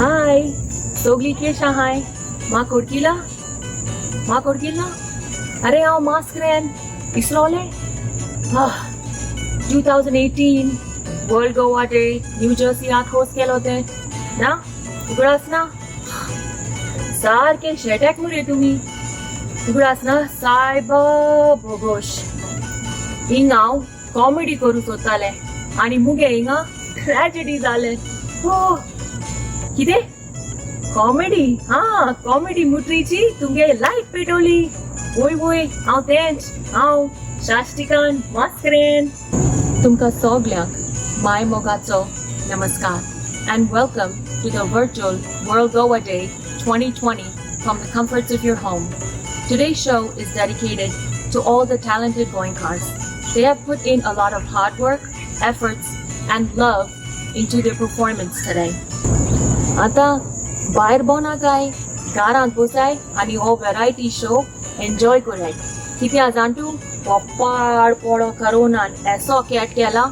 Hi, Sogli ke Shahai, Ma Kurkila? Ma Kurkila? Are ao Mascarenhas, Islole? 2018, World Goa Day, New Jersey host kelote. Na? Ugudas na? Sarke shetek mure tumi. Ugudas na? Saiba bogosh. Ingao comedy koru sotale. Ani muge inga tragedy zale. Oh, किती comedy comedy मुट्रीची तुमगे light पेटवली वोय हांव तेंच हांव शाश्टिकान मास्करेन तुमकां सगल्यांक my मोगाचो नमस्कार and welcome to the virtual World Goa Day 2020 from the comforts of your home. Today's show is dedicated to all the talented Goancars. They have put in a lot of hard work, efforts, and love into their performance today. आता भायर बोना काय घरांत बसाय आनी हो variety show enjoy कराय कित्या जाणटू हो पाड पडो करोनान एसो केट केला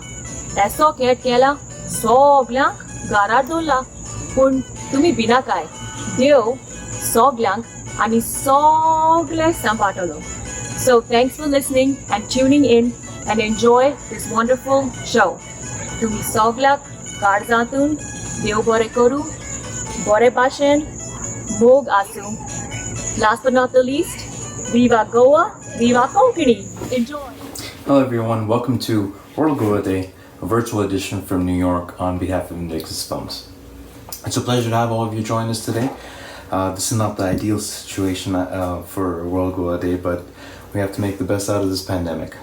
सगल्यांक घरात दवरला पूण तुमी भिना काय देव सगल्यांक आनी सगळे सांबाळटलो. So thanks for listening and tuning in and enjoy this wonderful show. तुमी सगल्यांक काळजांतून देव बरें करूं Bore Bashen, Bog Asu. Last but not the least, Viva Goa, Viva Konkani. Enjoy. Hello everyone, welcome to World Goa Day, a virtual edition from New York on behalf of Invictus Films. It's a pleasure to have all of you join us today. This is not the ideal situation for World Goa Day, but we have to make the best out of this pandemic.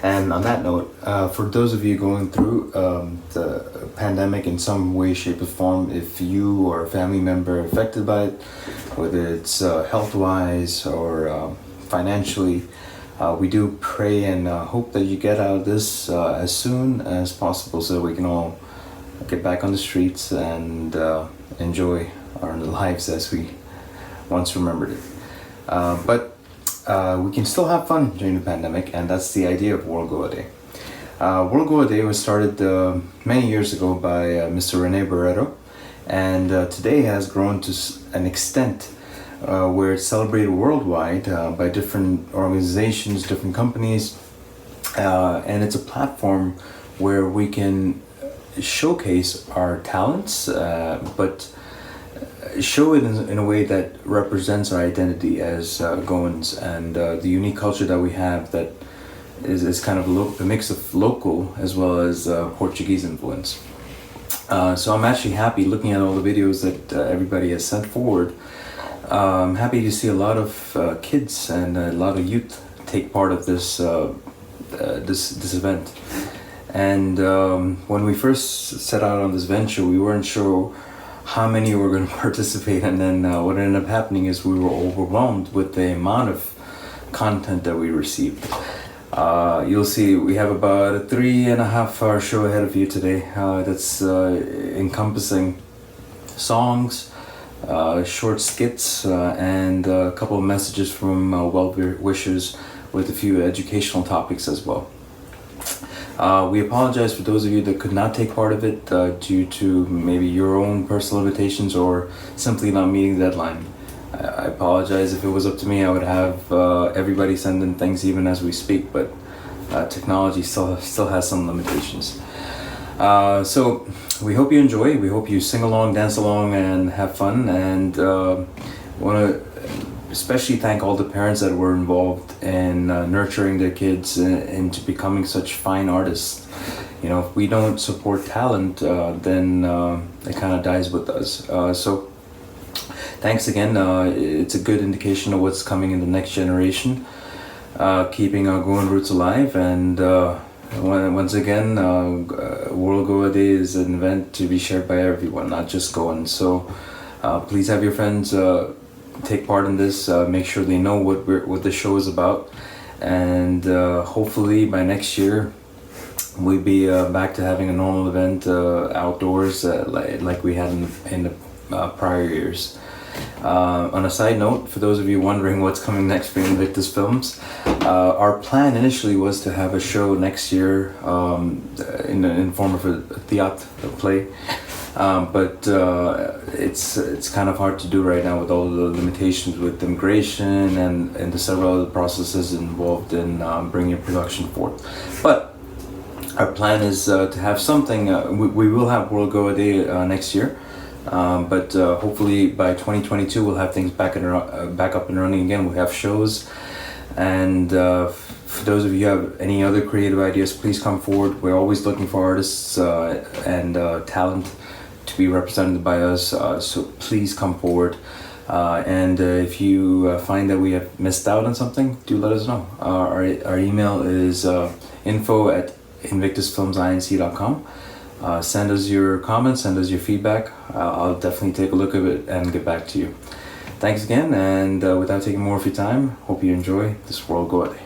And on that note, for those of you going through the pandemic in some way, shape, or form, if you or a family member affected by it, whether it's health-wise or financially, we do pray and hope that you get out of this as soon as possible so that we can all get back on the streets and enjoy our lives as we once remembered it. But we can still have fun during the pandemic, and that's the idea of World Goa Day. World Goa Day was started many years ago by Mr. Barretto, and today has grown to an extent where it's celebrated worldwide by different organizations, different companies, and it's a platform where we can showcase our talents, but show it in a way that represents our identity as Goans and the unique culture that we have that is kind of a mix of local as well as Portuguese influence. So I'm actually happy looking at all the videos that everybody has sent forward. I'm happy to see a lot of kids and a lot of youth take part of this event. And when we first set out on this venture, we weren't sure how many were going to participate, and then what ended up happening is we were overwhelmed with the amount of content that we received. You'll see we have about a 3.5 hour show ahead of you today that's encompassing songs, short skits, and a couple of messages from well-wishers with a few educational topics as well. We apologize for those of you that could not take part of it due to maybe your own personal limitations or simply not meeting the deadline. I apologize. If it was up to me, I would have everybody send in things even as we speak, but technology still has some limitations. So we hope you enjoy. We hope you sing along, dance along, and have fun. And want to especially thank all the parents that were involved in nurturing their kids into becoming such fine artists. You know, if we don't support talent, then it kind of dies with us. So thanks again. It's a good indication of what's coming in the next generation, keeping our Goan roots alive. And once again, World Goa Day is an event to be shared by everyone, not just Goan. So please have your friends take part in this, make sure they know what the show is about, and hopefully by next year we'll be back to having a normal event outdoors like we had in the prior years. On a side note, for those of you wondering what's coming next for Invictus Films, our plan initially was to have a show next year in form of a theatre play. But it's kind of hard to do right now with all the limitations with immigration and the several other processes involved in bringing production forth. But our plan is to have something. We will have World Goa Day next year, but hopefully by 2022 we'll have things back up and running again. We have shows, and for those of you who have any other creative ideas, please come forward. We're always looking for artists and talent to be represented by us, so please come forward. And if you find that we have missed out on something, do let us know. Our email is info@invictusfilmsinc.com. Send us your comments, send us your feedback. I'll definitely take a look at it and get back to you. Thanks again, and without taking more of your time, hope you enjoy this World Goa Day.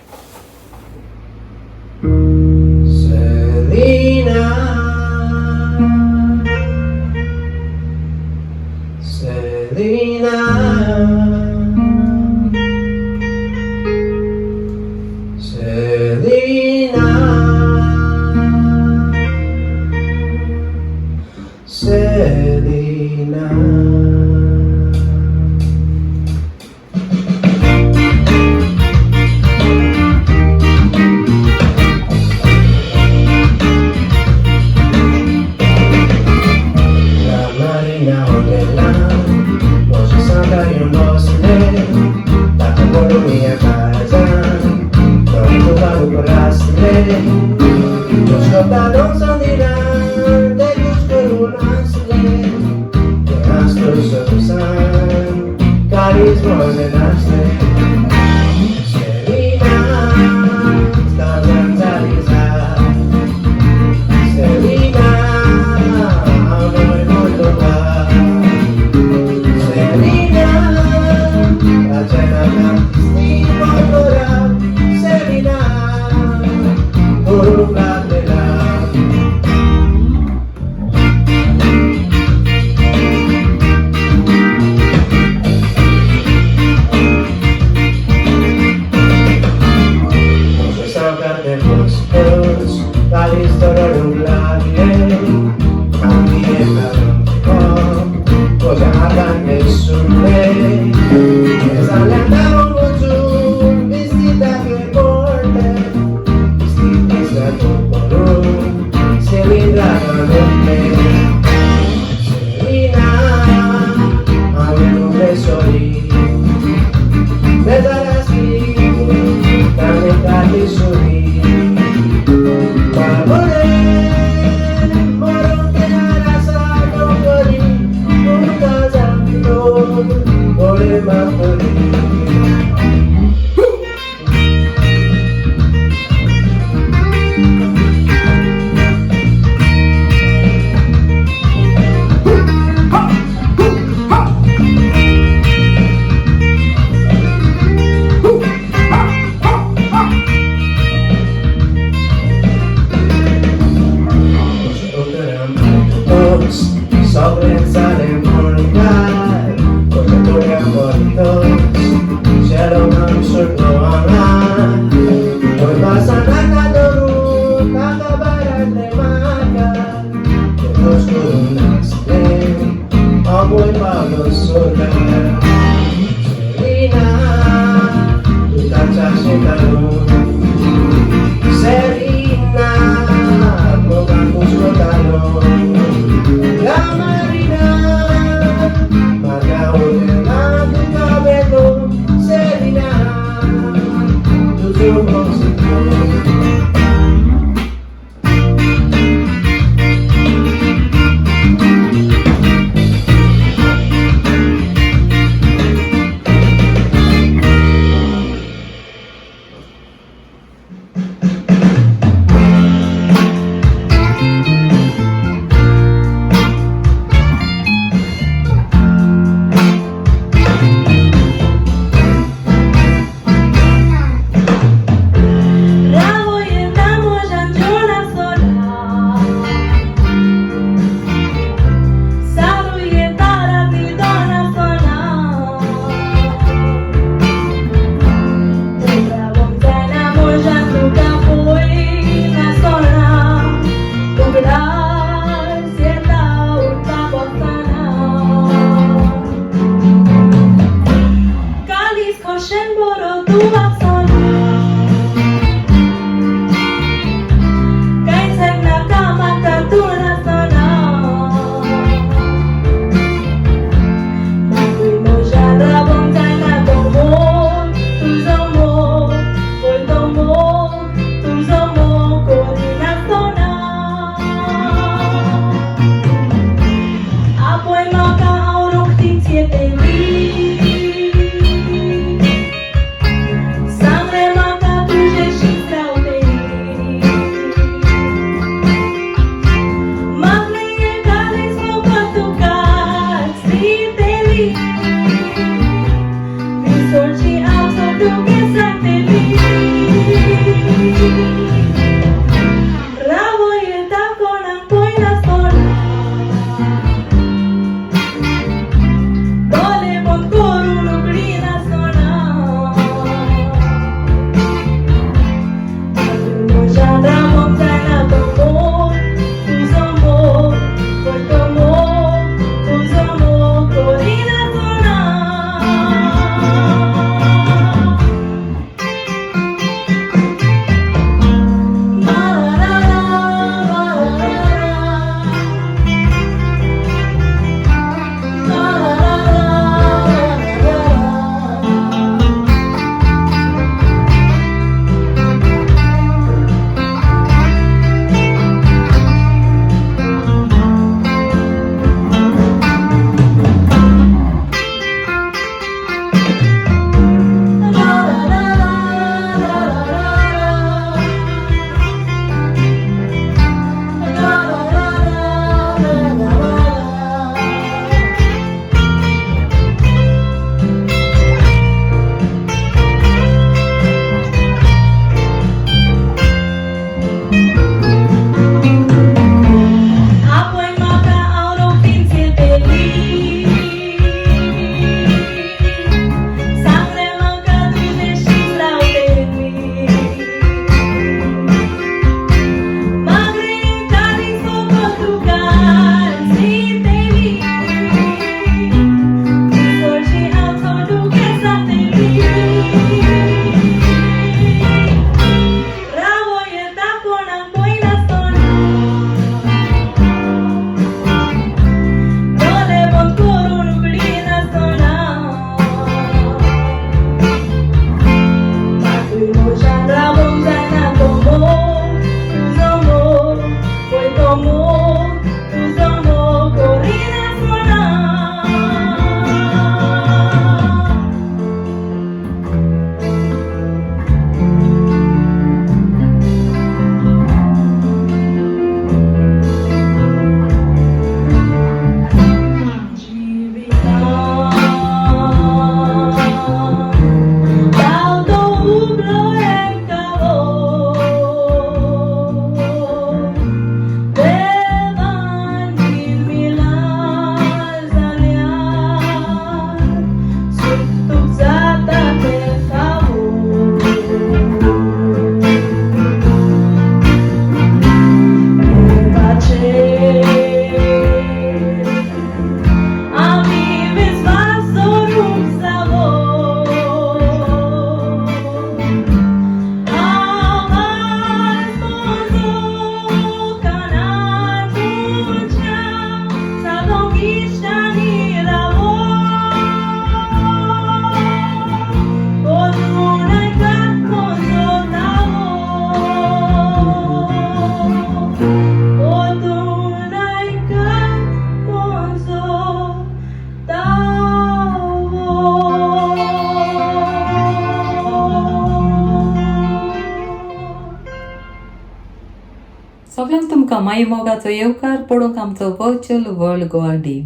माई मोगाचो येवकार पडूंक आमचो virtual world Goa day.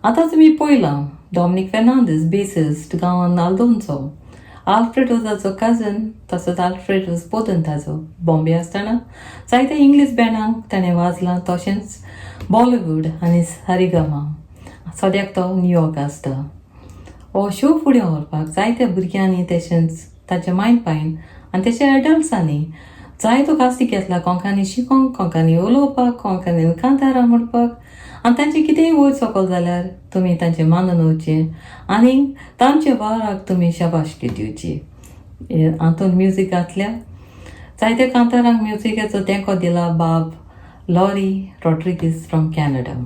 आतां तुमी पळयलां Dominic Fernandes bassist गांवांत आल्दोनचो, आल्फ्रेडोजाचो cousin तसोच आल्फ्रेडोज पोतन ताचो. बॉम्बे आसतना जायत्या इंग्लीश बँडांक ताणें वाजलां, तशेंच बॉलिवूड आनी सारेगामा. सद्याक तो न्यूयॉर्क आसता. हो शो फुडें व्हरपाक जायत्या भुरग्यांनी तशेंच ताच्या मायन पायन आनी तेच्या एडल्ट्सांनी जायतो कास्ती घेतला कोंकणी शिकोवंक, कोंकणी उलोवपाक, कोंकणीन कांतारां म्हणपाक. आनी तांचें कितेंय वयर सकयल जाल्यार तुमी तांचें मानून वचचें आनी तांच्या वावराक तुमी शाबासकी दिवची. हातूंत म्युजीक घातल्या जायत्या कांतारांक म्युजिकेचो तेंको दिला बाब लॉरी रॉड्रिगीस फ्रॉम कॅनडा.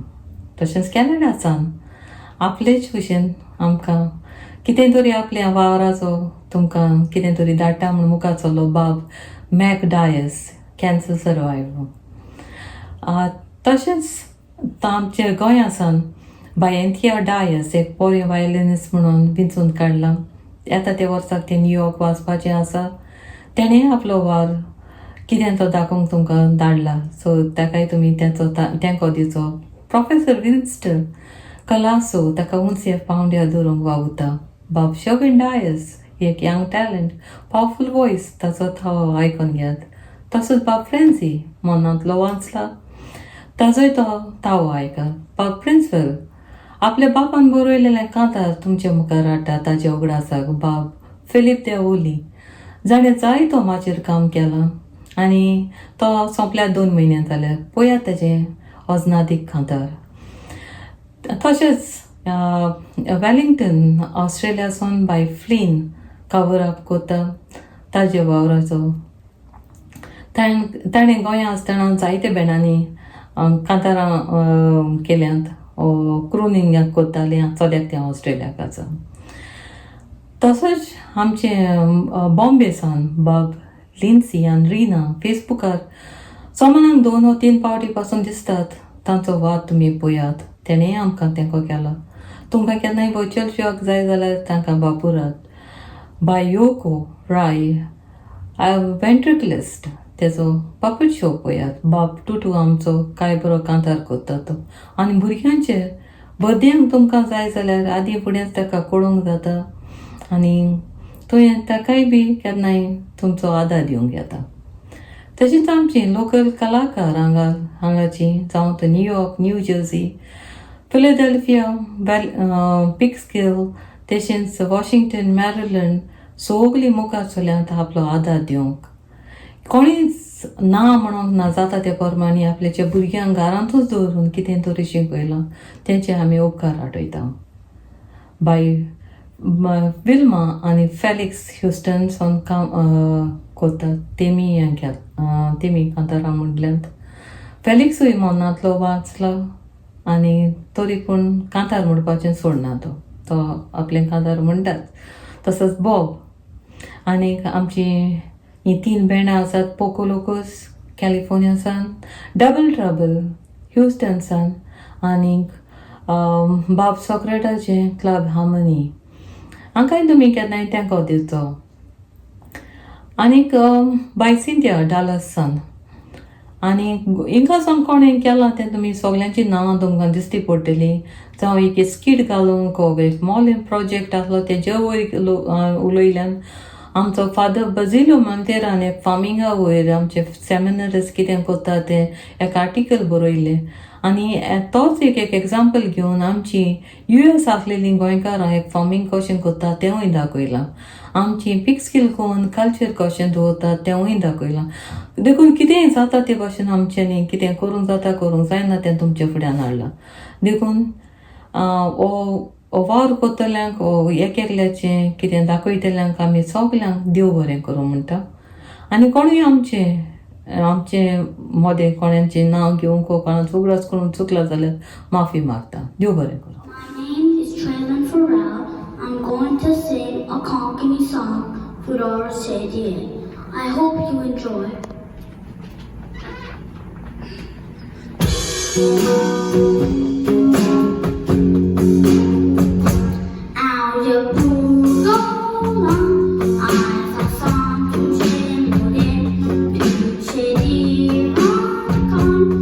तशेंच कॅनडासान आपलेच भशेन आमकां कितें तरी आपल्या वावराचो तुमकां कितें तरी धाडटा म्हूण मुखार चल्लो बाब मॅक डायस, कॅन्सर सर्वायवर. तशेंच आमच्या गोंयासान बाय एंथिया डायस एक पोरे वायलिनिस्ट म्हणून विंचून काडला. येता त्या वर्साक ते न्यूयॉर्क वचपाचें आसा. तेणें आपलो वार कितें तो दाखोवंक तुमकां धाडला, सो ताकाय तुमी तेंचो तेंको दिवचो. प्रोफेसर विन्स्टन कलासो ताका उंचेर पावंड्या धरूंक वावुरता. बाब शोगन डायस एक यंग टॅलंट, पावरफूल वॉयस, ताचो थावो आयकून घेयात. तसोच बाब फ्रेंसी मनांतलो वाचला, ताजोय तो थावो आयकात. बाब प्रिन्सवेल आपल्या बापान बरयलेले कांतार तुमच्या मुखार हाडटा ताच्या उगडासाक. बाब फिलीप दे ओली जाणें जायतो माचेर काम केलां आनी तो सोंपल्यार 2 म्हयने जाल्यार. पळयात तेजें अजनादीक कांतार. तशेंच वेलिंग्टन ऑस्ट्रेलियासून बाय फ्लिन कवर अप करता ताज्या वावराचो. ताणें गोंया आसतना जायत्या बँडांनी कांतारां केल्यांत, क्रुनींग करतालें. सद्याक तें ऑस्ट्रेलियाक आसा. तसोच आमचे बॉम्बेसान बाब लिन्सी आनी रिना फेसबुकार सोमानाक 2 वा 3 पावटी पासून दिसतात. तांचो वाद तुमी पळयात. तेणेंय आमकां तेंको केला. तुमकां केन्नाय वर्च्युअल शॉक जाय जाल्यार तांकां वापरात. बाय योको राय वेंट्रिकलिस्ट तेजो पपेट शो पळयात. बाब टुटू आमचो काय बरो कांतार करता तो. आनी भुरग्यांचे बर्थडेक तुमकां जाय जाल्यार आदीं फुडेंच ताका कळोवंक जाता आनी तुवें ताकाय बी केन्नाय तुमचो आदार दिवंक येता. तशींच आमची लोकल कलाकार हांगाची जावं तो न्यूयॉर्क, न्यू जर्सी, फिलाडेल्फिया, पिक्सकिल, तशेंच वॉशिंग्टन, मॅरिलंड सगळीं मुखार चल्यांत आपलो आदार दिवंक. कोणीच ना म्हणूंक ना जाता ते प्रमाणे आपल्याच्या भुरग्यांक घरांतूच दवरून कितें तरी शिकयलां तेंचे आमी उपकार आठयता. बाय विल्मा आनी फेलिक्स ह्युस्टन सावन काम करतात. तेमी कांतारां म्हणल्यात. फेलिक्सूय मनांतलो वाचला आनी तरी पूण कांतार म्हणपाचें सोडना तो आपलें कांतार म्हणटात. तसोच बॉब आनी आमची हीं 3 बँडां आसात. पोको लोकोस कॅलिफोर्नियासान, डबल ट्रबल ह्युस्टनसान आनीक बाब सॉक्रेटाचें क्लब हार्मनी. हांकांय तुमी केन्नाय तेंको दिवचो. आनीक बाय सिंथिया डालसान आनी हिंगा सावन कोणें केलां तें तुमी सगल्यांची नांवां तुमकां दिसती पडटलीं. जावं एक स्कीट घालूंक एक मॉलिन प्रोजेक्ट आसलो तेजे वयर उलयल्यान आमचो फादर बजिलो मंतेरान एक फार्मिंगा वयर आमचे सेमिनारीज कितें करता तें एक आर्टिकल बरयलें. आनी तोच एक एग्जाम्पल घेवन आमची US आसलेलीं गोंयकारां एक फार्मींग कशें करता तेंवूय दाखयलां. आमची पिक स्कील कोन्न कल्चर कशें दवरतात तेंवूय दाखयलां. देखून कितेंय जाता ते भाशेन आमच्यांनी कितें करूंक जाता करूंक जायना तें तुमच्या फुड्यान हाडलां. देखून वावर करतल्यांक एकल्याचें कितें दाखयतल्यांक आमी सगल्यांक देव बरें करूं म्हणटा. आनी कोणूय आमचें मोदें कोणाचें नांव घेवंक कोणाचो उगडास करून चुकला जाल्यार माफी मागता. देव बरें करूं. My name is Tralan Ferrao. I'm going to sing a Konkani song for our Kezia. I hope you enjoy. Come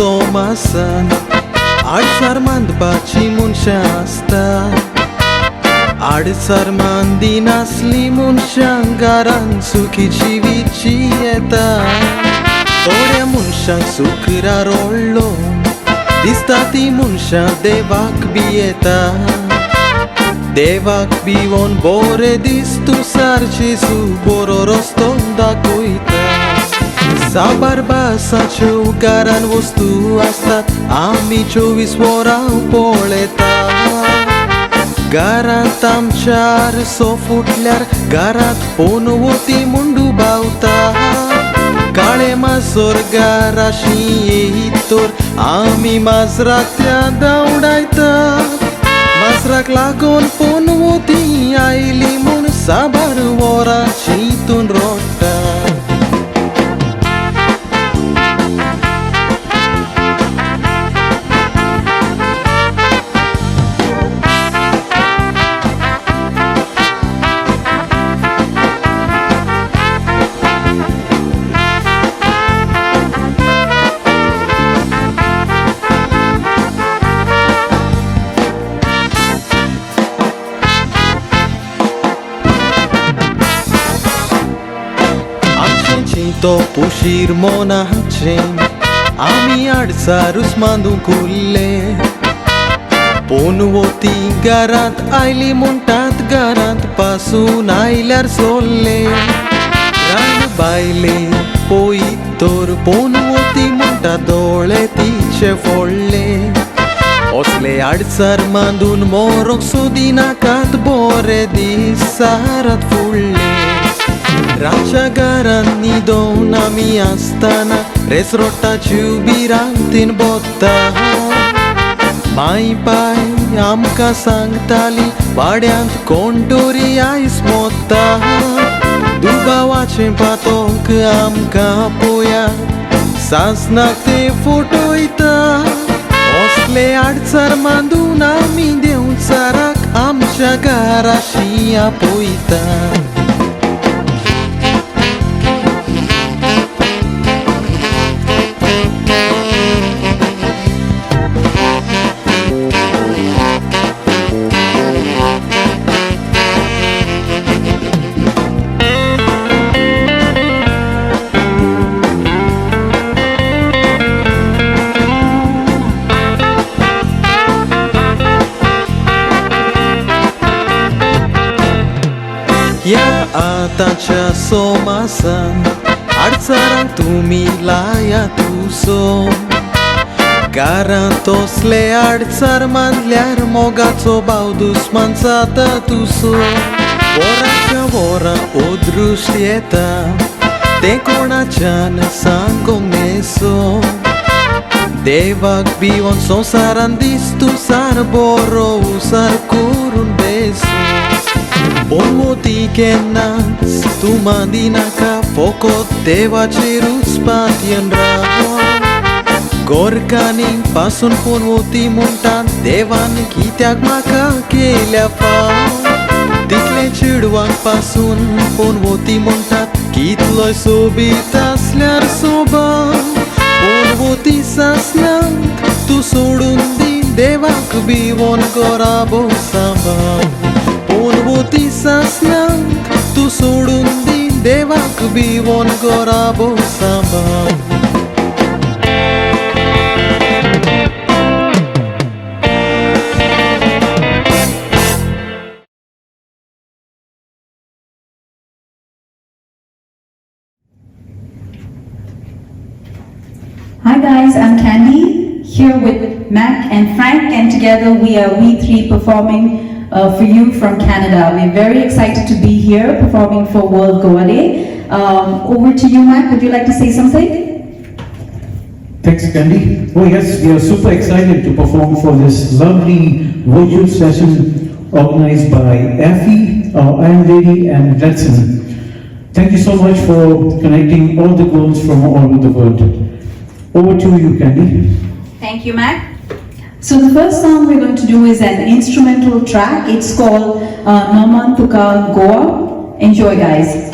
somasan Adsarmand bacimun shasta Adsarmandi nasli mun shangaran suki jivici eta Torea mun shang sukra rollo Distati mun shang devak bieta Devak bivon bore distu sarci su bororos da kuita Sabarbasaचे उगारान वस्तू असतात आम्ही 24 वरां पळयतात घरांत आमच्या आरसो फुटल्यार घरांत पोनवती मुंडू बावता काळे माजोर घराशी येयतोर आमी माजराक त्या धांवडायतात माजराक लागून पोनवती आयली म्हूण साबार वरां चिंतून रडटा तो पुशीर मोनाचे आमी आडसारूस बांदूंक उरले पोनवती घरांत आयली म्हणटात घरांत पासून आयल्यार सोल्ले रान बायले पळयतोर पोनवती म्हणटा दोळे तिचे फोडले असले आडसार बांदून मोरोक सोदिनाकात बरे दीस सारात फुडले रातच्या घरांत न्हिदोवन आमी आसतना रेसरोटाच्यो बिरांतीन बोत्ता माय पाय आमकां सांगताली वाड्यांत कोण तरी आयस मोत्ता दुबावाचें पातोंक आमकां पळया सासनाक ते फटयता असले आडसार बांदून आमी देंवचाराक आमच्या घराशी आपयता या आताच्या सोमासान आडसारांक तुमी लाया तुसो कारण तोसले आडसर मानल्यार मोगाचो भाव दुस्मान जाता तुसो वराच्या वरा ओदृश्ट येता ते कोणाच्यान सांगूंक मेसो देवाक भिवून संवसारान दिसतू सार बरो उसार करून बेसो पोनमोती केन्नाच तूं मांदी नाका फकत देवाचेरूच पातयेन राव गोरकांनी पासून पोनमोती म्हणटात देवान कित्याक म्हाका केल्या फाव तितले चेडवांक पासून पोनमोती म्हणटात कितलोय सोबीत आसल्यार सोबा पोनमोती सासल्यांक तूं सोडून दी देवाक भिवून घोराबो सांबाळ पोनमोती सासल्यांक तूं सोडून दी देवाक भिवून घोराबो सांबाळ Hi guys, I'm Candy, here with Mack and Frank, and together we are We Three performing for you from Canada. We're very excited to be here performing for World Goa Day. Over to you, Mack. Would you like to say something? Thanks, Candy. Oh yes, we are super excited to perform for this lovely virtual session organized by Effie, our Iron Lady, and Gladston. Thank you so much for connecting all the Goans from all over the world. Over to you, Candy. Thank you, Mack. So the first song we're going to do is an instrumental track. It's called Naman Tuka Goa. Enjoy, guys.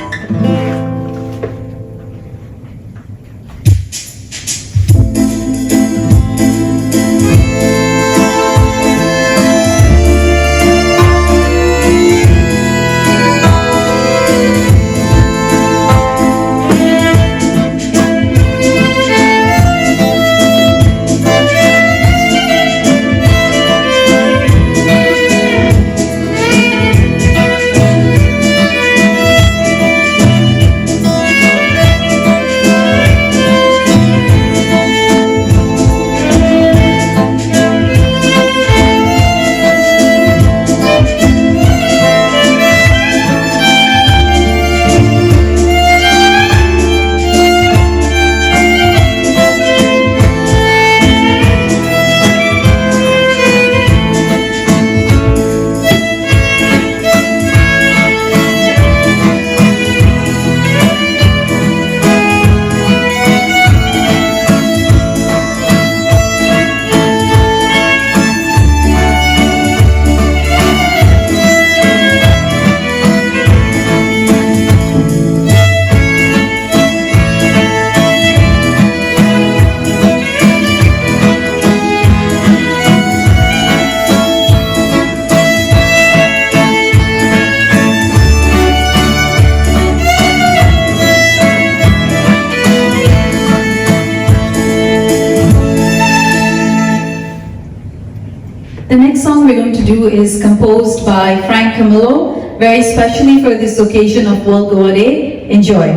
The next song we're going to do is composed by Frank Camillo, very specially for this occasion of World Goa Day. Enjoy.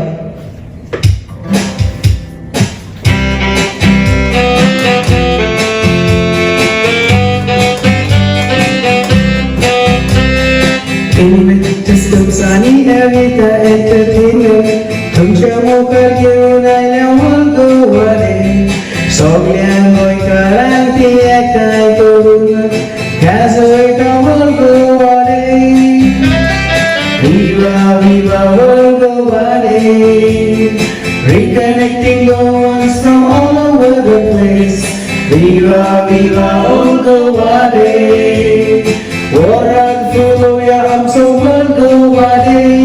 Invictus Films Inc. Entertainment तुमच्या मोकार घेऊन आयल्या World Goa Day. सगळ्यांक गोंयकारांक ती एकठांय करून गाजयता World Goa Day. Viva, viva World Goa Day. Reconnecting Goans from all over the place. Viva, viva World Goa Day. Warag fuloya ang sa World Goa Day.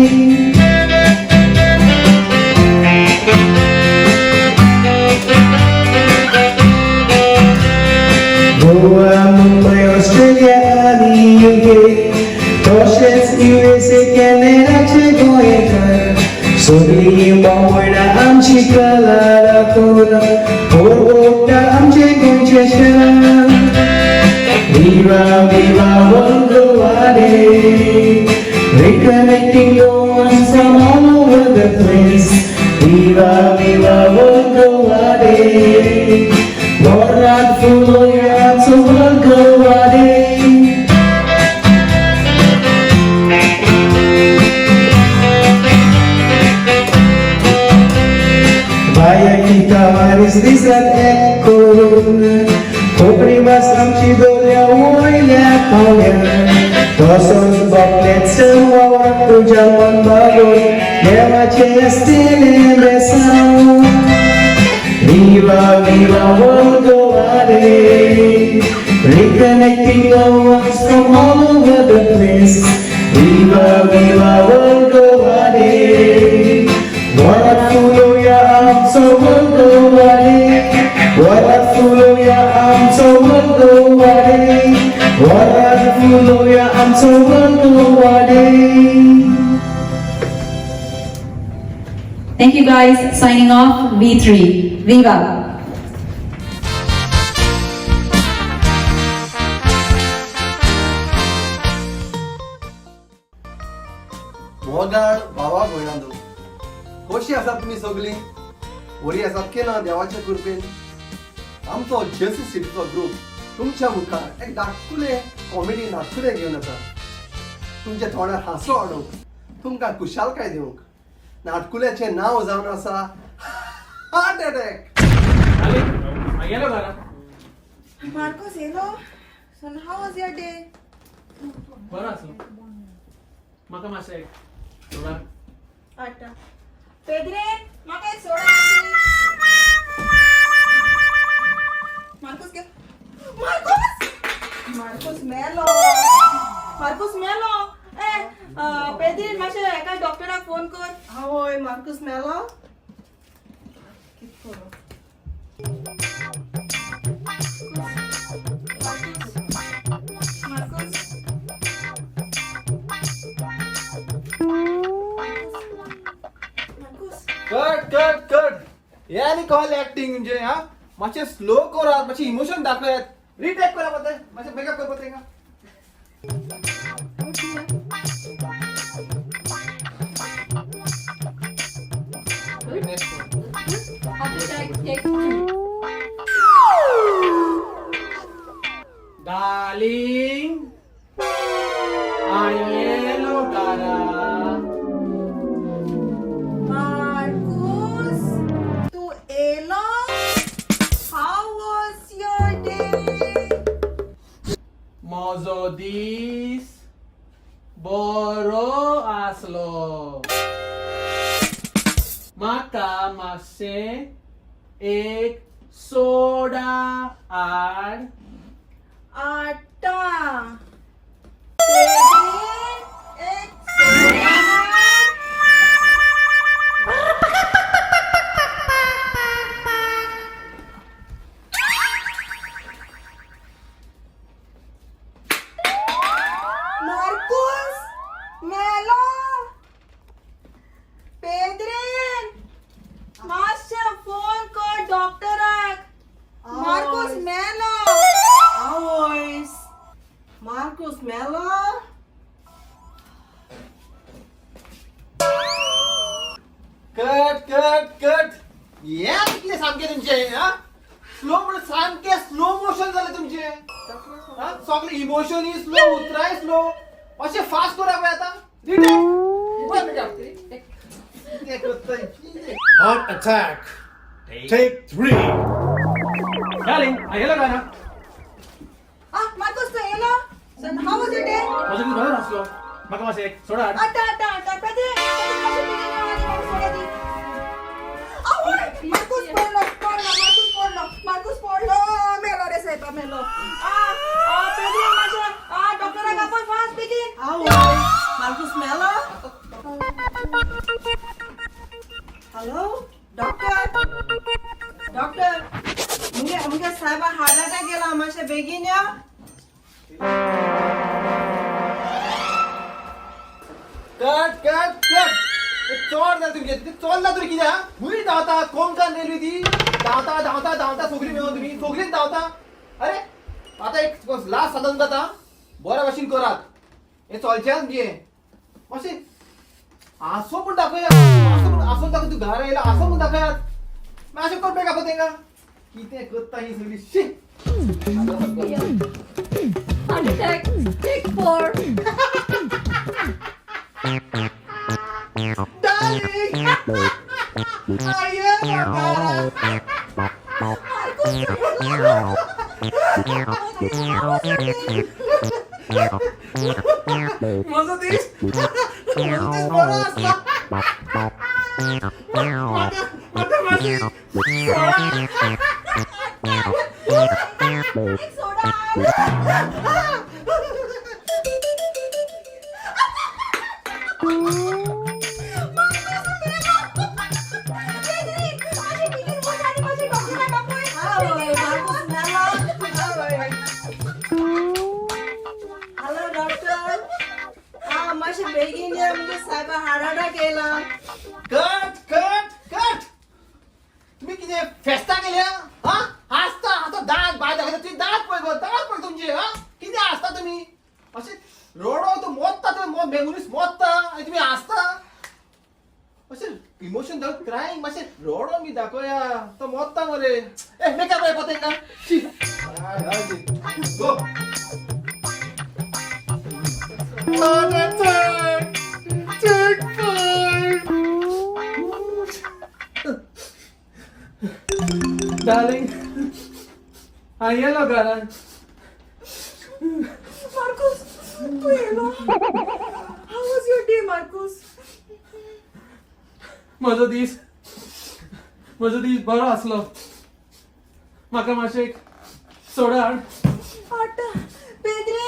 Goa, Mumbai, Australia आणि UK तशेंच USA, कॅनडाचे गोंयकार सगळीं वांगडा आमची कला दाखोवन ओळखता आमचे गोंयचे शान. Viva, viva World Goa Day. Reconnecting Goans from all over the place. Viva, viva World Goa Day. Warag सर्व तुझ्या मनभरून देवाचे असलेले बेसाव Viva, viva World Goa Day, reconnecting our hearts from all over the place. Viva, viva World Goa Day. What a fool, yeah, I'm so World Goa Day. What a fool, yeah, I'm so World Goa Day. What a fool, yeah, I'm so World Goa Day. Thank you guys. Signing off, V3. Viva! मोगाळ भावा भयणांदो कशी आसात तुमी सगळीं बरी आसात की ना देवाचे कृपेन आमचो जेसी सिटीचो ग्रूप तुमच्या मुखार एक धाकटुले कॉमेडी नाटकुले घेवन आसा तुमच्या तोंडार हांसो हाडूंक तुमकां खुशालकाय दिवंक नाटकुल्याचें नांव जावन आसा heart attack Marcos, hello. Son, how was your day? बरो आसा म्हाका मातशें soda Atta. Pedre, maka ek soda. Marcos ke? Marcos! Marcos Melo. Marcos Melo. Pedre, mashe eka doctor ak phone kor. Hoy, Marcos Melo. Cut हे आनी call acting म्हणजे हा मातशें slow करात मातशें इमोशन दाखयात रिटेक करा पडटा मातशें बेगा करपा तेंगा Darling, Aielo Gara. Marcos, tu elo? How was your day? Mozodis Boro Aslo. Maka Mase Ek Soda Ad Atta. Pedre, ek soda. Marcos, Melo, Pedre, masha phone kar doctor ak. Marcos Melo. Hours. Marcos Melo. Cut या कितले सामके तुमचे हा slow म्हणजे सामके slow motion झाले तुमचे हा सगळे इमोशन स्लो उतराय स्लो असे फास्ट करा पळय आता Heart attack. Take 3. Darling, Aielo Gara. Marcos, tu elo? Son, how was your day? Mozodis Boro Aslo. Maka Mase Ek Soda Ad. Atta. Pedre, masha bigyan mo ani soda di. Marcos, porlo. Melo re sepa, Melo. Pedre, masha. Doctor aga por fast begin. Marcos Melo. Hello, doctor. मुगे साहेबा heart attack गेला मातशे बेगीन या cut चोर ना तुमचे ते चोरला तरी कित्याक हुंय धांवता कोंकण रेल्वे ती धांवता सगळीं मेळून तुमी सगळींच धांवता अरे आतां एक लास्ट साधन जाता बऱ्या भाशेन करात हे चलचेच म्हणजे मातशें आसो पूण दाखयात आसो दाखय तूं घरा येयला आसो पूण दाखयात मातशें करपेक आसा तेंका कितें करता ही सगळी she Heart attack, take 4. Darling! म्हजो दीस बरो आसलो म्हाका मातशें हॅलो डॉक्टर हा मातशें बेगीन या म्हणजे साहेबा हाडाडा केला कट कट कट तुम्ही किती फेस्ता केल्या हा हसता आता दात बाय दाखवता ती दात पळय तुमची हा किती हसता तुम्ही असे रोडो तो मोदता तो बेंगुनीस मोदता आणि तुम्ही हसता असे इमोशन दाखव क्राईंग मातशे रोडो मी दाखवया तो मोदता मरे ए मेकअप आहे पते का गो Darling, I yellow Garan. Marcus, तू yellow How was your day, Marcus? म्हजो दीस बरो आसलो म्हाका मातशें एक सोडा हाड आटा पेद्रे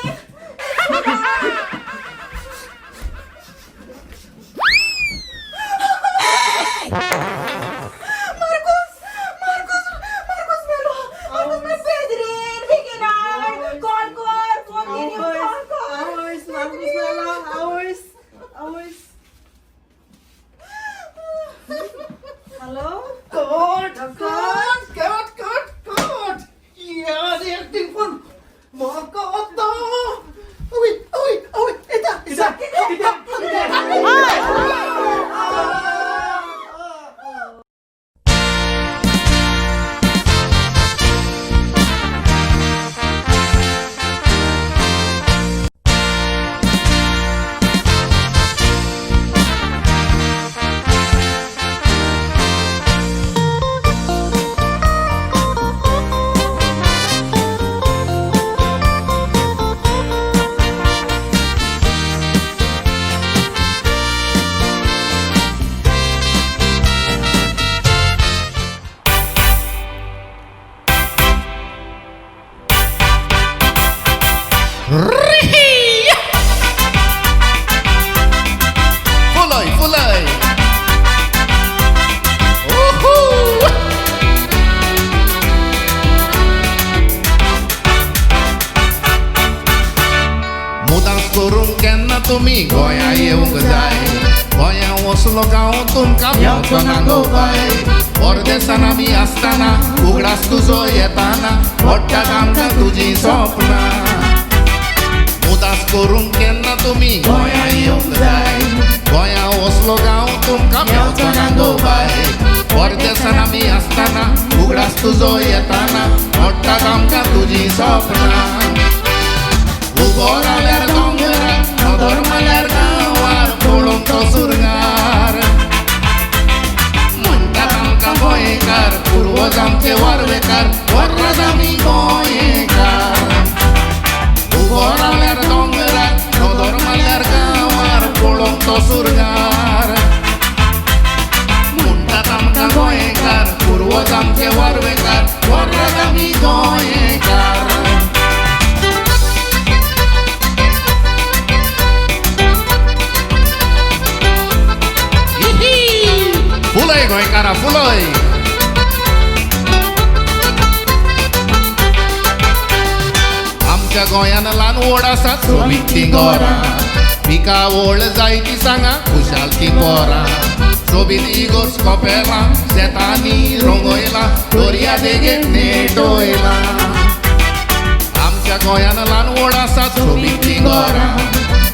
तुम्ही गोंया येवंक जाय गोंया वसलो गांव तुमकां मेवचोना गो बाय परदेसान आमी आसतना उगडास तुजो येताना पडटात आमकां तुजी सपनां उदास करूंक केन्ना तुमी गोंया येवंक जाय गोंया वसलो गांव तुमकां मेवचोना गो बाय परदेसान आमी आसतना उगडास तुजो येताना पडटात आमकां तुजी सपनां उबो रावल्यार दोंगरार नदर मारल्यार गांवार पळोवंक तो सुरगार म्हणटात आमकां गोंयकार पुर्वज आमचे वारवेकार वर्राज आमी गोंयकार उबो रावल्यार दोंगरार नदर मारल्यार गांवार पळोवंक तो सुरगार म्हणटात आमकां गोंयकार पुर्वज आमचे वारवेकार वर्राज आमी गोंयकार फुलय गोंयकारा फुलय आमच्या गोंयान ल्हान व्हड आसात सोबीत तीं घरां पिका व्हड जाय ती सांगा खुशाल तीं पोरां सोबीत इगोर्ज कपेलां शेतांनी रंगयलां दर्या देगेक नेटोयलां आमच्या गोंयान ल्हान व्हड आसात सोबीत तीं घरां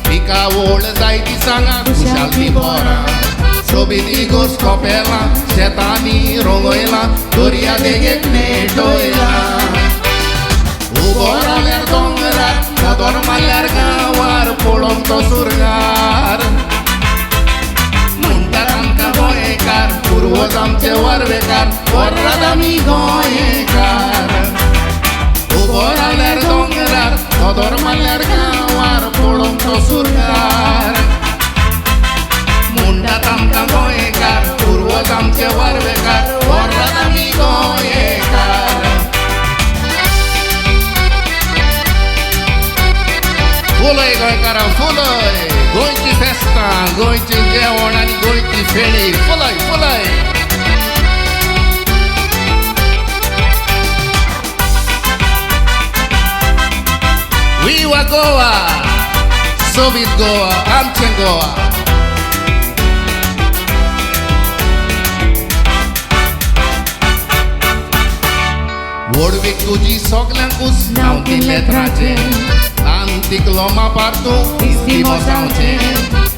पिका व्हड जाय ती सांगा खुशाल तीं पोरां सोबीत इगोर्ज कपेलां शेतांनी रंगयलां दर्या देगेक नेटोयलां उबो रावल्यार दोंगरार नदर मारल्यार गांवार पळोवंक तो सुरगार म्हणटात आमकां गोंयकार पुर्वज आमचे वारवेकार वर्राज आमी गोंयकार उबो रावल्यार दोंगरार नदर मारल्यार गांवार गोंयचें जेवण आनी गोंयची feni फुलय फुलय Viva Goa! Soviet Goa, आमचें गोवा वडवीक तुजी सगल्यांकूच नांव दिलें लेत्राचें ल्हान तिकलोमा पारतूं इस्ती मोसांवचें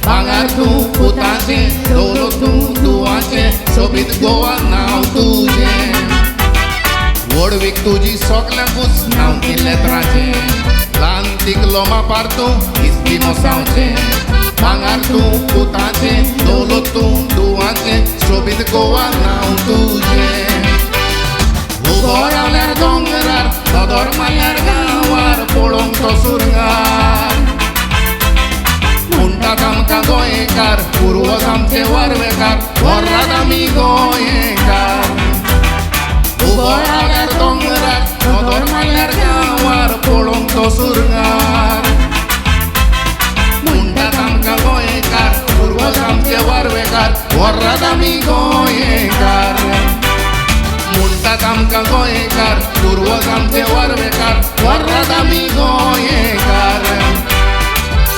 भांगार तूं पुताचें दौलत तूं दुवाचें सोबीत गोवा नांव तुजें वडवीक तुजी सगल्यांकूच नांव दिलें लेत्राचें ल्हान तिकलोमा पारतूं इस्ती मोसांवचें भांगार तूं पुताचें दौलत तूं दुवाचें सोबीत गोवा नांव तुजें उबो रावल्यार दोंगरार दोदोर मारल्यार गांवार पळोवंक तो सुरंगार म्हणटात आमकां गोंयकार पुर्वज आमचे वरवेकार वर्रात आमी गोंयकार उबो रावल्यार दोंगरार दोदोर मारल्यार गांवार पळोवंक तो सुरंगार म्हणटात आमकां गोंयकार पुर्वज आमचे वरवेकार वर्रात आमी गोंयकार म्हणटात आमकां गोंयकार पुर्वज आमचे वरवेकार वर्रात आमी गोंयकार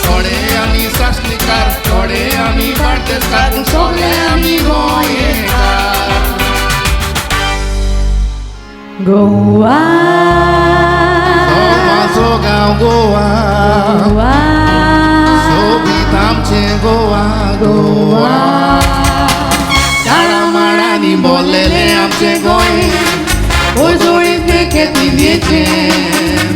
थोडे आमी सासणीकार थोडे आमी बार्देसकार सगळे आमी गोंयकार गोवा म्हाजो गांव गोवा सोबीत आमचें गोवा गोवा झाडां माडांनी भरलेलें आमचें गोंय पोरजोळींत केतिनीचें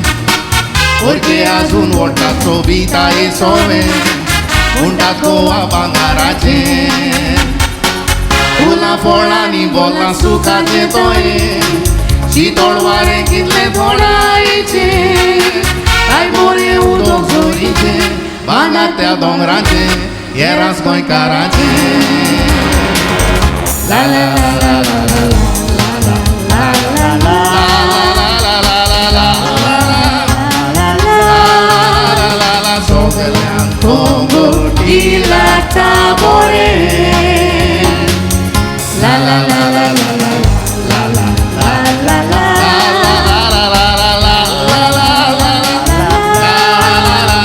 परके आजून व्हडटा सोबीत आये सोवें म्हणटात गोवा भांगाराचें फुलां फळांनी बोलां सुखाचें तोयें शीतळ वारें कितलें थोडायेचें काय बोरें उदक झोरीचें भांगार त्या दोंगराचें हेरांच गोंयकाराचें La la la la la la la la sogelian Congo di la Tabore la la la la la la la la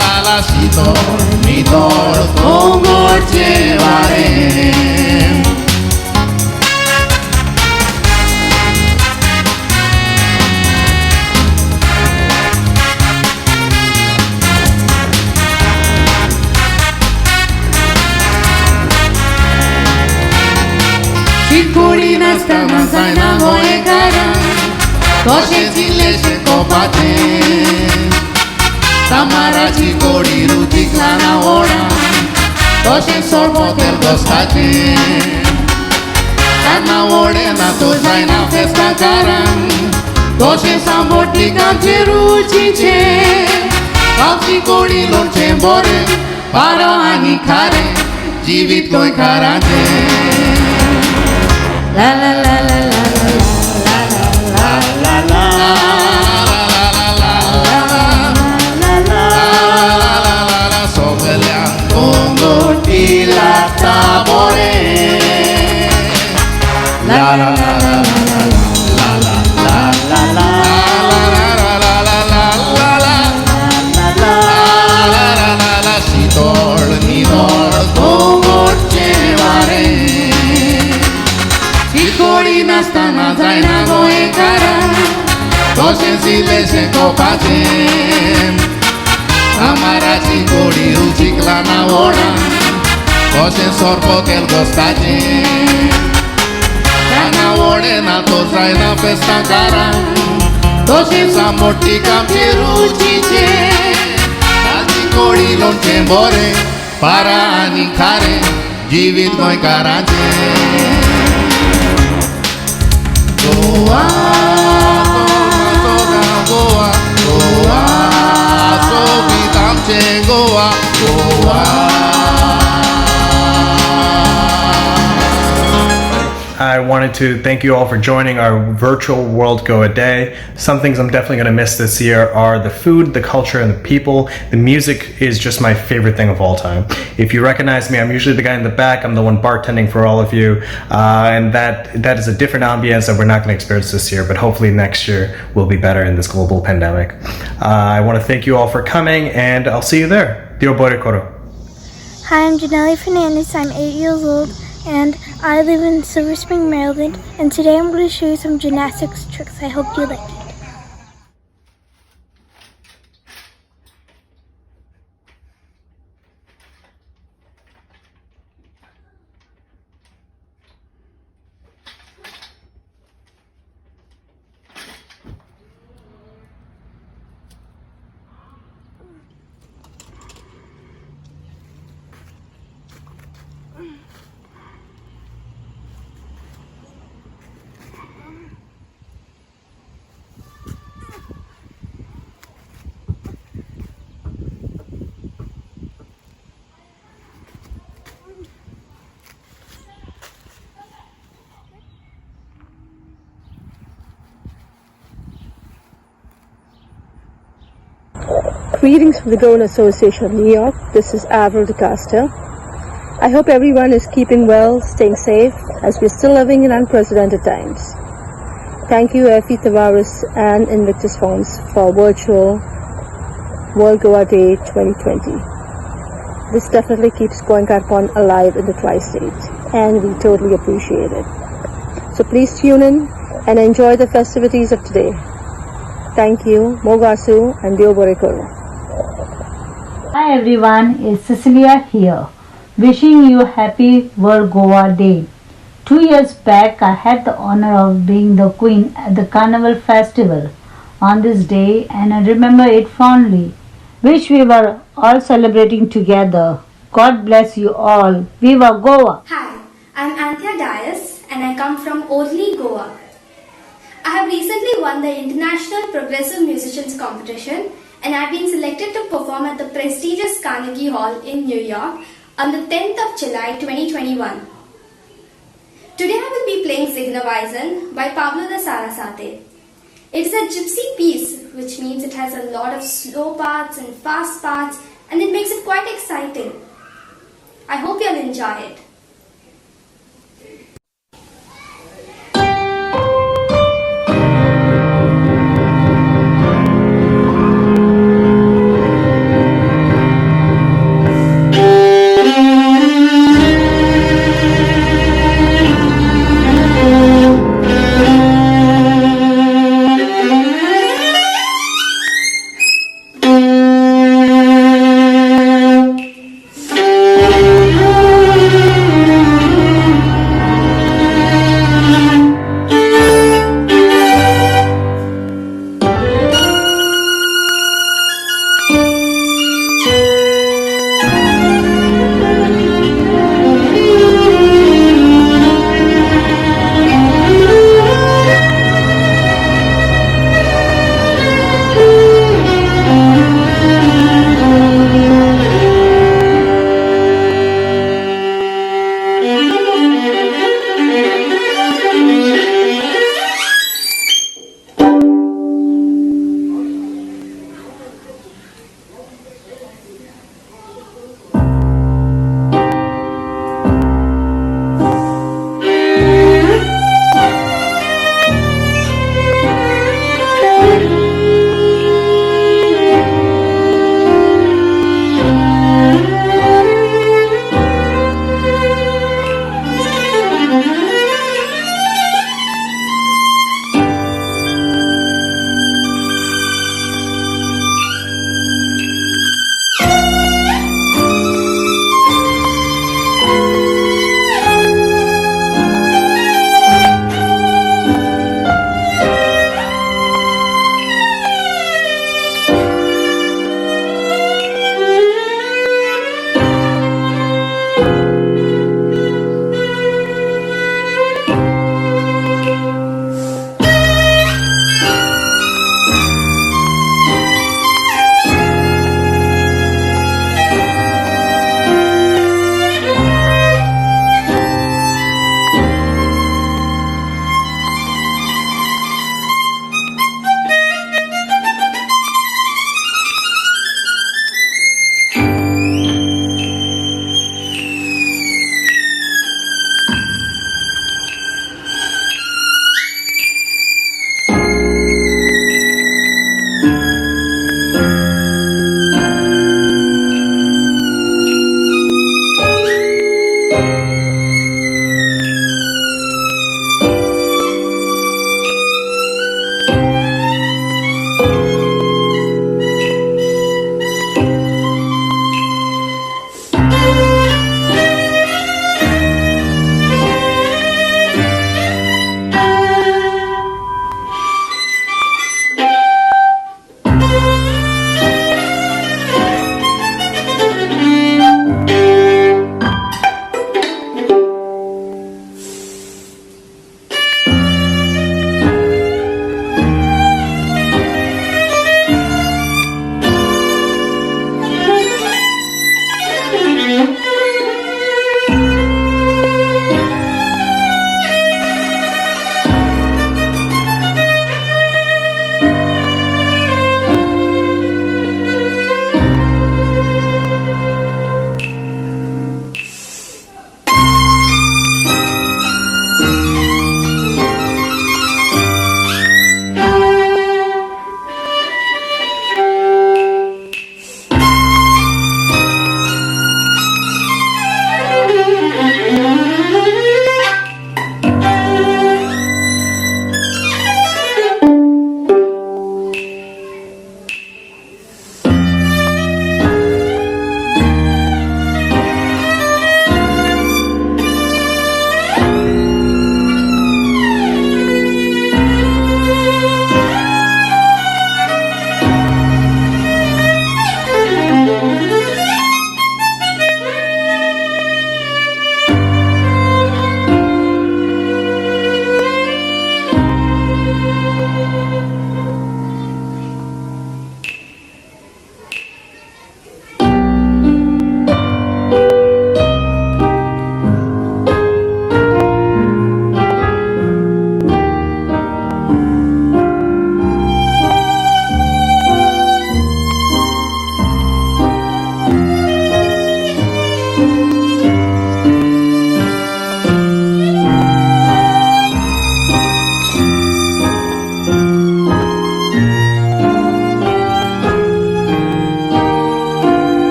la la mi dor Congo llevaré Chicory nasतना जायना गोंयकारां तशेंच इल्लेशें कोपाचें सामाराची कोडी रुचीक लाना ओडा तशें सोडपोतेल गोस्ताचें काना ओडेना तो जायना फेस्ताकारां तशें सांबोटिकांचे रुचीचें गांवची कोडी लोणचें बरें पारो आनी खारें जिवीत गोंयकाराचें La la la la la la la la la sogelian Congo di la Tabore la la la la la la la la la Sitol Nidor Congo Chevare Chicory nasतना जायना गोंयकारां तशेंच इल्लेशें कोपाचें आमाराची कोडी रुचीक लाना ओडा तशें सोरपोतेल गोस्ताचें काना ओडेना तो जायना फेस्ताकारां तशें सांबोटीक आमचे रुचीचें ताची कोडी लोणचें बरें पारा आनी खारें जिवीत गोंयकाराचें Goa, Goa, Goa, sobiet amचें Goa, Goa. I wanted to thank you all for joining our virtual World Goa Day. Some things I'm definitely going to miss this year are the food, the culture, and the people. The music is just my favorite thing of all time. If you recognize me, I'm usually the guy in the back. I'm the one bartending for all of you. And that is a different ambience that we're not going to experience this year, but hopefully next year will be better in this global pandemic. I want to thank you all for coming, and I'll see you there. Dio bore koro. Hi, I'm Genelia Fernandes. I'm 8 years old and I live in Silver Spring, Maryland. And today I'm going to show you some gymnastics tricks. I hope you like it. Greetings from the Goan Association of New York. This is Avril DeCosta. I hope everyone is keeping well, staying safe, as we're still living in unprecedented times. Thank you, Effie Tavares and Invictus Films for virtual World Goa Day 2020. This definitely keeps Goan Karpon alive in the Tri-State, and we totally appreciate it. So please tune in and enjoy the festivities of today. Thank you, Mogasu and Dio Borekoro. Hi everyone, it's Cecilia here, wishing you happy World Goa Day. 2 years back, I had the honor of being the queen at the Carnival Festival on this day, and I remember it fondly, which we were all celebrating together. God bless you all. Viva Goa! Hi, I'm Anthea Dias and I come from Orly, Goa. I have recently won the International Progressive Musicians Competition and I've been selected to perform at the prestigious Carnegie Hall in New York on the 10th of July 2021. Today I will be playing Signaweisen by Pablo de Sarasate. It is a gypsy piece, which means it has a lot of slow parts and fast parts, and it makes it quite exciting. I hope you'll enjoy it.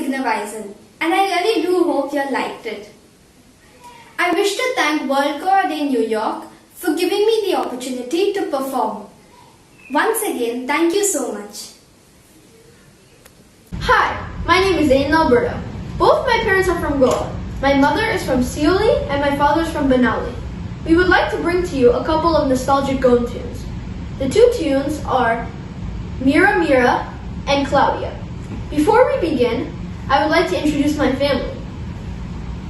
Signifizen, and I really do hope you liked it. I wish to thank World Goa Day New York for giving me the opportunity to perform. Once again, thank you so much. Hi, my name is Aiden and Alberto. Both my parents are from Goa. My mother is from Sioli and my father is from Benauli. We would like to bring to you a couple of nostalgic Goan tunes. The two tunes are Mira Mira and Claudia. Before we begin, I would like to introduce my family.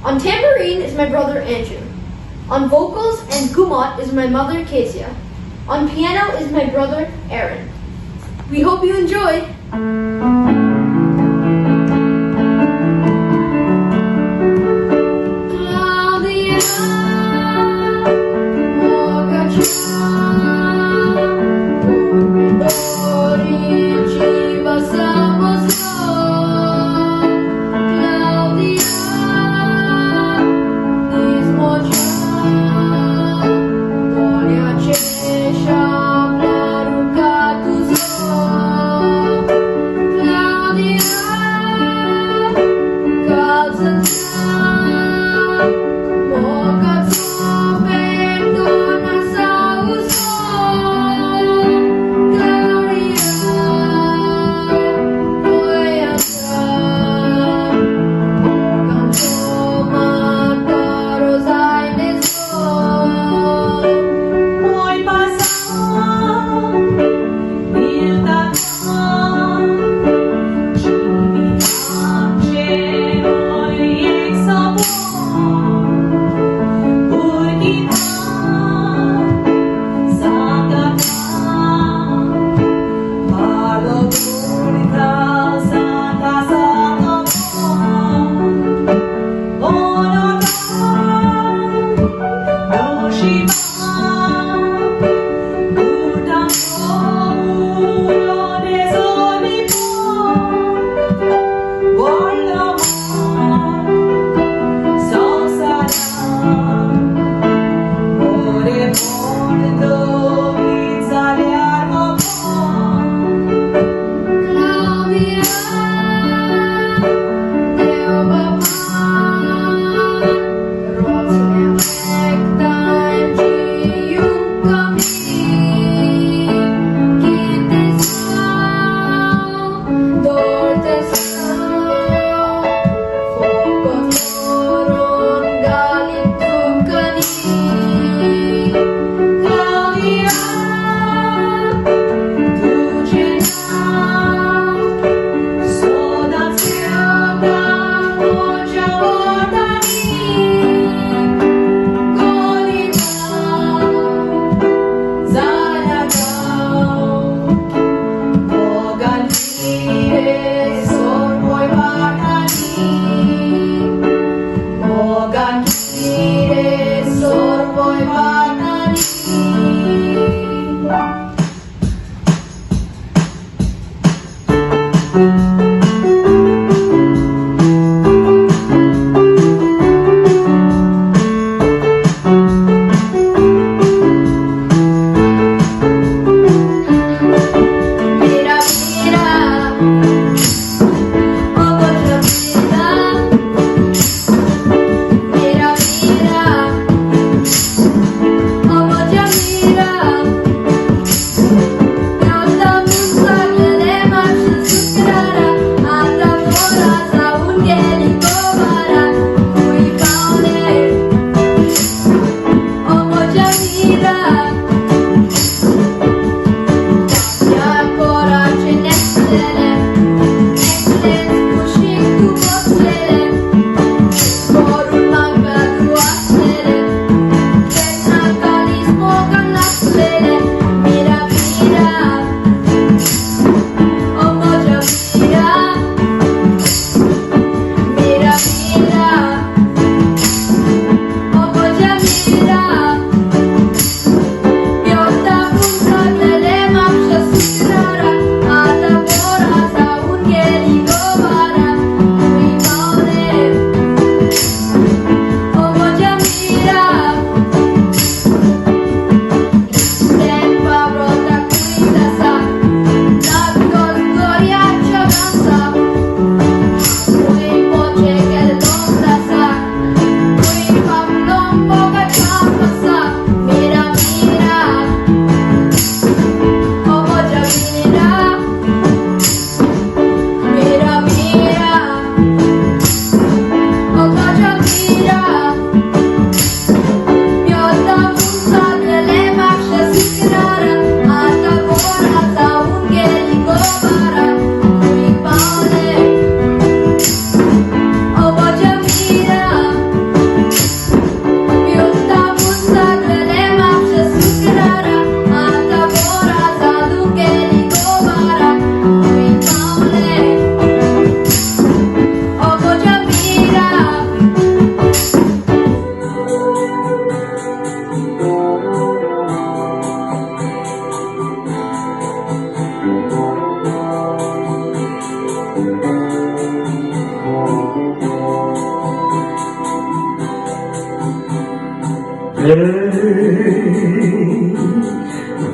On tambourine is my brother Andrew. On vocals and gumot is my mother Kezia. On piano is my brother Ahren. We hope you enjoy!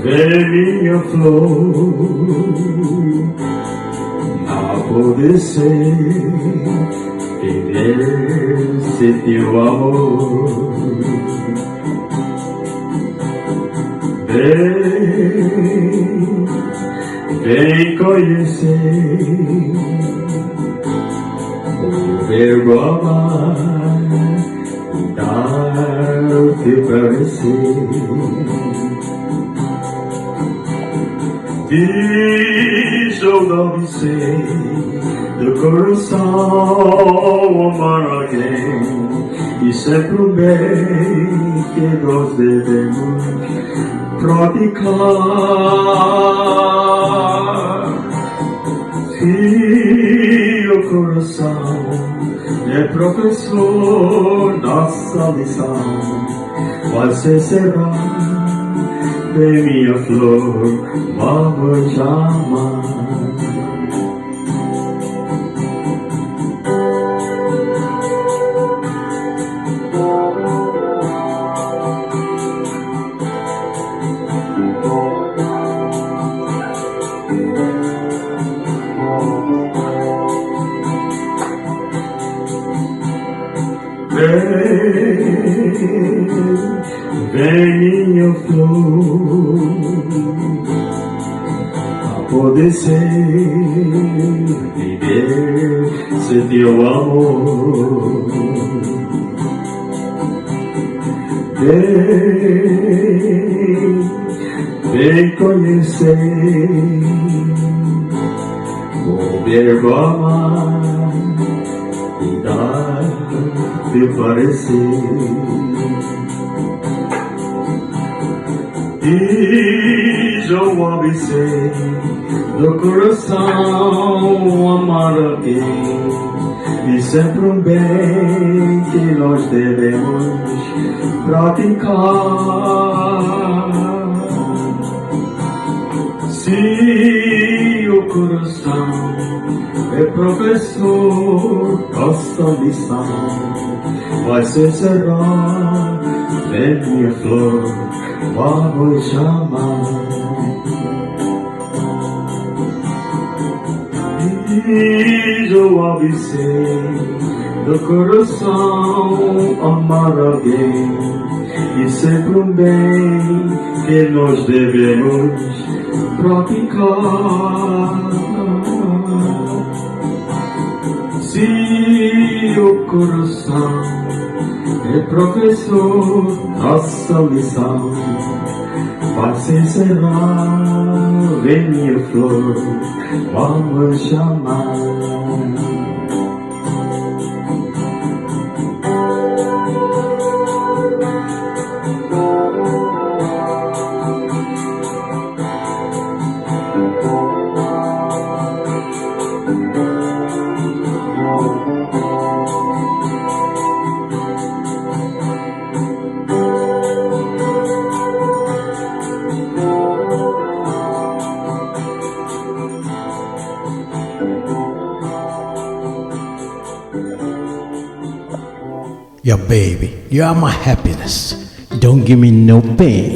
Vem minha flor, não pode ser, viver-se teu amor. Vem conhecer o verbo amar, dar-te parecer. Diz ou não sei, do coração amar alguém, e sempre o bem que nós devemos praticar. Se o coração é professor, nossa lição vai ser será. Vem minha flor, vamos amar. Vem minha flor, a poder ser, viver sem teu amor. Vem conhecer o verbo amar e dar-te parecer. Diz ao ABC do coração amar alguém, e sempre um bem que nós devemos praticar. Se o coração é professor, nossa lição vai ser será. Vem minha flor, vamos chamar. Diz o ABC do coração amar alguém, e sempre um bem que nós devemos praticar. Se o coração é professor, nossa lição vai se encerrar. Vem minha flor, vamos chamar. Yeah, baby, you are my happiness. Don't give me no pain.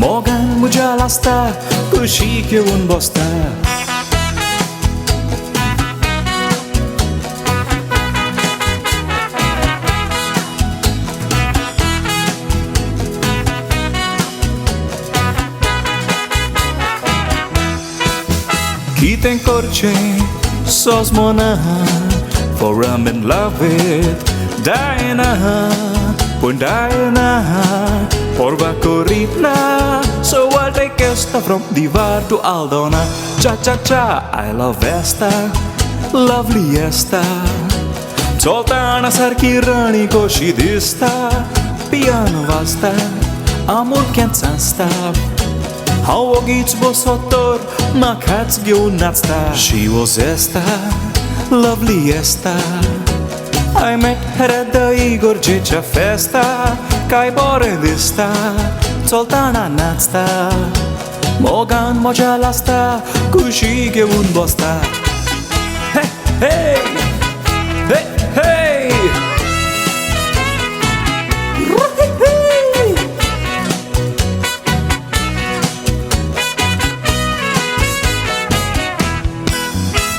मोगान मुजा लास्ता कुशी घेऊन बसता Kiten korche sos mona for I'm in love with Diana Pun Diana Porva Corina So I'll take Esta from Divar to Aldona Cha cha cha I love Esta Lovely Esta Zoltana sarki rani koshi dista Piano vasta Amor kęcansta Hałogić bosotor Makać घेऊन नाचता She was Esta Lovely Esta I met her at the Igorjecia festa Kaj bore dista Zoltana naczta Mogan moja lasta Kushi घेऊन बसता Hey, hey Hey, hey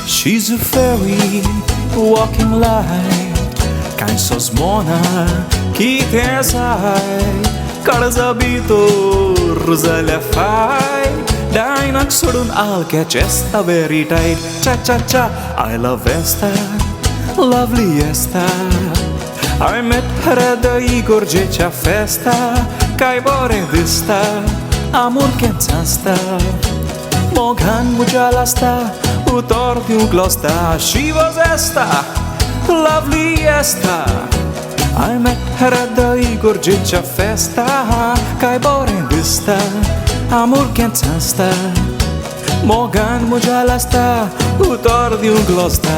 She's a fairy walking light Kind so smona Kite sai Karzabito Rosalia fai Dainak sodun I'll catch Esta very tight Cha cha cha I love Esta Lovely Esta I met her at the Igorjecia festa Kaj bore dista Amor kęcansta Mogan muja lasta Utor tiu glosta She was Esta Lovely Esta I met her at the Igorjecia festa Kaj bore dista Amor kęcansta Mogan muja lasta Utor tiu glosta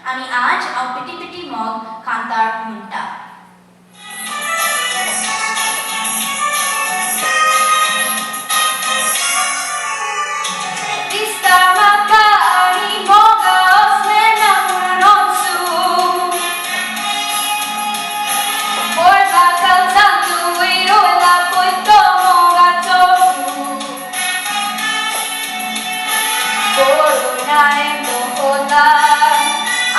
आणि आज हांव पिटी पिटी मोग कांतार म्हणटा दिसता म्हाका आनी मोगा असलें नमुनोचू बोलवा कालचांचू वयरोला पळय तो मोगाचो कोरोनाय मोहोला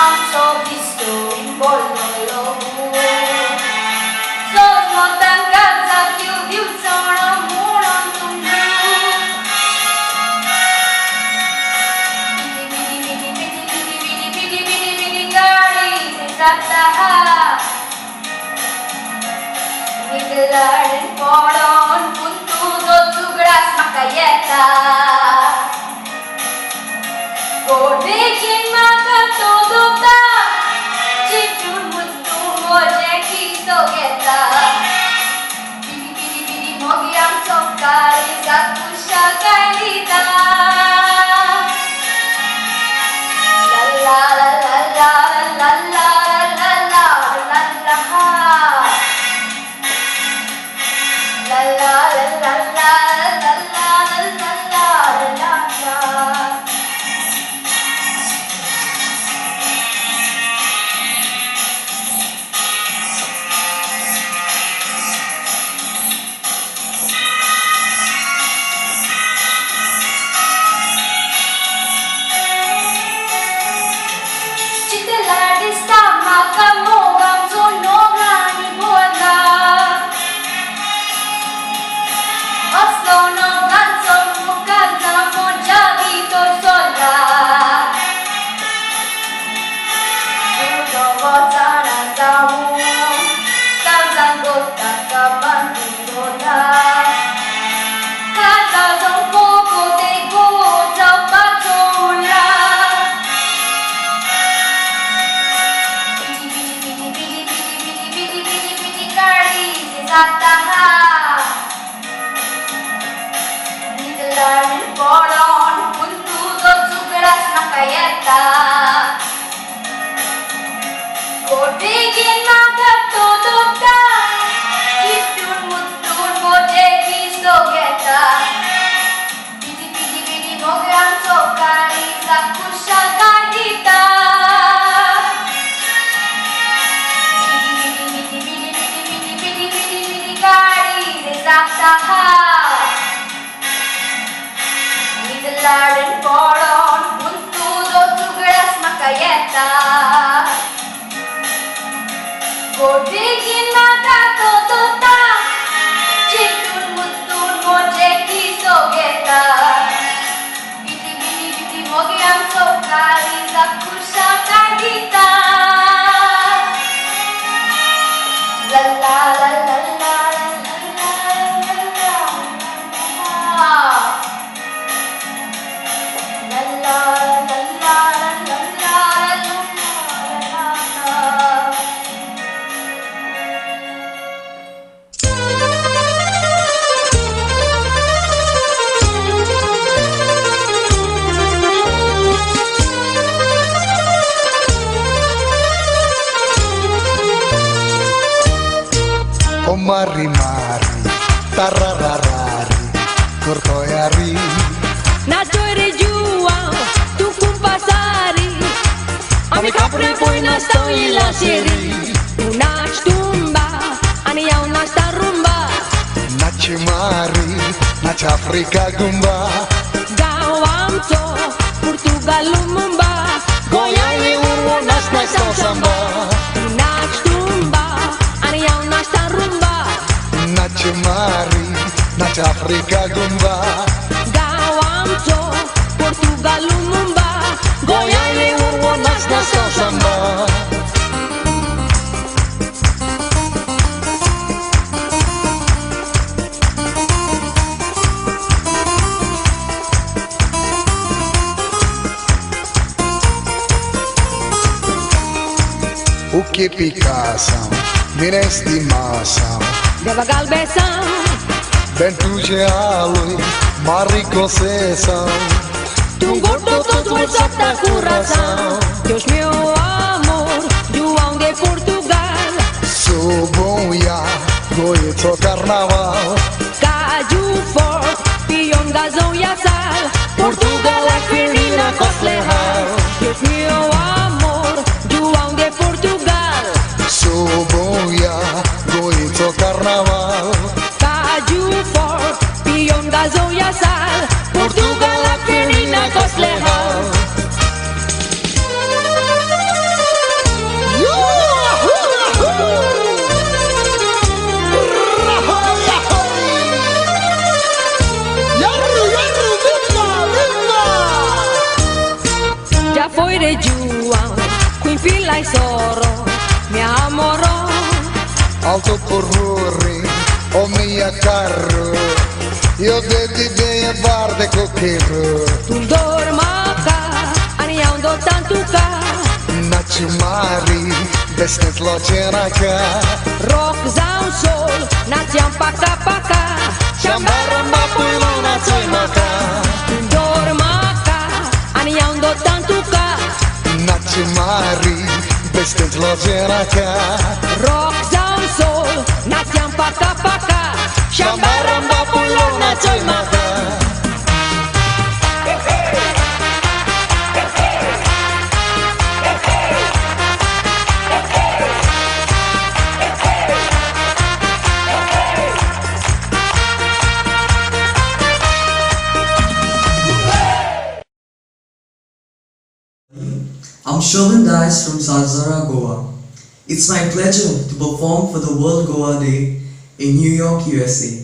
आमचो दिसतो बोल्लो लोगू सोजमो तांकां जाग्यो दिवचोणो म्हणून तुमकां बिडी गाडी जाता निगलाडन पडोन पूण तुजो चुगडास म्हाका येता देखीन म्हाका तो दोता चिंतून मुंतून म्हजें कितो घेता बिडी मोगी आमचो काळजाक कुशाकाय दिता ला ला ला ला ला ला ला ला ला ला ला ला ला ला Tarararari, cortoiari. Na toire jua, tu kumpasari. Ami kapre poi na stau ila seri. Tu naci tumba, ani iau na sta rumba. Naci mari, naci Africa gumba. Gawamto, Portugal lumumba. Goiani urwo nas na stau samba. Tu naci tumba, ani iau na sta rumba. Naci mari, naci Africa gumba. Gawamto, Portugal lumumba. Goiani urwo nas na stau samba. O que picação, mira estimação. Deva galbeção, Bentuge alui, mari concessão. tu gordo todo o da coração. Deus meu amor, João de Portugal. Sou bom ya, goito carnaval. Caju forte, pion gazão e sal. Portugal é ferina coslerral. Deus meu amor, João de Portugal. Sou bom ya, goito carnaval. Caju forte, pion gazão e sal. Portugal é ferina coslerral. Já foi de João, Queen Fila e Soro, me amorou. Alto porruri, o mia carro. Io devi bem a bar de coqueiro. Tu dorma cá, aniando tanto cá. Naci mari, desnes locena cá. Rock zão sol, naciam paca paca. Chambaramba pulo na maca. Tu dorma cá, aniando tanto cá. Naci mari, desnes locena cá. Rock zão sol, naciam paca paca. Chambaramba pulo na maca. I'm Tralan Ferrao from Salzara, Goa. It's my pleasure to perform for the World Goa Day in New York, USA.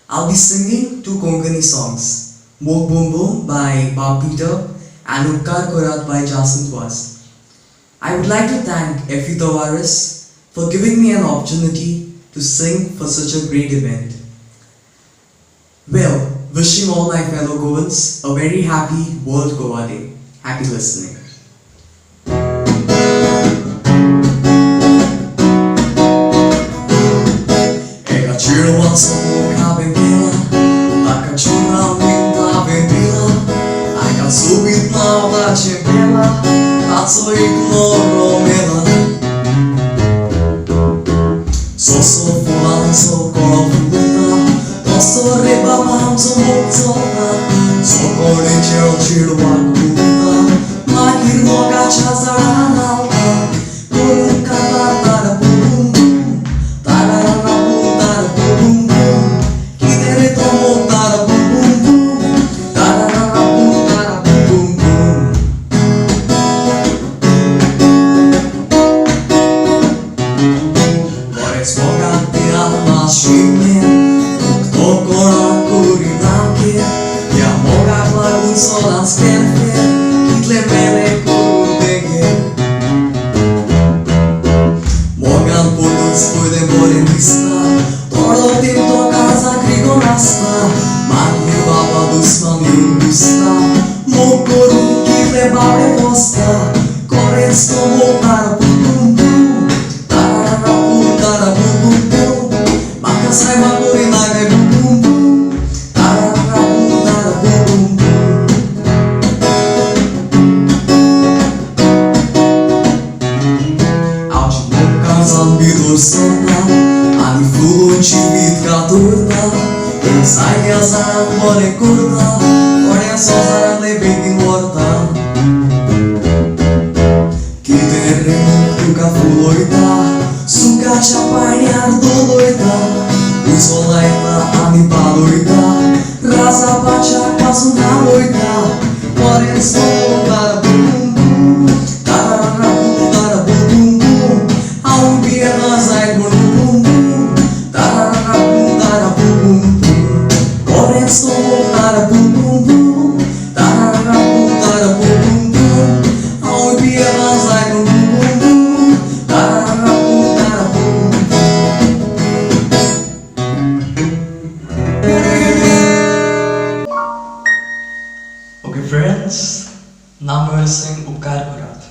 I'll be singing two Konkani songs, Mok Boom Boom by F.Britton and Ukkar Korat by Gladston Tavares. I would like to thank Effie Tavares for giving me an opportunity to sing for such a great event. Well, wishing all my fellow Goans a very happy World Goa Day. Happy listening. Chirwan somo kabendila, taka chura minta vendila. I got subit na vache bela, tazo ignoro mela. So fulan so kolofuna, so reba mam so mokzona. So kore chiro chirwan kuta, makir moga chazarana alta. Kurun kata tara pum pum, tara na pum tara pum pum. Kidere tomo tara pum pum pum, tara na pum tara pum pum. Kores mogante alma shime, kto kora kuri namke. Ja moga klagun solan skerfe, kitle mele koru dege. Saia sang bore kurta Korea sosarale begging warta Kitere tuka fuloita Suka chapanyar doloita Usolaita ani paloita Rasa pacha pasuna loita Korea sosara bum bum Tarara bum tara bum bum Aum piena zai bum bum Tarara bum tara bum bum Tara bum bum bum, tara bum bum bum. Aum piena zai bum bum bum, tara bum bum. Okay, friends, now I'm going to sing Upkar Kurat.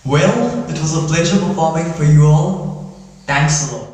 Well, it was a pleasure performing for you all. Thanks a lot.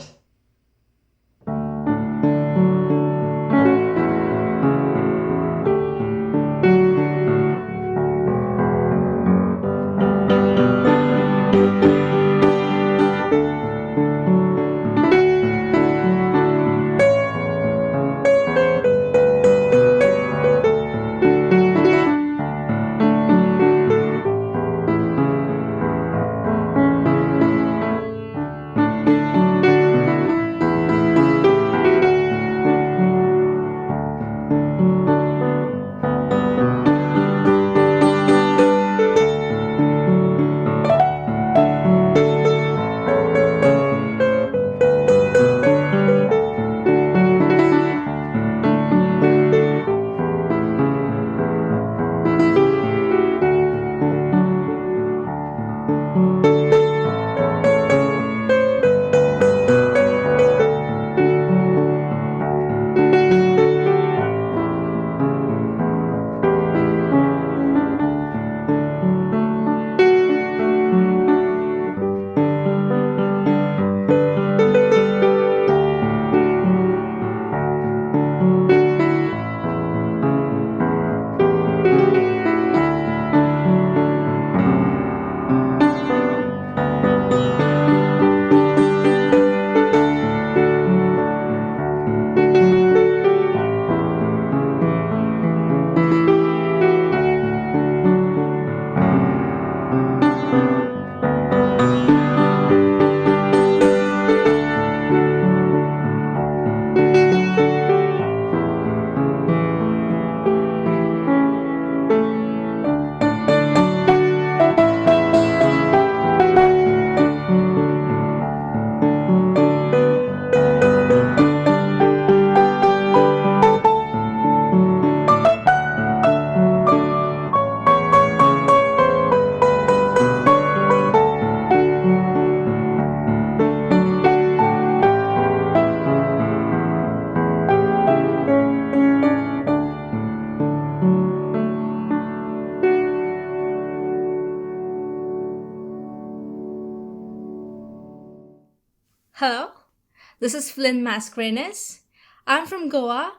This is Flynn Mascarenhas. I'm from Goa.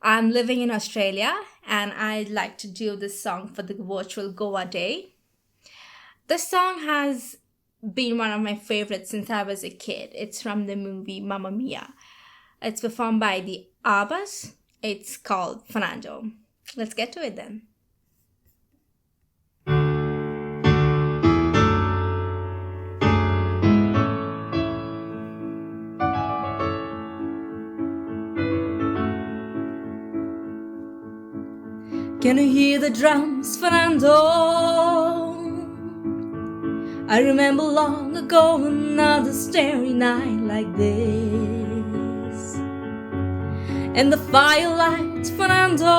I'm living in Australia and I'd like to do this song for the virtual Goa Day. This song has been one of my favorites since I was a kid. It's from the movie Mamma Mia. It's performed by the Abbas. It's called Fernando. Let's get to it then. Can you hear the drums, Fernando? I remember long ago another starry night like this. In the firelight, Fernando,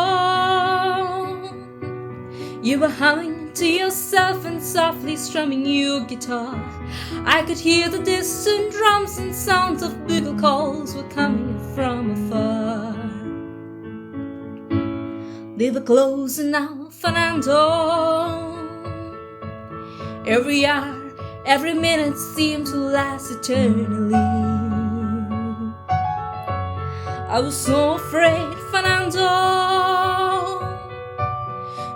you were humming to yourself and softly strumming your guitar. I could hear the distant drums and sounds of bugle calls were coming from afar. They were closing now, Fernando. Every hour, every minute seemed to last eternally. I was so afraid, Fernando.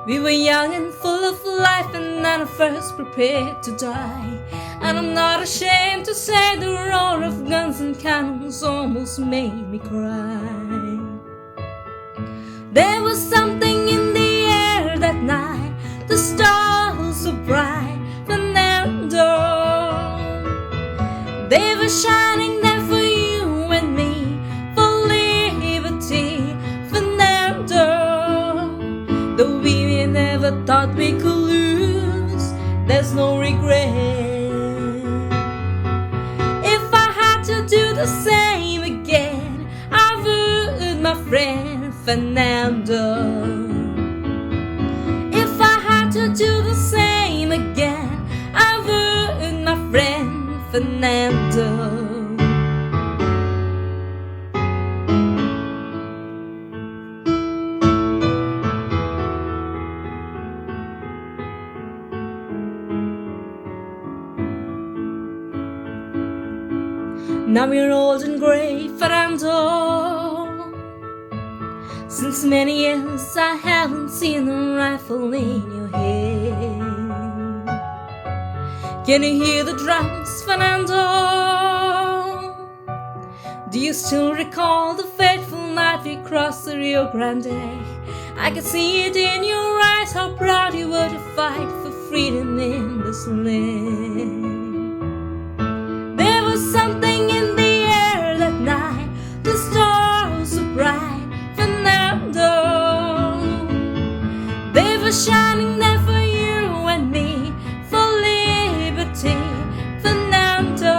We were young and full of life and none of us prepared to die. And I'm not ashamed to say the roar of guns and cannons almost made me cry. There was something in the air that night, the stars were bright, Fernando. They were shining there for you and me, for liberty, Fernando. Though we never thought we could lose, there's no regret. If I had to do the same again, I would, my friend Fernando. If I had to do the same again, I would, my friend Fernando. Now you're old and grey, Fernando. Since many years I haven't seen a rifle in your hand. Can you hear the drums, Fernando? Do you still recall the fateful night we crossed the Rio Grande? I could see it in your eyes, how proud you were to fight for freedom in this land. There was something in the air that night, the stars were bright, Fernando. They were shining there for you and me, for liberty, Fernando.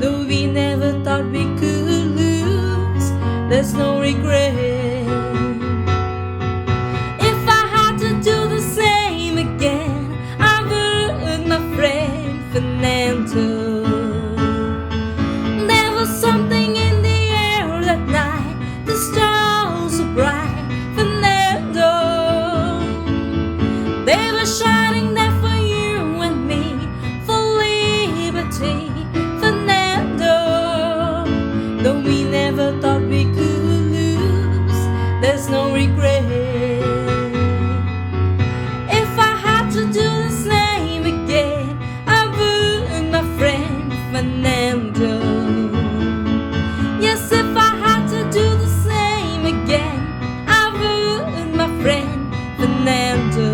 Though we never thought we could lose, there's no regret. If I had to do the same again, I would, my friend Fernando. There was something in the air that night, the stars were bright, Fernando. They were shining there for you and me, for liberty, Fernando. Though we never thought we could lose, there's no regret. If I had to do the same again, I would, my friend Fernando. Yes, if I had to do the same again, I would, my friend Fernando.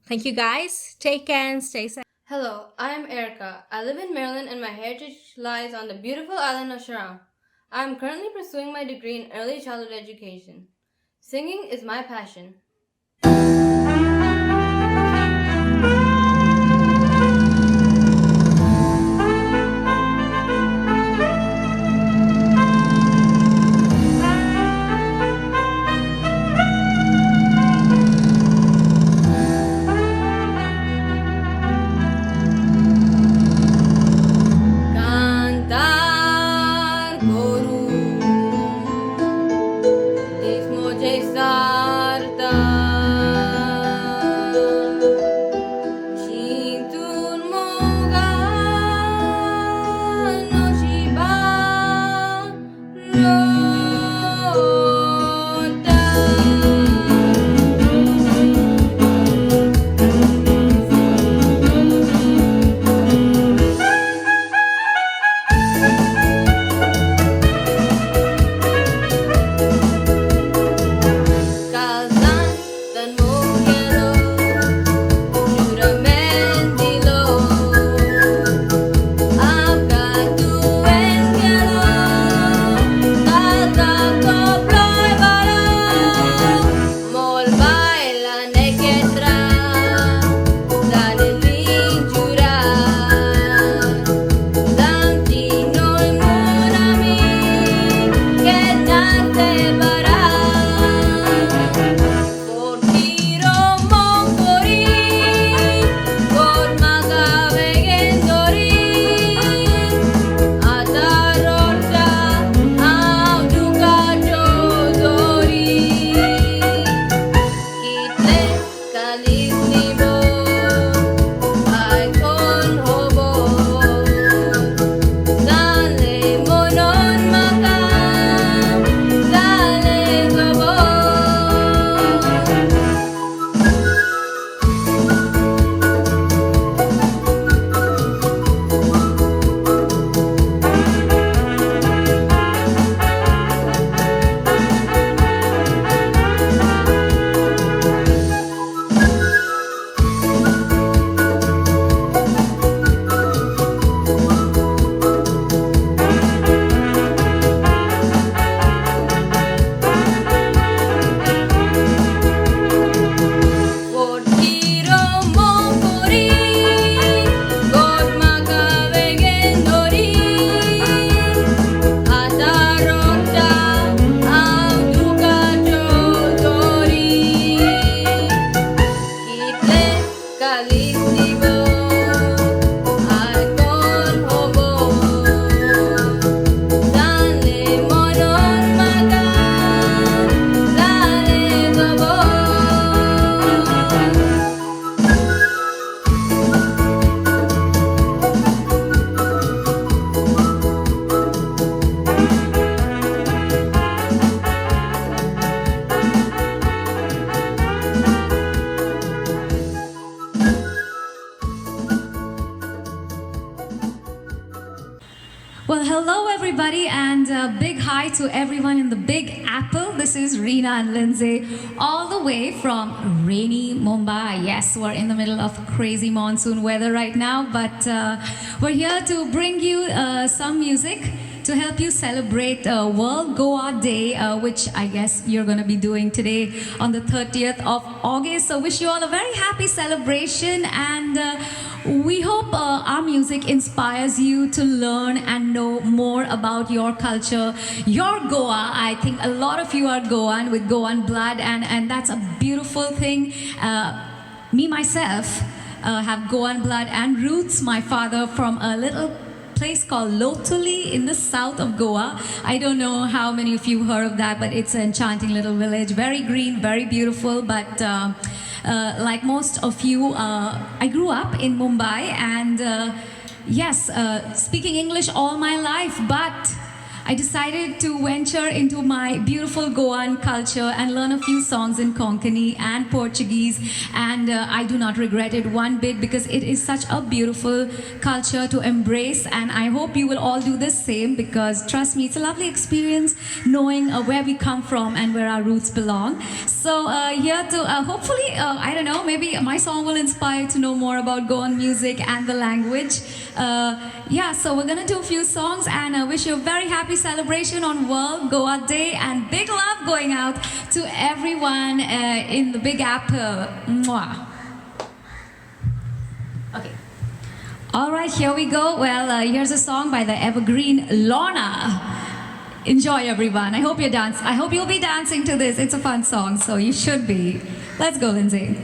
Thank you guys. Take care and stay safe. Hello, I am Erica. I live in Maryland and my heritage lies on the beautiful island of Sharon. I am currently pursuing my degree in early childhood education. Singing is my passion. Sarta Well, hello everybody, and a big hi to everyone in the Big Apple. This is Reena and Lindsay, all the way from rainy Mumbai. Yes, we're in the middle of crazy monsoon weather right now, but we're here to bring you some music to help you celebrate World Goa Day, which I guess you're going to be doing today on the 30th of August. So wish you all a very happy celebration, and we hope our music inspires you to learn and know more about your culture, your Goa. I think a lot of you are Goan with Goan blood, and that's a beautiful thing. Me myself have Goan blood and roots. My father from a little place called Lotuli in the south of Goa. I don't know how many of you heard of that, but it's an enchanting little village, very green, very beautiful, but like most of you, I grew up in Mumbai, and yes, speaking English all my life, but I decided to venture into my beautiful Goan culture and learn a few songs in Konkani and Portuguese, and I do not regret it one bit, because it is such a beautiful culture to embrace, and I hope you will all do the same, because trust me, it's a lovely experience knowing where we come from and where our roots belong. So here to hopefully, I don't know, maybe my song will inspire you to know more about Goan music and the language. Yeah, so we're gonna do a few songs, and I wish you a very happy celebration on World Goa Day, and big love going out to everyone in the Big Apple. Mwah. Okay. All right, here we go. Well, here's a song by the evergreen Lorna. Enjoy, everyone. I hope you'll be dancing to this. It's a fun song, so you should be. Let's go, Lindsay.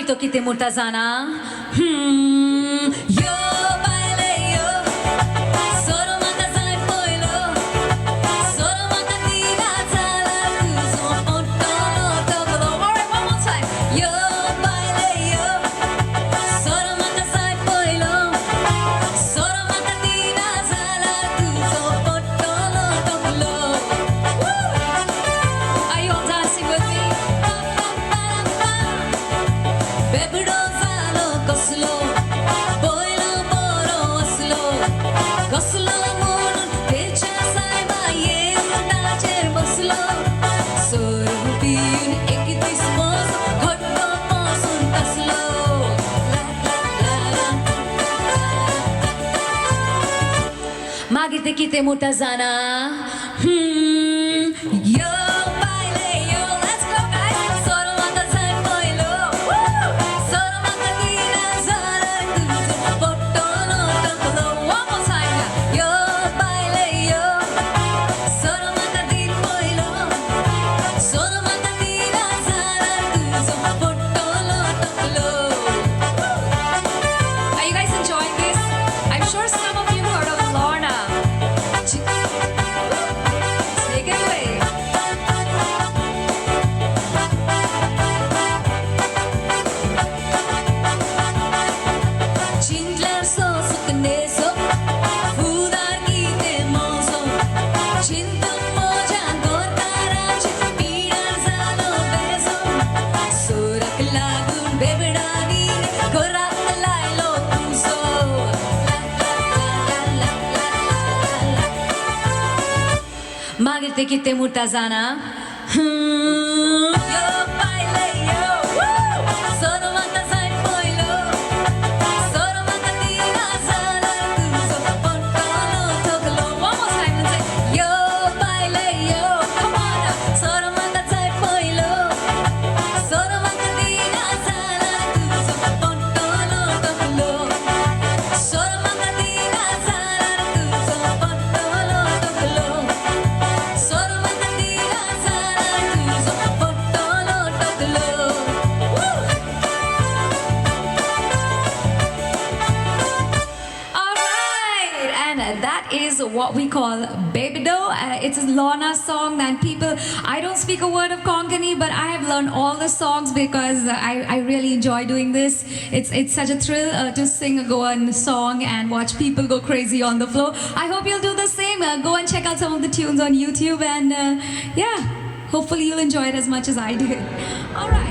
To kite mutazana yo baile yo solo matazai poilo solo matadina zala kuzo otolo tolo. All right, one more time. Yo baile yo solo matazai poilo solo matadina zala kuzo otolo tolo. Are you all dancing with me? Magite kite mutazana yo baile yo. Let's go, guys. Solo matazai poilo. Woo! te kitte murtazana. What we call Baby Dough. It's a Lorna song and people, I don't speak a word of Konkani, but I have learned all the songs because I really enjoy doing this. It's such a thrill to sing a Goan song and watch people go crazy on the floor. I hope you'll do the same. Go and check out some of the tunes on YouTube and yeah, hopefully you'll enjoy it as much as I did. All right.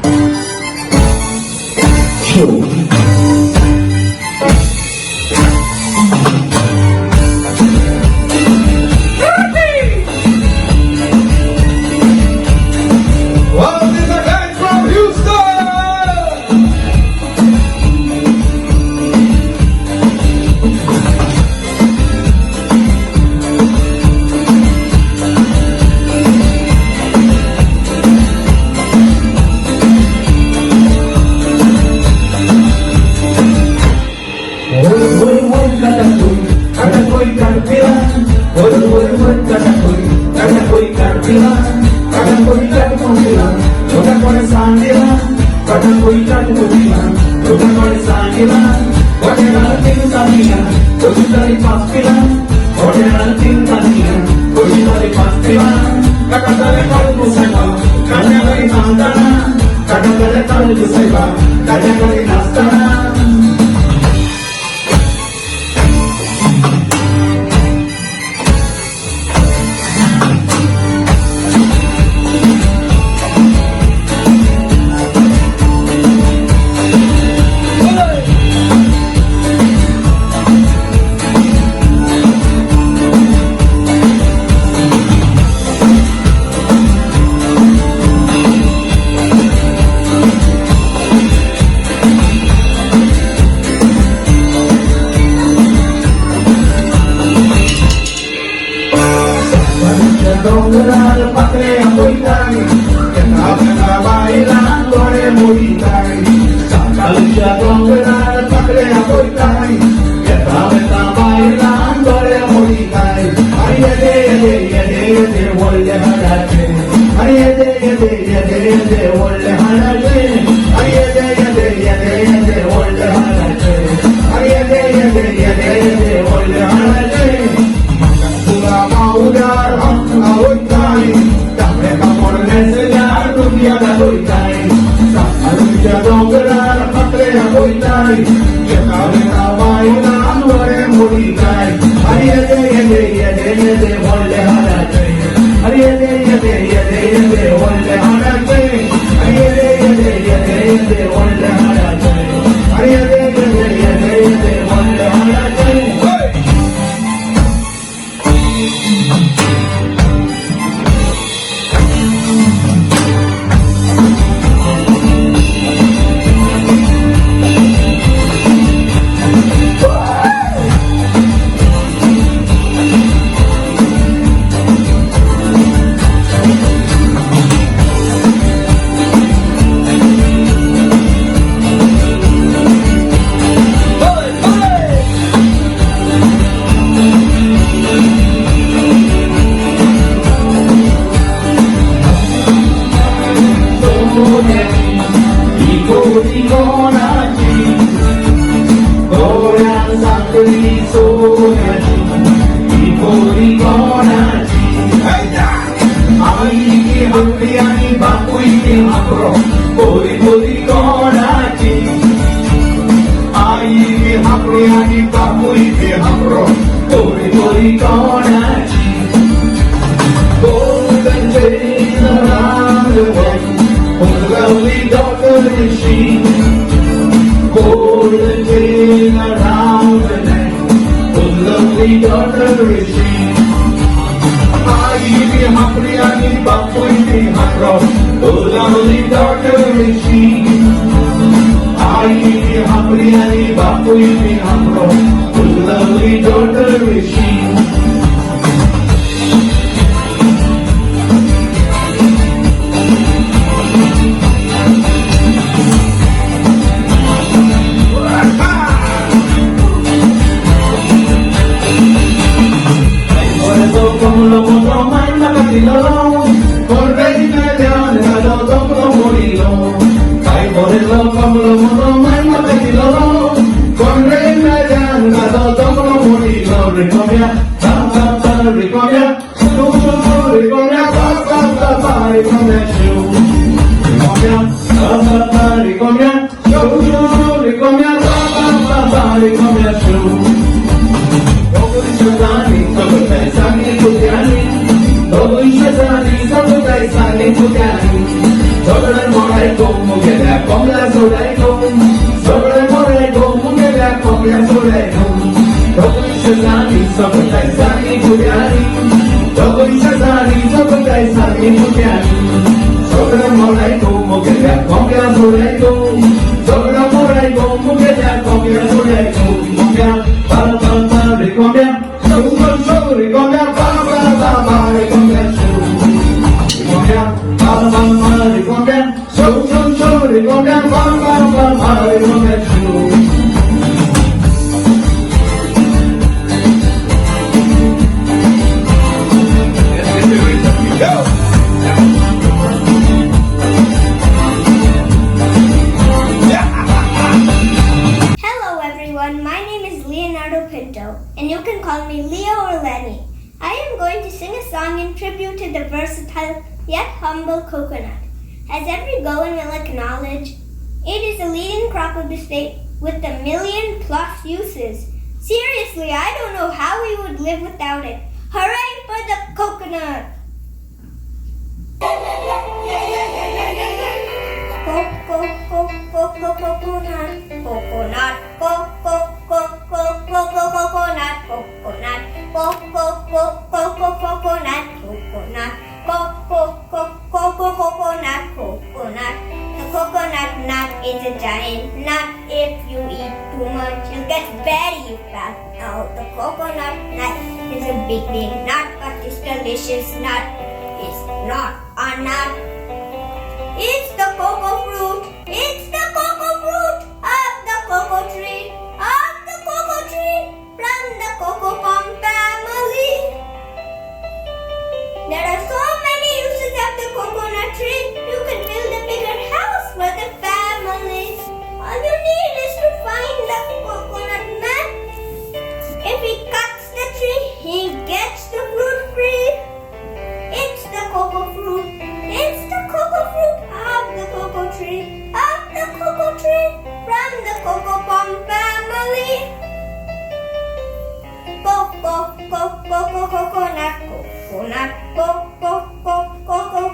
Daughter is she. Hapriani Bapuiti Hapro, oh lovely daughter is she. Ai Hapriani Bapuiti Hapro, oh lovely daughter is she. Como lo mostró más la catilón, por rey me león, el gato como morilón. Ay, por eso como lo mostró más la catilón, por rey me león, el gato como morilón. Ricomia, pa pa pa, ricomia, ricomia, pa pa pa pa, ricomia, ricomia, pa pa pa, ricomia, ricomia, pa pa pa pa, ricomia, sobre morai como que la comla sobre sobre morai como que la comla sobre todo shazani sobre taisani kudani todo shazani sobre taisani kudani sobre morai como que la comla sobre sobre morai como que la comla sobre para para recombia sobre recombia para recombia Hello everyone, my name is Leonardo Pinto, and you can call me Leo or Lenny. I am going to sing a song in tribute to the versatile yet humble coconut. As every Goan will acknowledge, it is a leading crop of the state with a 1 million+ uses. Seriously, I don't know how we would live without it. Hooray for the coconut! Coconut, coconut, coconut, coconut, coconut, coconut. The coconut nut is a giant nut. If you eat too much, you'll get very fat. Now the coconut nut is a big nut, but this delicious nut is not a nut. It's the cocoa fruit. It's the cocoa fruit of the cocoa tree. Of the cocoa tree from the cocoa palm family. There are so many uses of the coconut tree. You can build a bigger house for the family. All you need is to find the coconut man. If he cuts the tree, he gets the fruit free. It's the cocoa fruit. It's the cocoa fruit of the cocoa tree. Of the cocoa tree from the cocoa palm family. Coconut,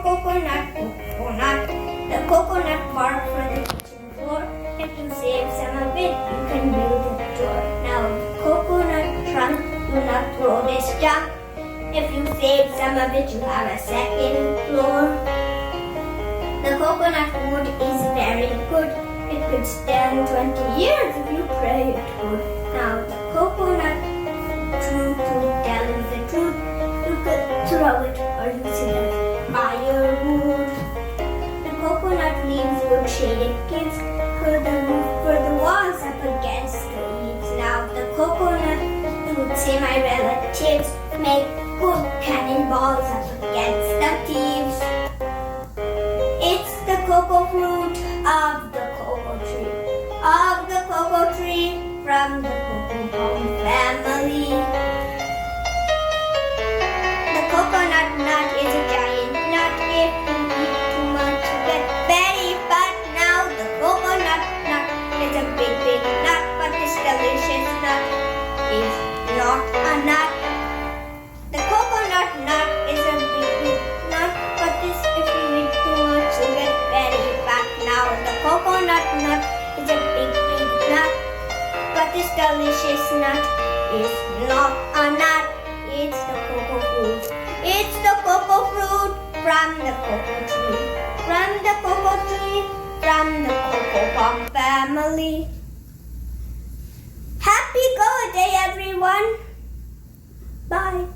coconut, coconut. The coconut bark for the kitchen floor. If you save some of it, you can build a door. Now coconut trunk, do not throw this junk. If you save some of it, you have a second floor. The coconut wood is very good. It could stand 20 years if you pray it would. Now the coconut true to tell you the truth, you could throw it or use it as firewood. The coconut leaves would shade it gives for the roof, for the walls up against the eaves. Now the coconut would say my relatives make good cannonballs up against the thieves. It's the cocoa fruit of the cocoa tree. Of the cocoa tree from the cocoa palm family. The coconut nut is a giant nut. If you eat too much, you get very fat. Now the coconut nut is a big nut, but this delicious nut is not a nut. The coconut nut is a big nut, but this if you eat too much, you get very fat. Now the coconut nut is a big nut, but this delicious nut is not a nut. It's the cocoa fruit. It's the cocoa fruit from the cocoa tree, from the cocoa tree, from the cocoa palm family. Happy Goa Day, everyone. Bye.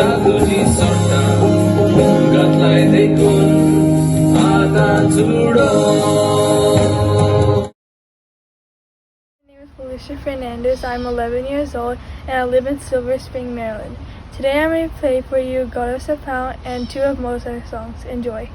इच्छा तुझी सोडटा घातलाय देखून आता जुडो. Cecilia Fernandes. I'm 11 years old and I live in Silver Spring, Maryland. Today I'm going to play for you Goan of NJ and two of Mozart's songs. Enjoy.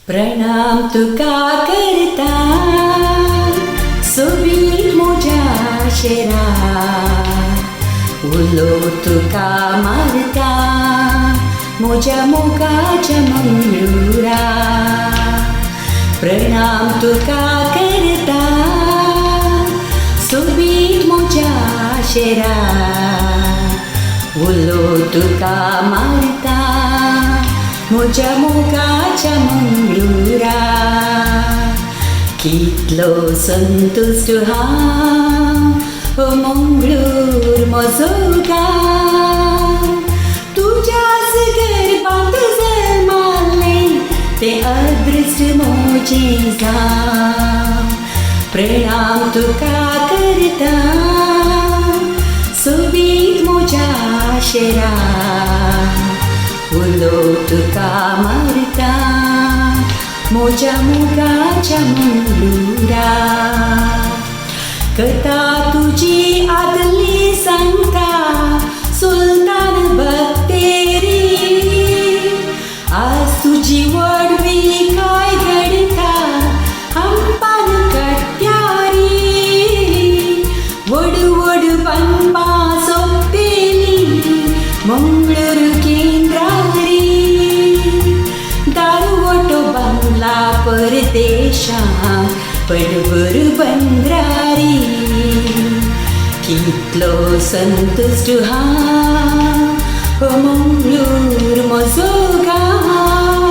प्रणाम तुका करता सोबीत म्हज्या शेरा उलो तुका मारता म्हज्या मोगाच्या मंगळुरा प्रणाम तुका करता सोबीत म्हज्या शेरा उलो तुका मारता म्हज्या मोगाच्या मंगळुरा कितलो संतुश्ट हांव ओ मंगळूर म्हजो गांव तुज्याच गर्भांत जल्मालें तें अदृश्ट म्हजें जावं प्रणाम तुका करता सोबीत म्हज्या शेरा उलो तुका मारता म्हज्या मोगाच्या मंगळुरा कथा तुजी आदली सांगता सुलतान बत्तेरी आज तुजी वडवी काय घडता हंपान कट्यारी वड वड पंपा सोंपेली मंगळूर केंद्रारी दारुवटो बंगला परदेशां पडवर बंद्रारी कितलो संतुश्ट हांव ओ मंगळूर म्हजो गांव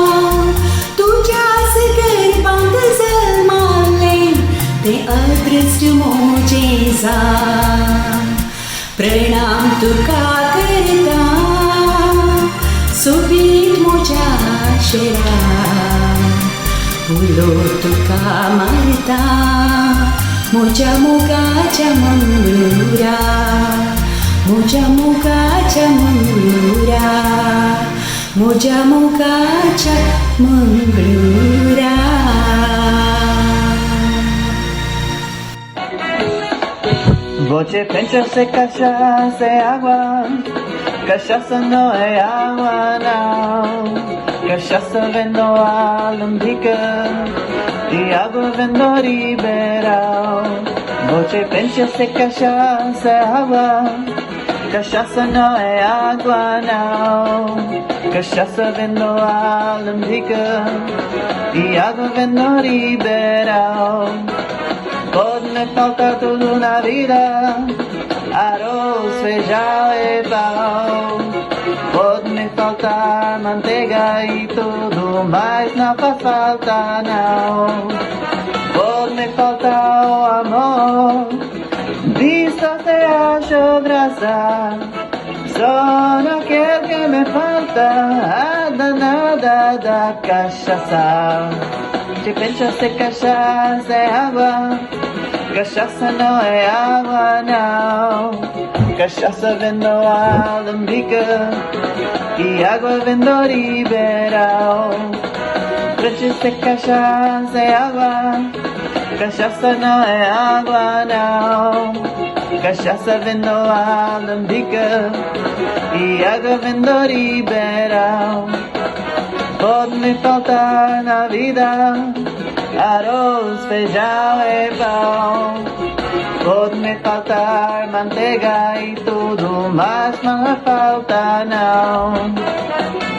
तुका करता सुबीत मोच्या शेरा फुलो तुका मारता मोच्या मोगाच्या मंगळुरा मोच्या मोगाच्या मंगळुरा मोच्या मोगाच्या मंगळुरा. Voce pencerse cachaça é água, cachaça não é água não. Cachaça vem do Alambica e água vem do Ribeirão. Voce pencerse cachaça é água, cachaça não é água não. Cachaça vem do Alambica e água vem do Ribeirão. Pode me faltar tudo na vida, arroz, feijão e pão. Pode me faltar manteiga e tudo, mas não faz falta não. Pode me faltar o amor, disso se acha graça. Só naquele que me falta a danada da cachaça. Te pensa se cachaça é água, cachaça não é água não. Cachaça vem do Alambica e água vem do Ribeirão. Pensa se cachaça é água, cachaça não é água não. Cachaça vem do Alambica e água vem do Ribeirão. Pode me faltar na vida arroz, feijão e pão. Pode me faltar manteiga e tudo, mas não falta não.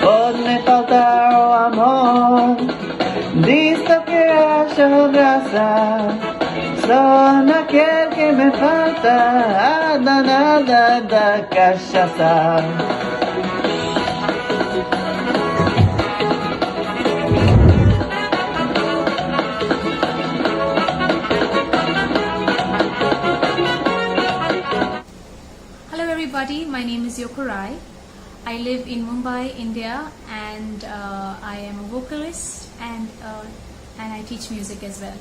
Pode me faltar o amor, disso que acho graça. Só naquele que me falta a danada da cachaça. My name is Yokurai. I live in Mumbai, India, and I am a vocalist and I teach music as well.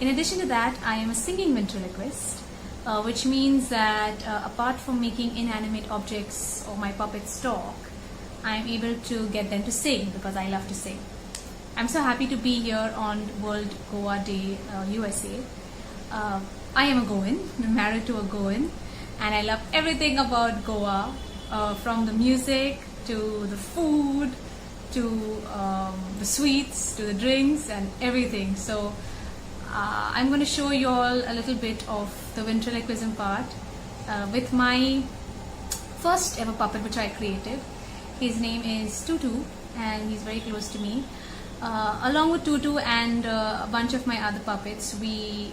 In addition to that, I am a singing ventriloquist, which means that apart from making inanimate objects or my puppets talk, I am able to get them to sing because I love to sing. I'm so happy to be here on World Goa Day, USA. I am a Goan, I'm married to a Goan. And I love everything about Goa, from the music to the food to the sweets to the drinks and everything. So I'm going to show you all a little bit of the ventriloquism part with my first ever puppet which I created. His name is Tutu and he's very close to me. Along with Tutu and a bunch of my other puppets, we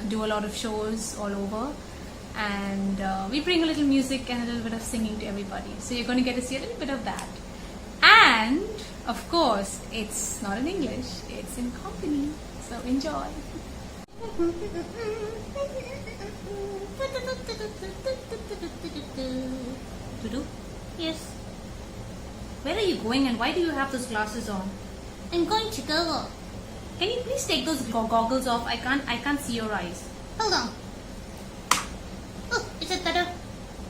do a lot of shows all over. And we bring a little music and a little bit of singing to everybody. So you're going to get to see a little bit of that. And of course, it's not in English, it's in Konkani. So enjoy. Tutu? Yes. Where are you going and why do you have those glasses on? I'm going to Goa. Can you please take those goggles off? I can't see your eyes. Hold on. Oh, is it better?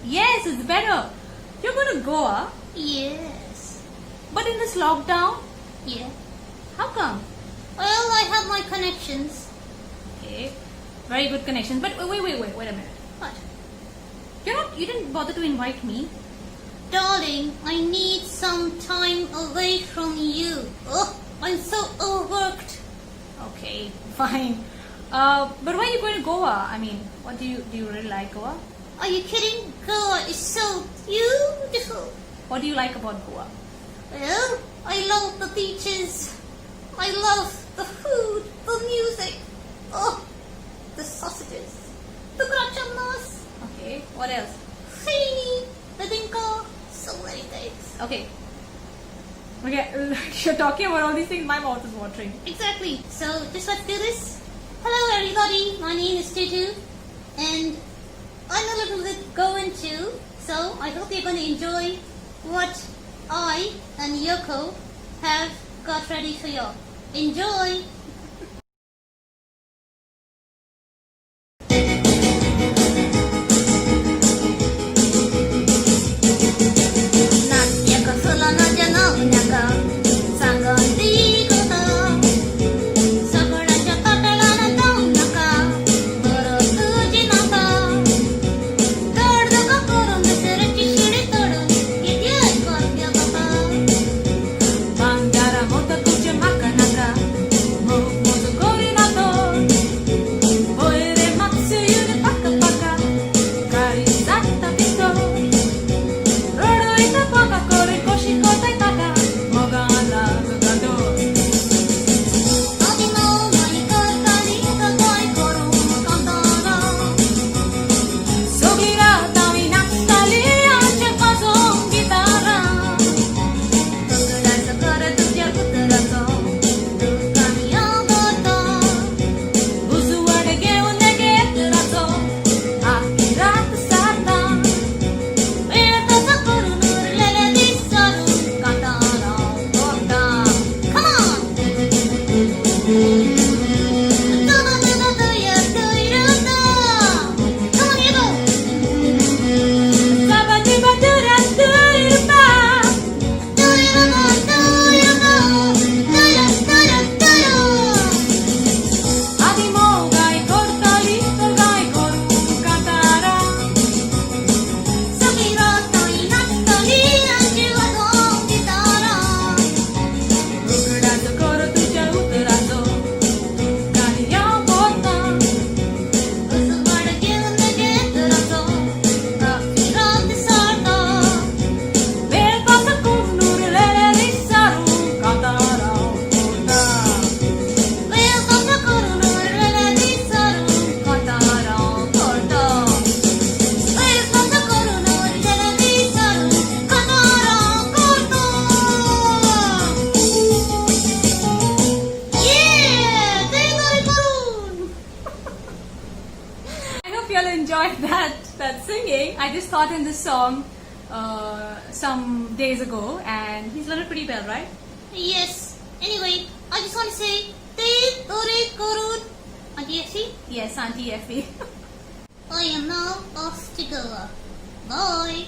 Yes, it's better. You're going to Goa? Yes. But in this lockdown? Yeah. How come? Well, I have my connections. Okay. Very good connections. But wait a minute. What? You didn't bother to invite me. Darling, I need some time away from you. Oh, I'm so overworked. Okay, fine. But why are you going to Goa? I mean, what do you really like Goa? Are you kidding? Goa is so beautiful. What do you like about Goa? Well, I love the beaches. I love the food, the music. Oh, the sausages, the grachamas. Okay, what else? Feini, the dinka, so many things. Okay, you're talking about all these things, my mouth is watering. Exactly. So, just let's do this. Hello everybody, my name is Tutu. And, I'm a little bit Goan too, so I hope you're going to enjoy what I and Yoko have got ready for you. Enjoy! I just taught him this song some days ago, and he's learned it pretty well, right? Yes. Anyway, I just want to say, Auntie Effie? Yes, Auntie Effie. I am now off to Goa. Bye.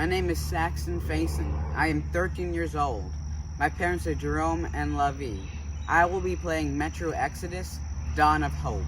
My name is Saxon Faison. I am 13 years old. My parents are Jerome and Lovie. I will be playing Metro Exodus, Dawn of Hope.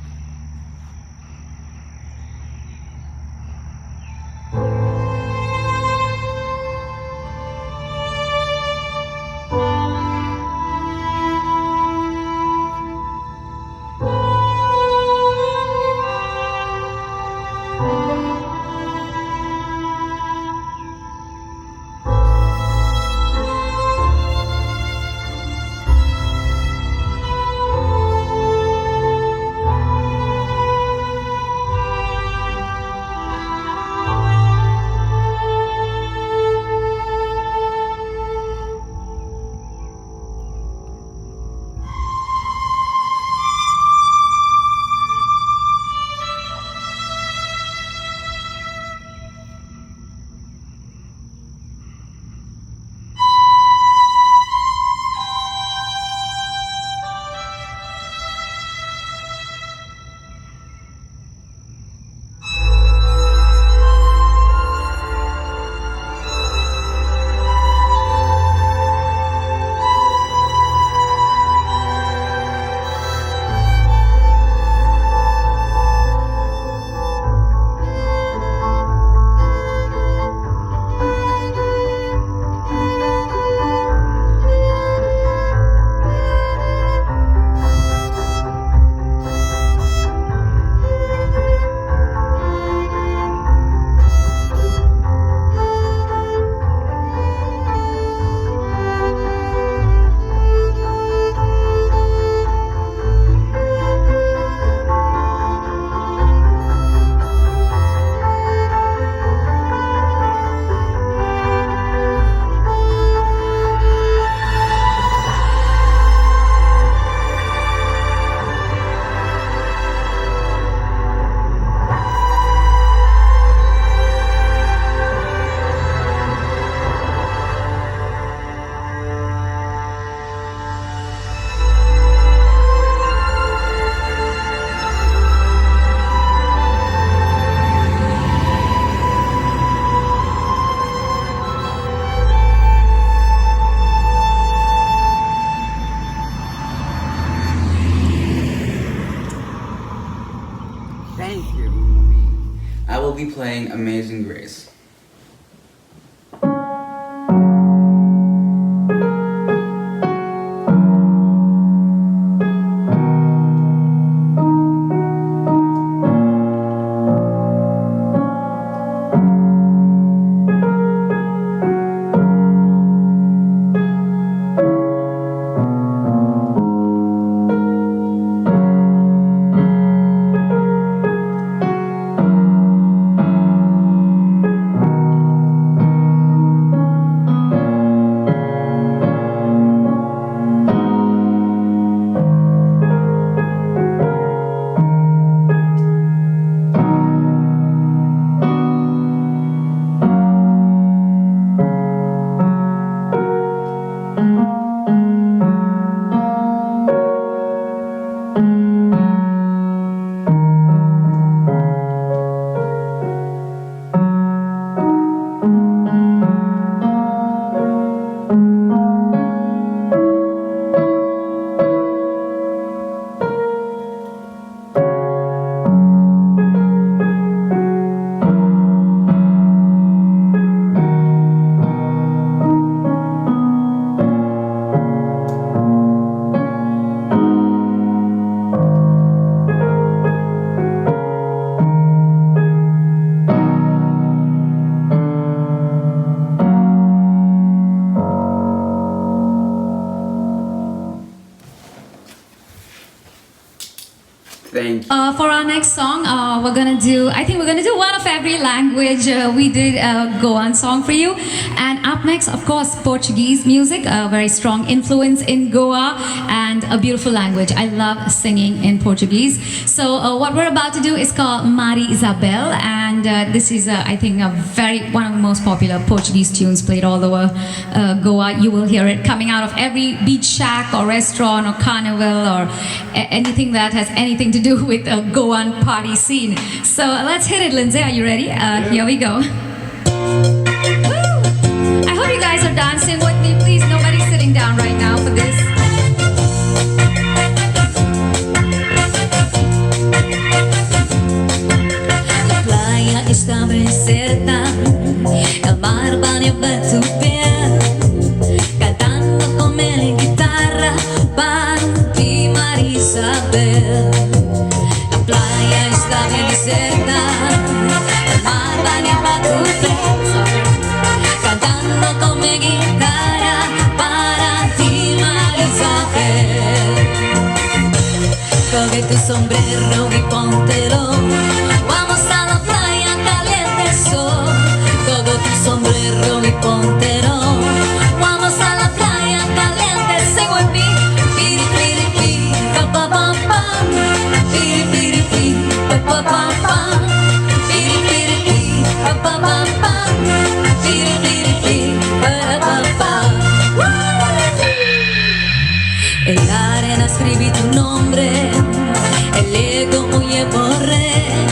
Be playing Amazing Grace. Thank you. For our next song, we're gonna do one of every language. We did a Goan song for you. And up next, of course, Portuguese music, a very strong influence in Goa and a beautiful language. I love singing in Portuguese. So what we're about to do is called Mari Isabel, and this is, I think, one of the most popular Portuguese tunes played all over Goa. You will hear it coming out of every beach shack or restaurant or carnival or anything that has anything to do with a Goan party scene. So let's hit it, Lindsay. Are you ready? Here we go. Woo! dancing with me, please. Nobody's sitting down right now for this. La playa estaba deserta, el mar bañaba tu piel, cantando con mi guitarra para ti, María Isabel. La playa estaba deserta, el mar bañaba tu piel, cantando con mi guitarra para ti, María Isabel. Coge tu sombrero y póntelo, vamos a la playa caliente sol. Coge tu sombrero y póntelo, vamos a la playa caliente. Sing with me, piri piri piri, pa pa pa pa, piri piri piri, pa pa pa pa, piri piri piri, pa pa pa pa, piri piri piri, pa pa pa. En la arena escribí tu nombre, el eco huye por red,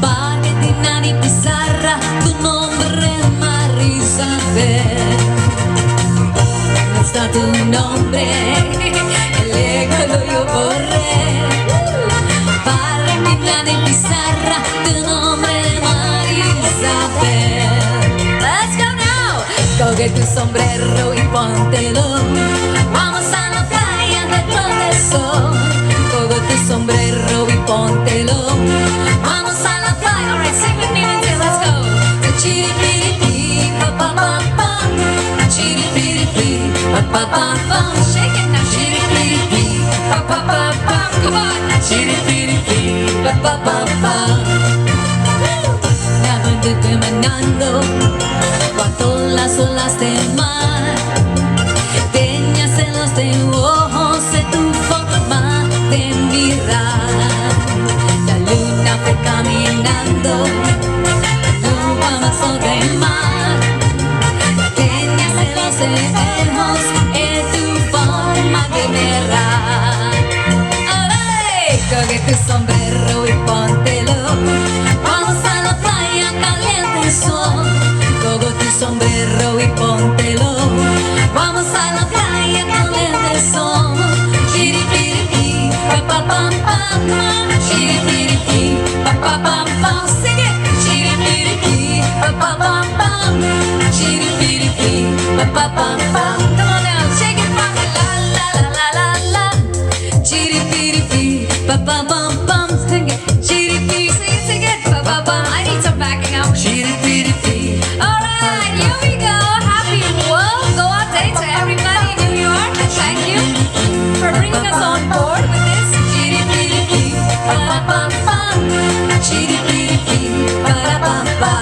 Argentina ni pizarra, tu nombre María Isabel. No está tu nombre, el eco lo oyó por red, Argentina ni pizarra, tu nombre María Isabel. Let's go now. Coge tu sombrero y póntelo, vamos a la playa dentro del sol. Coge tu sombrero y póntelo, vamos a la playa. Alright, sing with me, Lindsay, let's go. Chiripiri, pa pa pa pa, chiripiri, pa pa pa pa. Shake it now, chiripiri, pa pa pa pa. Come on, chiripiri, pa pa pa pa. Me voy caminando bajo las olas del mar, tenía celos de ojos de tu forma de mirar. La luna fue caminando rumbo al vaso del mar, tenía celos de ojos de tu forma de mirar. ¡Ay! Coge tu sombrero y póntelo, vamos a la playa caliente el sol. Coge tu sombrero y póntelo, vamos a la playa caliente el sol. Chiripiri, pa pa pa pa, chiripiri, pa pa pa pa. Sing it. Chiripiri, pa pa pa pa, chiripiri, pa pa pa pa. Come on now, shake it, rock it, la la la la la la. Chiripiri, pa pa pa pa. Sing it, chiripiri, sing it, pa pa pa. I need some backing up. Chiripiri. All right, here we go. Happy World Goa Day to everybody in New York. Thank you for bringing us on board with this. Chiripiri, pa pa pa pa. Chiripiri, pa pa pa pa.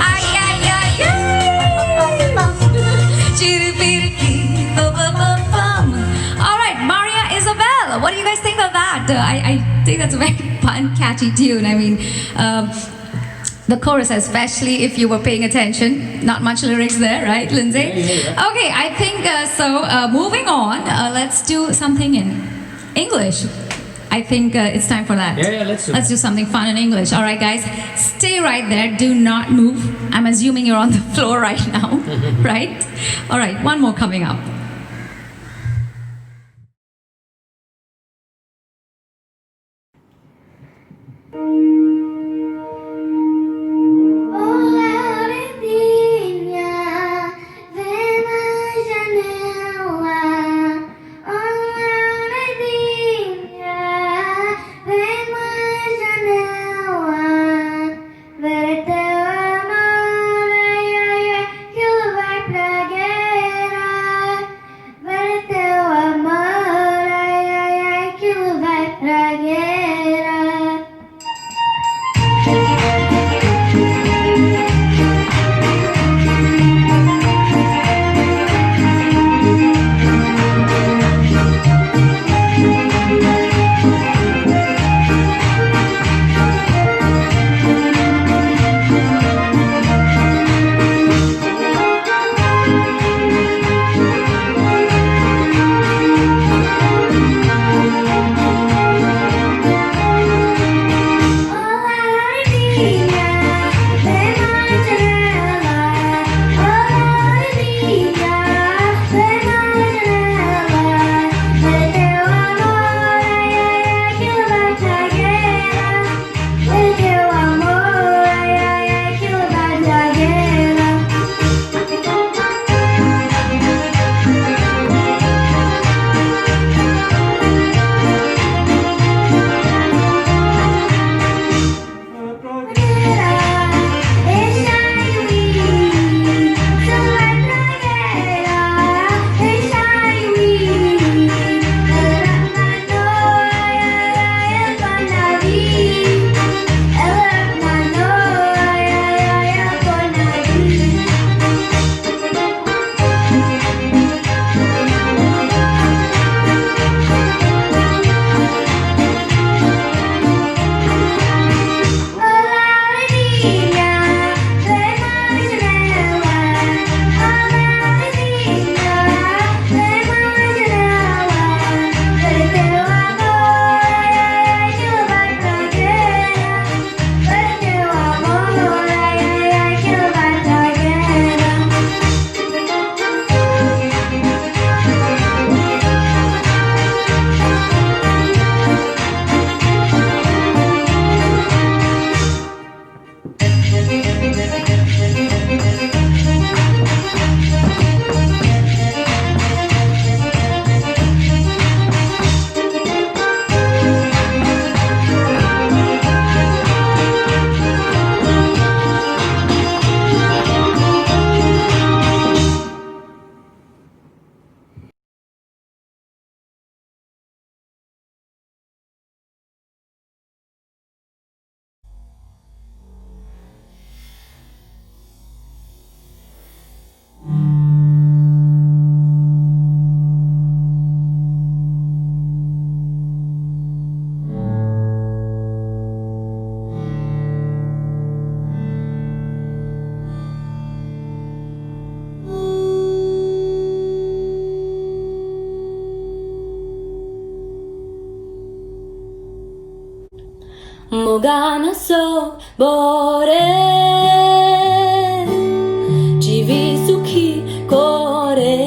Ay ay ay ay. Chiripiri, pa pa pa pa. All right, Maria Isabel, what do you guys think of that? I think that's a very fun, catchy tune. I mean, the chorus, especially if you were paying attention, not much lyrics there, right, Lindsay? Yeah. Okay, I think so. Moving on, let's do something in English. I think it's time for that. Yeah, let's do something fun in English. All right, guys, stay right there. Do not move. I'm assuming you're on the floor right now, right? All right, one more coming up. Mogana so bore Jivi sukhi kore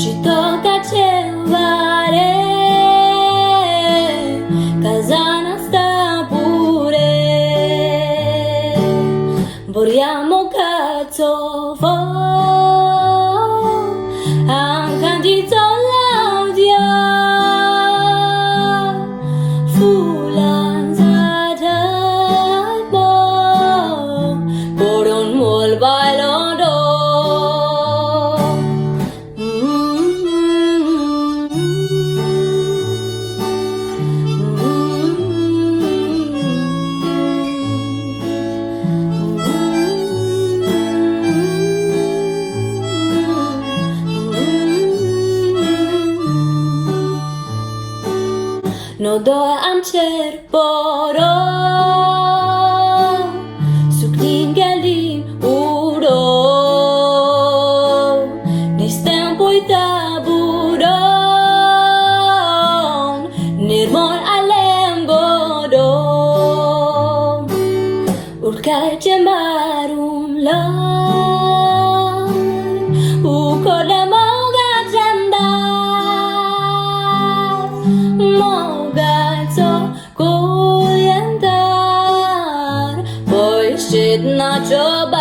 Shitoka chevare Kazana sta pure Boriamo cazzo fo Ancandito l'audio No do am cer poro Suktin galim uro Nistem poita buron Nirmon alem bodo Urkai cemarum la Ukole moga janda Na jobar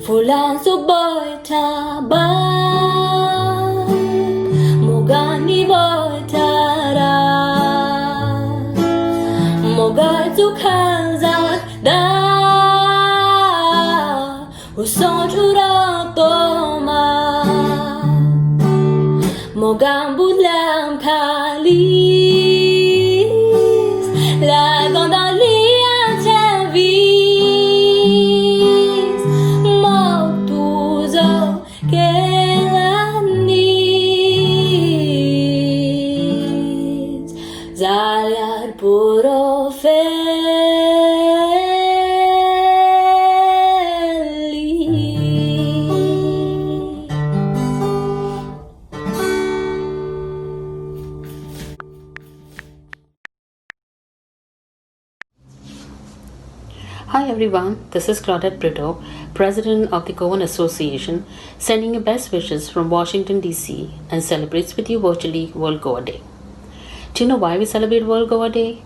Fulan suboy tabar Mugani boy Mogatu kazak da Uson churak toma Mogam budlam kalis Lagon dans liantevis Mog tuzo kelanis Zalyar puro Hi everyone, this is F.Britton, President of the Goan Association, sending you best wishes from Washington DC and celebrates with you virtually World Goa Day. Do you know why we celebrate World Goa Day?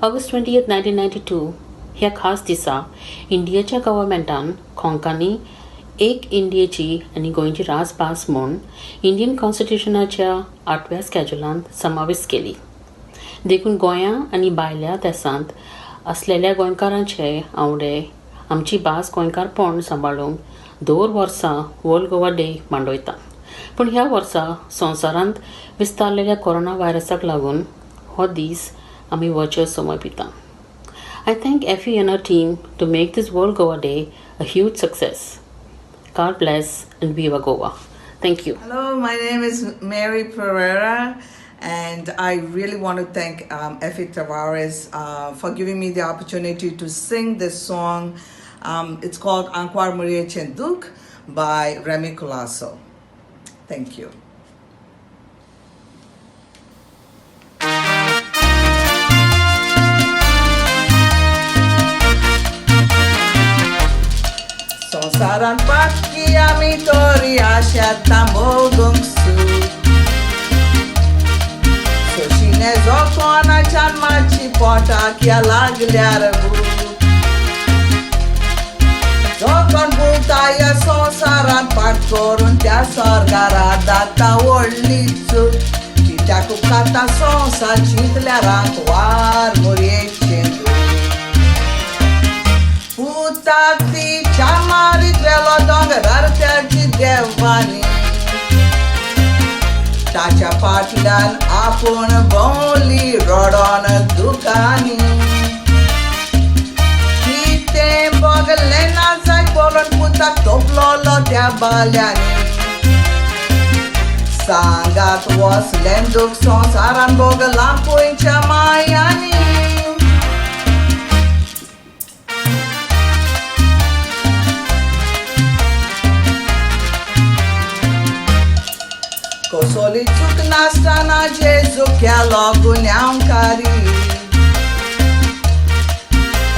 August 20th, 1992, ह्या खास दिसा इंडियाच्या गव्हर्मेंटान कोंकणी एक इंडियेची आनी गोंयची राजभास म्हूण Indian कॉन्स्टिट्युशनाच्या 8व्या स्केड्युलांत समावेश केली. देखून गोंयां आनी भायल्या देशांत असलेल्या गोंयकारांचे आवडे आमची भास गोंयकारपण सांबाळूंक 2 वर्सां वर्ल्ड गोवा डे मांडयता. पूण ह्या वर्सा संवसारांत विस्तारलेल्या कोरोना व्हायरसाक लागून हो दीस आमी वर्चुअल समय पिता. I thank Effie and her team to make this World Goa Day a huge success. God bless and Viva Goa. Thank you. Hello, my name is Mary Pereira. And I really want to thank Effie Tavares for giving me the opportunity to sing this song. It's called Anquar Maria Chenduk by Remy Colasso. Thank you. Sonsaran paki amitori asha tambogong su. Soshine zokona chan machi pota kia laglyar bu. Zokon bultaya sonsaran pat korun tia sorgara data olitsu. Kita kukata sonsa chitlaran war murie chendu. Putati chamari trelo dongarar terji devani. Tacha patilan apun boli rodon dukani. Kite boglena zai polon puta toplolo tia balyani. Sangat was lenduk sonsaran boga lampu in chamayani. Kosoli tuk nastana Jesu kya logo nyam kari.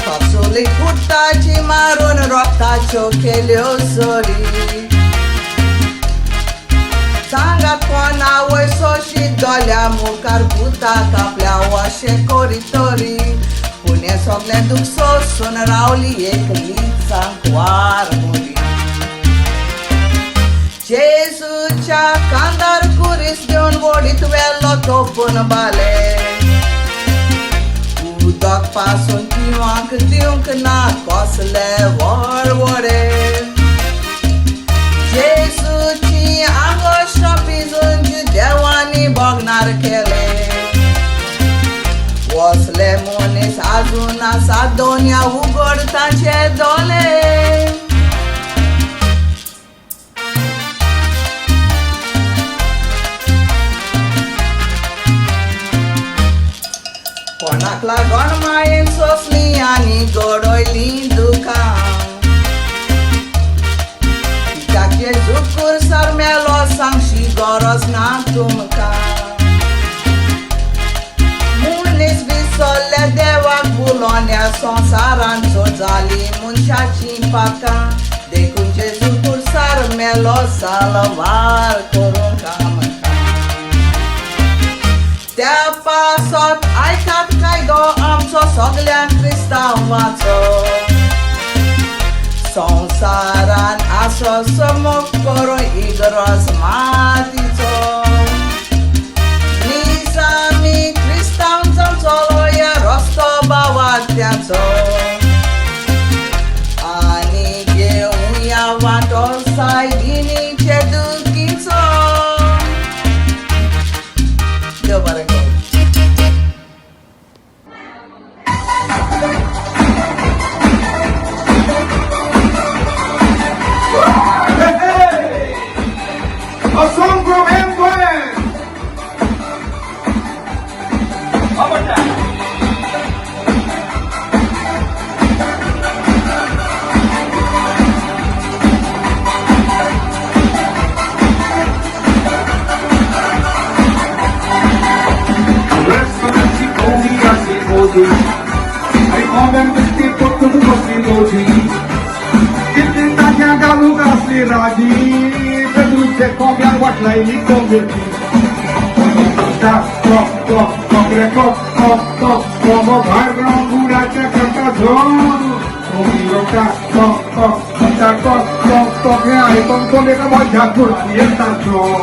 Pasuli kutta chimarun rokta chokele osori. Sangat kona wai soshi dolya mukar puta kapla washe koritori. Pune sogle duk so sun rauli ek litsan kwar muri. Jesu cha kandar kuris deun vodit vello topun bale. Udak pasun kiwank diunk na kosle vorvore. Jesu chi angosha pizunju dewani bognar kele. Wasle monis azuna sadonia ugor tache dole. Konak lagon main sosliani godoi linduka. Ika zukur sarmelo sang shi goros na tumka. Munis visole dewak bulonia sonsaran sozali munchachi paka. De kunje zukur sarmelo salavar korunka. Te pasot ai kat kaido am so soglia Krista mato. Sonsaran aso somok koro igros matito. Nisami Krista solo ya rosto bawatiato. Ani ge unya vato sai dini chedukito. Yo para go. A song from Goan. How about that? I remember the people to the Mosimoji. It is not Yagaluga Sliraji. Se cobra what like it converti. Como vai grangura que canta zon. Comigo que aí com colega vai já curtir esta zon.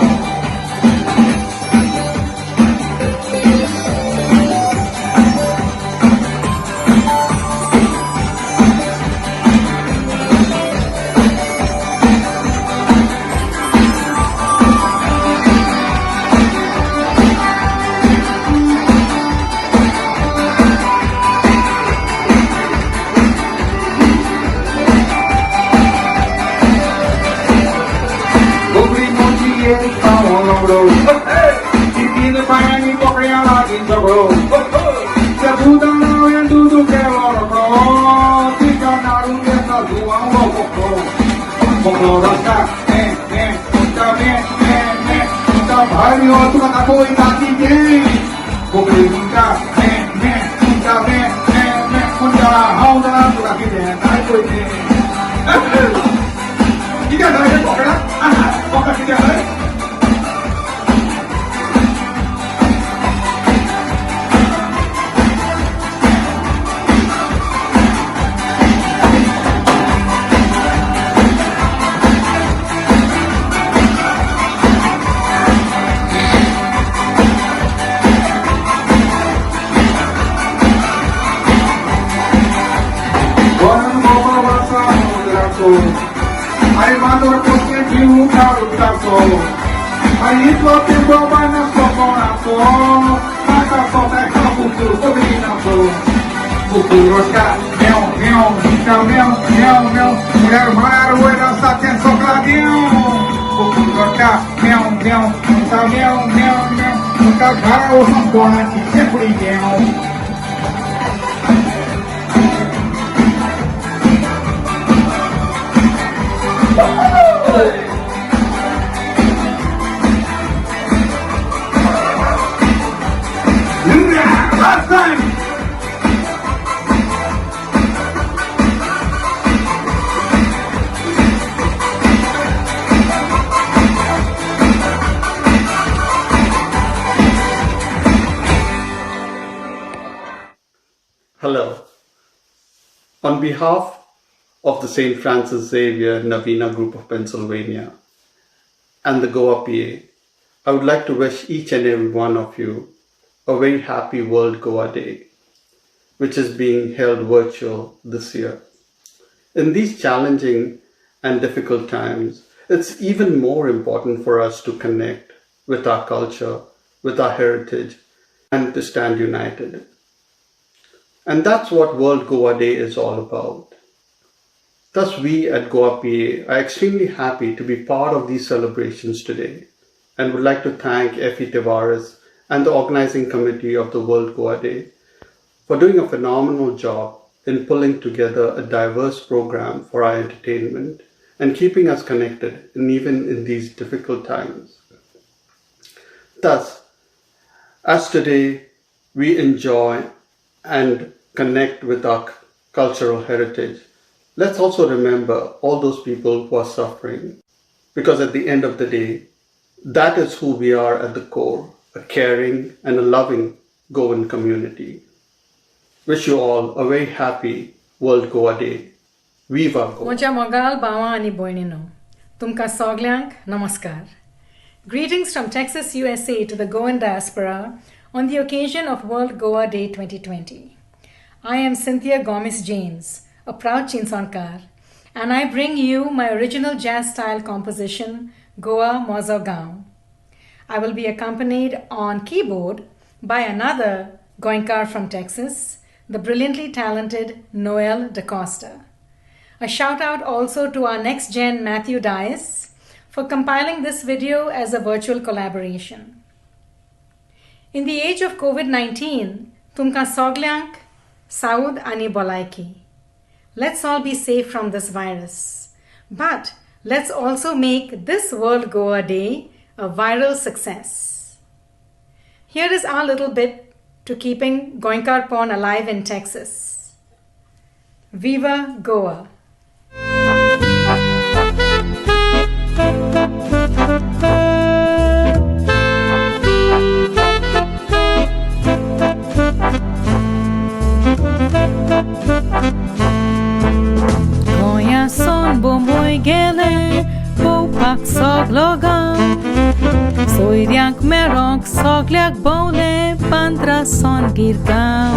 Aí só tem bomba na sua coração. Mas a solta é o futuro, combinação. Futuro Oscar, meu. Mulher mar, o herança tem só gladinho. Futuro Oscar, meu. meow, meow, meow, meow, meow, cara o Konkani, sempre meow. Last time! Hello. On behalf of the St. Francis Xavier Loviena group of Pennsylvania and the Goa PA, I would like to wish each and every one of you a very happy World Goa Day, which is being held virtual this year. In these challenging and difficult times, it's even more important for us to connect with our culture, with our heritage, and to stand united. And that's what World Goa Day is all about. Thus, we at Goa PA are extremely happy to be part of these celebrations today and would like to thank Effie Tavares and the organizing committee of the World Goa Day for doing a phenomenal job in pulling together a diverse program for our entertainment and keeping us connected even in these difficult times. Thus, as today we enjoy and connect with our cultural heritage, let's also remember all those people who are suffering, because at the end of the day, that is who we are at the core, a caring and a loving Goan community. Wish you all a very happy World Goa Day. Viva Goa! Moja mogal bawa ani boinino. Tumka soglyank namaskar. Greetings from Texas, USA to the Goan diaspora on the occasion of World Goa Day 2020. I am Cynthia Gomez James, a proud Chinsonkar, and I bring you my original jazz-style composition, Goa Mozo Gaon. I will be accompanied on keyboard by another Goinkar from Texas, the brilliantly talented Noel DaCosta. A shout out also to our next gen Anthea Dias for compiling this video as a virtual collaboration. In the age of COVID-19, tumka soglyank, saud ani bolaiki. Let's all be safe from this virus. But let's also make this World Goa Day a viral success. Here is our little bit to keeping Goinkar Pon alive in Texas. Viva Goa! Goya son bomboy gele, bopak sogloga. Soiriak merok sogliak bole, pantra son girgao.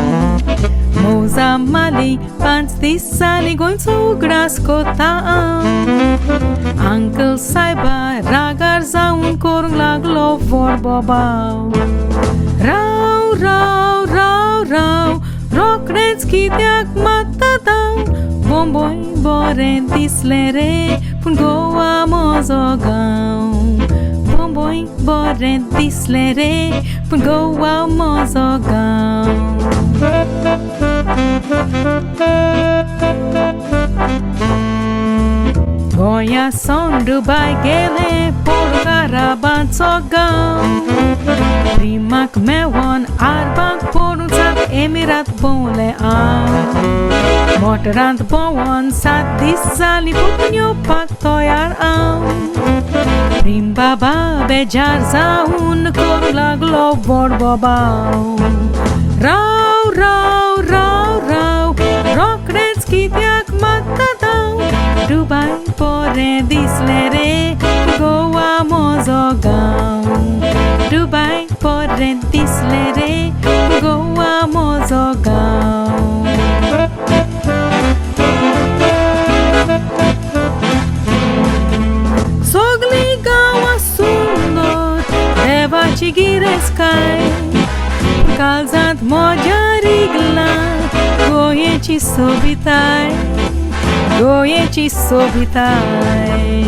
Moza mali, pants this sally going so grass kota. Uncle Saiba, ragar zaun korung laglo vor bobao. Rau, rau, rau, rau, rock reds kitiak matadao. Bomboy boren tislere, pun Goa mozo gaon. Bomboy boren tislere, pun Goa mozo gaon. Goya son Dubai gele, porgaraban sogam. Primak mewan arbak porun sat emirat bole am. Motorant bowan sat disali putunyo pak toyar am. Prim baba bejar zaun korula glo bor bobao. Rau, rau, rau, rau, rock reds kitiak matadao. Dubai pore dislere, Goa mozo gaon. Dubai pore dislere, Goa mozo gaon. Sogli gawa sundo, deva chigire sky. Calzant moja rigla, goye ci sobitai. Goieci sobitai.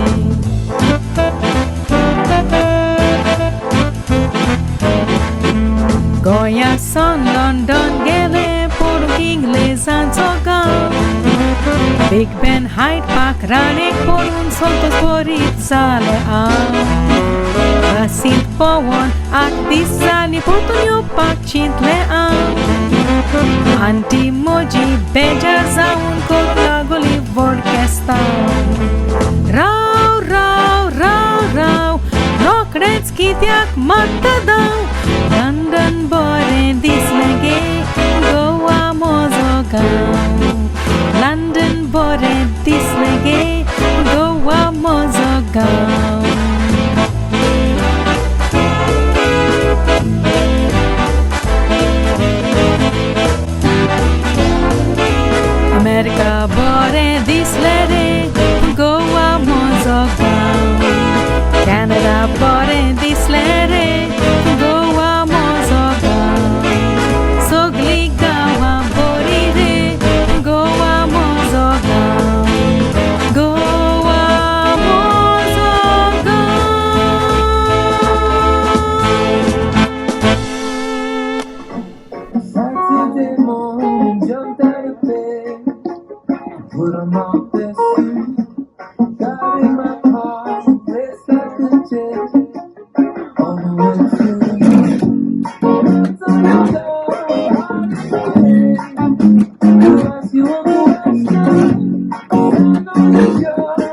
Big Ben, Hyde Park, ránék porun, szontos borít száleán. Beszint povon, aktiszálni, potonyopak csint leán. Anti-moji, bejarzaun, kotlagoli vorkesztán. Rau, rau, rau, rau, rokrec kitják matadau. London bore diszlegé, Goa mozogau. London bore diszlegé, Goa mozogau. America bore diszlere, Goa mozogau. Canada bore diszlere, Goa mozogau. Sogli Goa borire, Goa mozogau. Goa mozogau. Saturday morning, jumped out of bed, put on my best suit, got in my car, raced like a jet, all the way to you. Knocked on the door, hard as a head, to ask you on the west side, stand on the shore,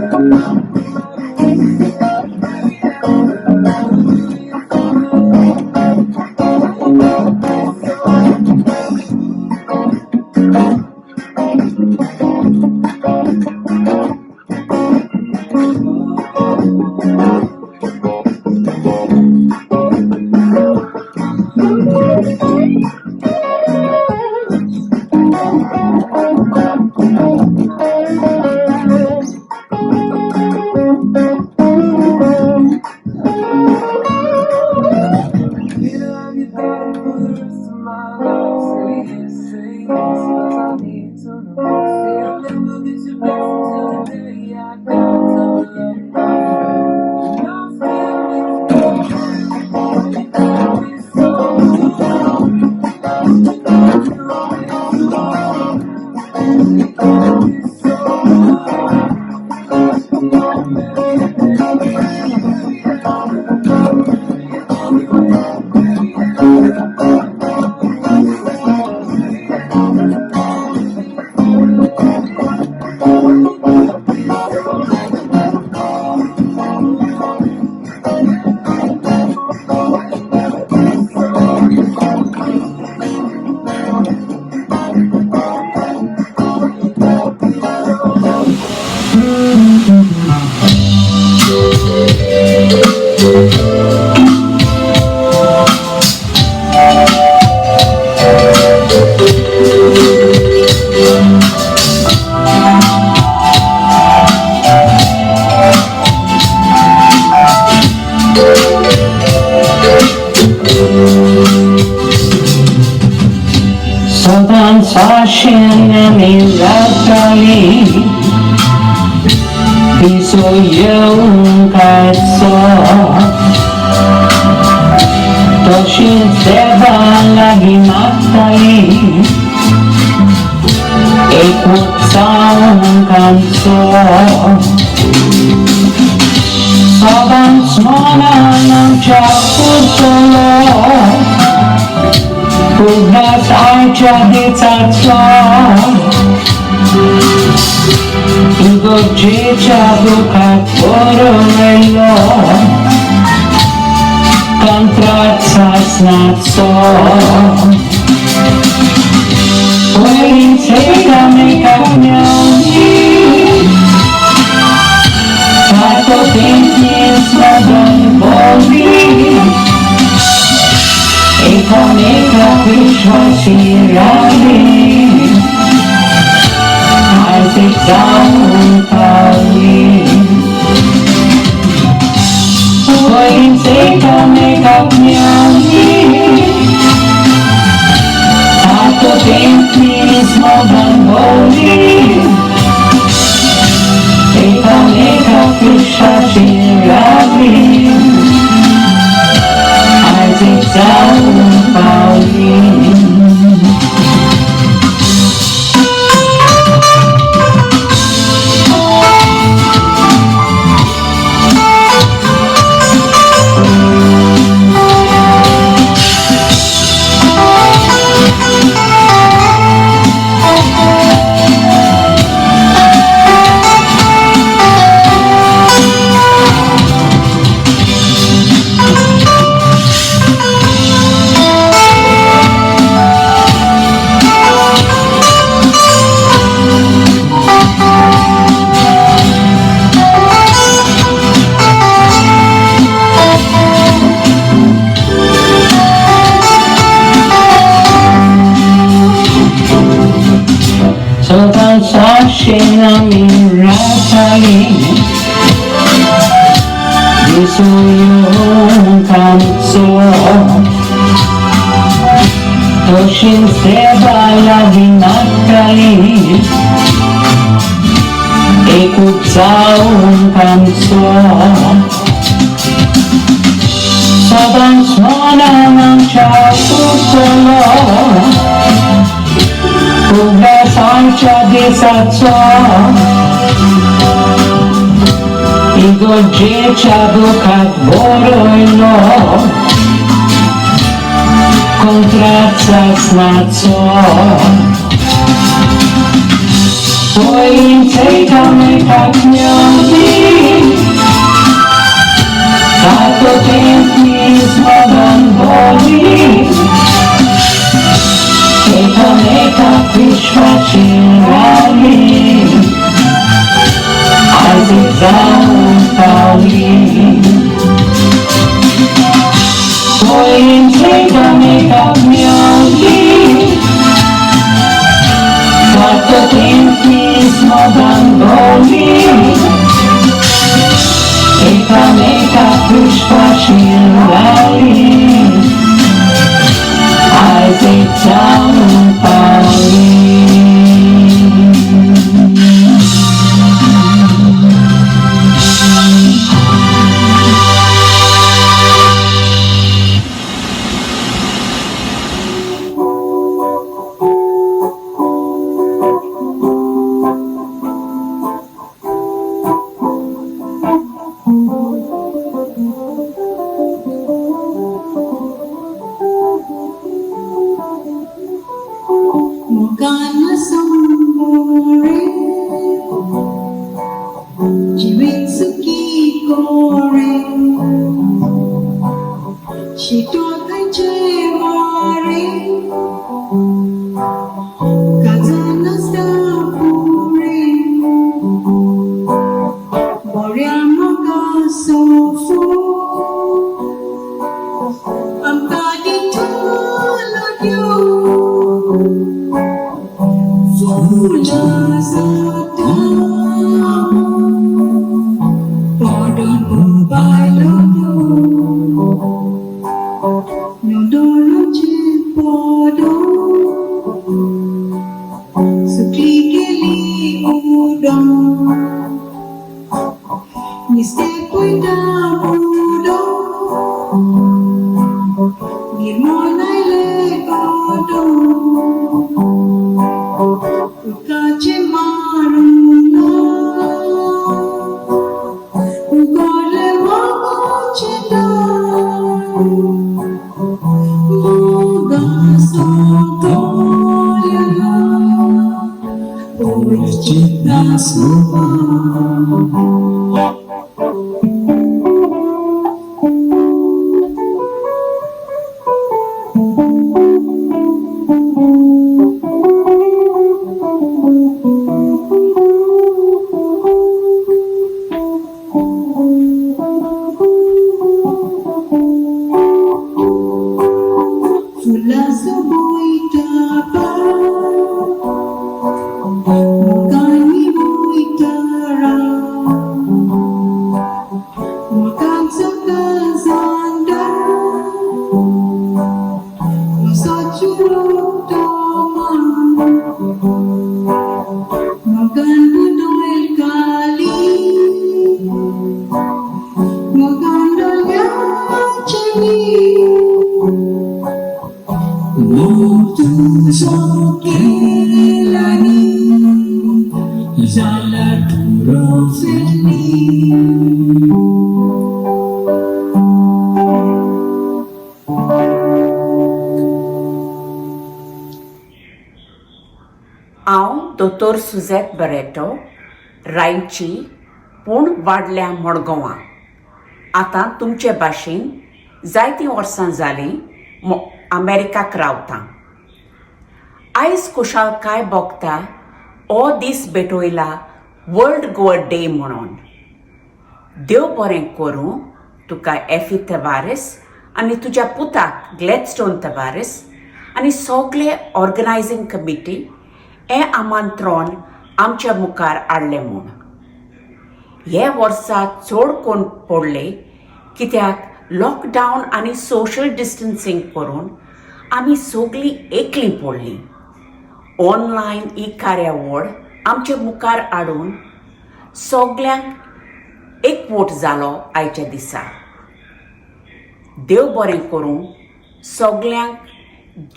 up and man. yung kahit so Toshin seba lagi matali Ikut saung kanso Sabang semana ng capur solo Pugnas ay jadi tatlo Igo cicia bukat borelo Kontrat sasnatso Waiting seka meka miałni Tato pięknie smadon boli Eka meka wyszła się rady Isaac down Pauline Waiting seka meka miałni Tato pięknie smadon boli Eka meka wyszła się rady Isaac down Pauline Sashina miratali Yusuyung kanso Toshin seba lagi nakali Ikut saung kanso Sabang semana ng capur solo Pugnas ay jadi satso Igo cicia bukat borelo Kontrat sasnatso Waiting seka meka miałni Tato pięknie smadon boli Eka meka wyszła się rali Isaac down Pauline Waiting seka meka miałni Tato pięknie smadon boli Eka meka wyszła się rali Isaac down Pauline Mistake cuidado, Mirmona ilegodo, Ukache maruna, Ugole wagochida, Uga sotoya, Uichita suba. दोतोर सुझेत Barreto रायची पूण वाडल्या मडगांवां आतां तुमचे भाशेन जायतीं वर्सां जालीं अमेरिकाक रावतां. आयज कुशालकाय भोगता हो दीस भेटयला वर्ल्ड गोवा डे म्हणून. देव बरें करूं तुका एफी तवारेस आनी तुज्या पुताक ग्लॅडस्टोन तवारेस आनी सगळे ऑर्गनायझींग कमिटी हें आमंत्रण आमच्या मुखार हाडलें म्हूण. हे वर्सा चड कोण पडले कित्याक लॉकडावन आनी सोशल डिस्टन्सींग करून आमी सगळीं एकलीं पडलीं. ऑनलायन ही कार्यावळ आमच्या मुखार हाडून सगल्यांक एकवोट जालो आयच्या दिसा. देव बरें करूं सगल्यांक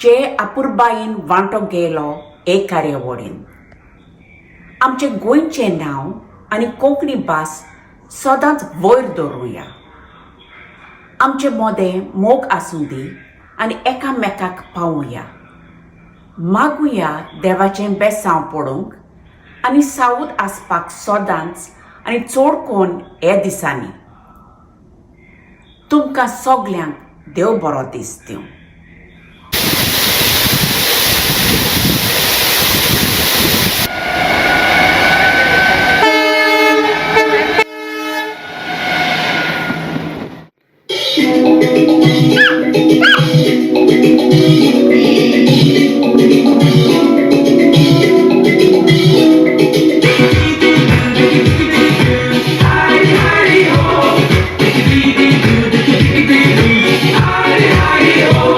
जे आपुरबायेन वांटो गेलो हे कार्यावळीन. आमचे गोंयचें नांव आनी कोंकणी भास सदांच वयर दवरुया. आमचे मोदें मोग आसूं दी आनी एकामेकाक पावुया. मागुया देवाचें बेसांव पडूंक आनी सावूद आसपाक सदांच आनी चड कोण हे दिसांनी. तुमकां सगल्यांक देव बरो दीस दिवं. Oh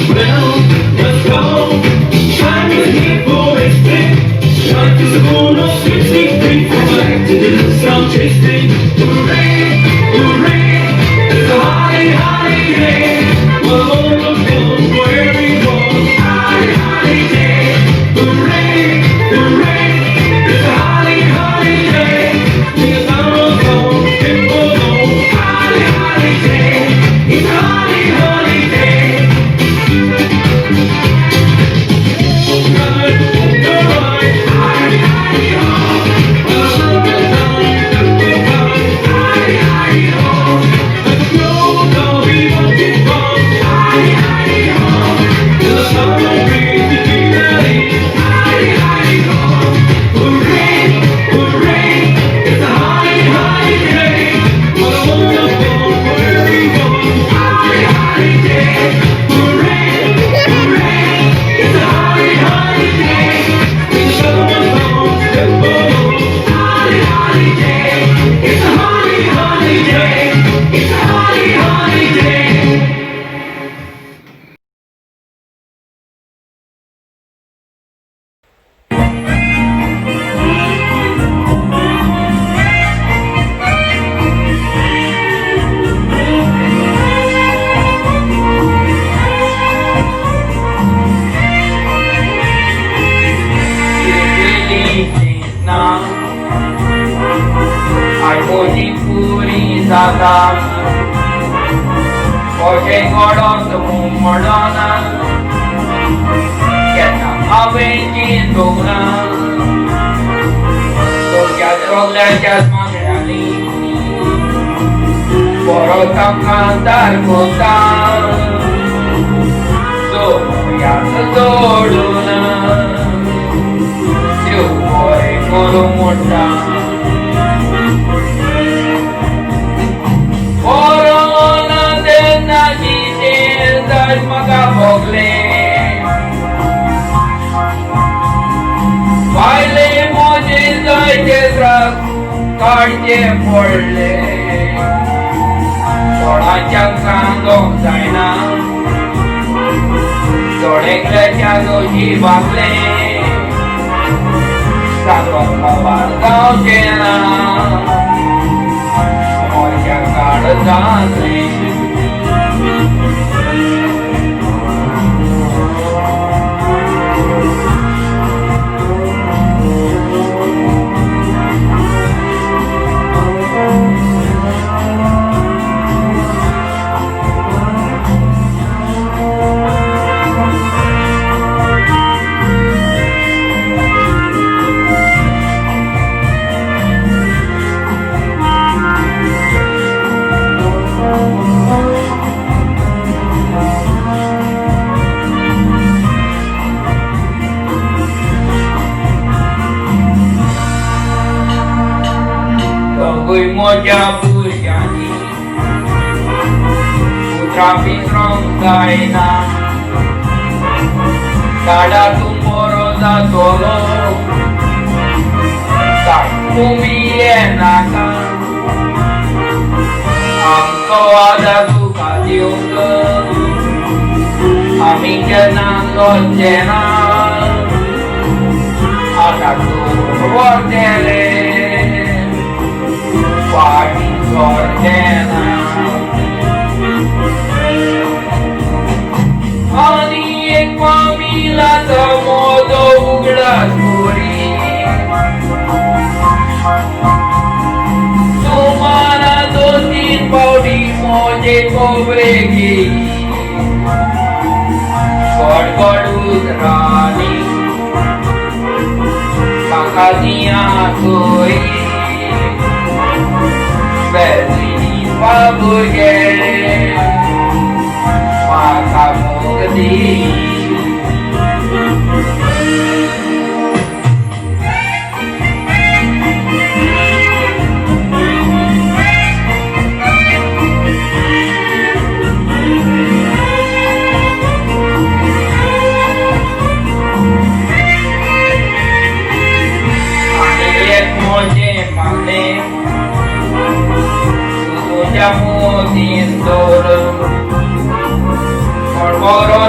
Well, let's go. Time is here for a spin. Life is a bone of sweet, sweet things. I like to do some tasting. Hooray, hooray, it's a holly, holly day. Well, all of them where we go. Holly, holly day. Hooray, hooray, it's a holly, holly day. It's a holly, holly day. It's a holly, holly day.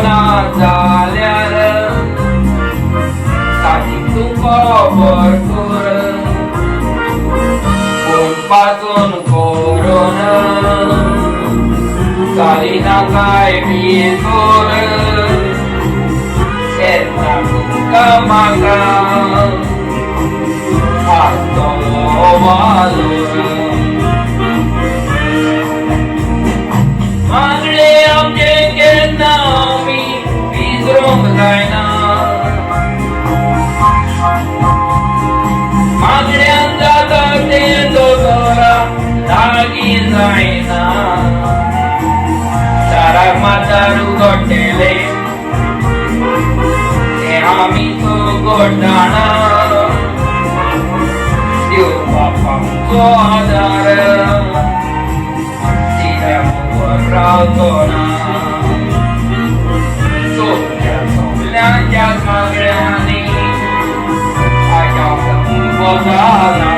लग्ना जाल्यार ताची तुका भरपूर पूण पासून करून Jalina काय भिजूर तेन्ना तुका म्हाका आसतलो वालोर मागणे आमचे केन्ना आमी विसरूंक जायना मागण्यांक जाता तें दोतोरा लागीं जायना शाराक मातार उगडटले तें आमी सगळो जाणा देव बापाचो आदार रावतो ना सगळ्यांच्या मागण्यांनी आया बदलना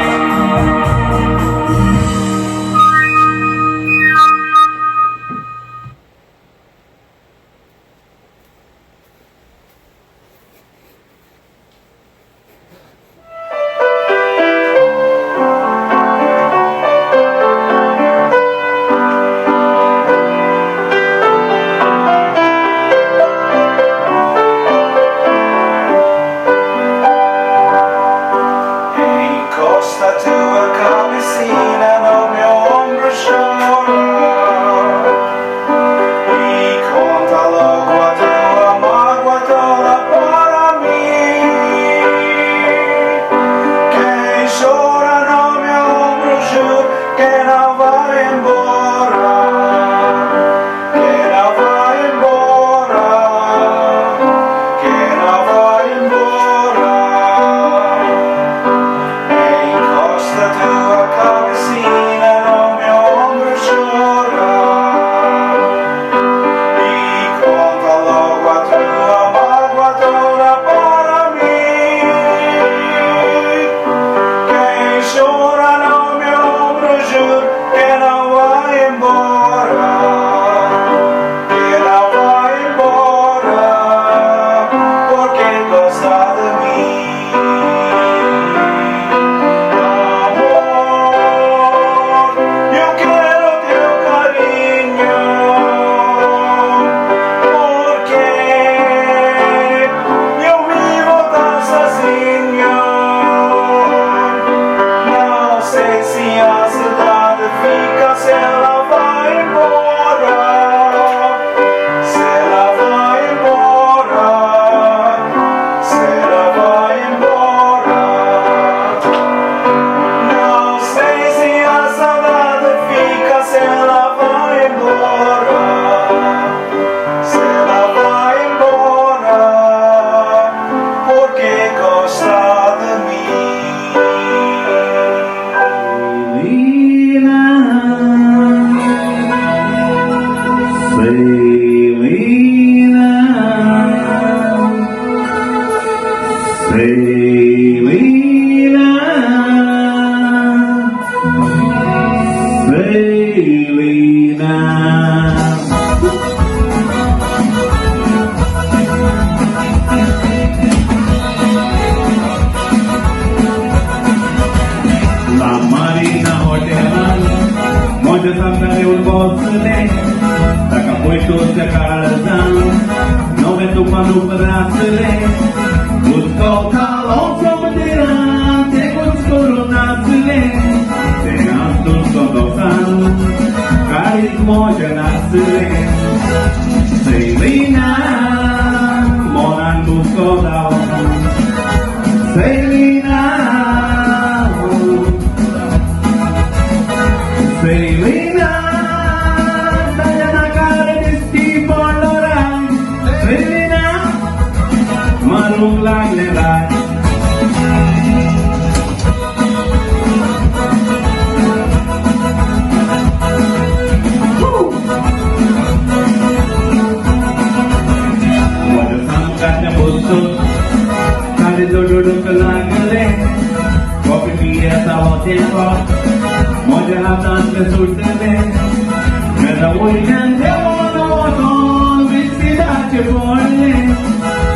Voy a morning,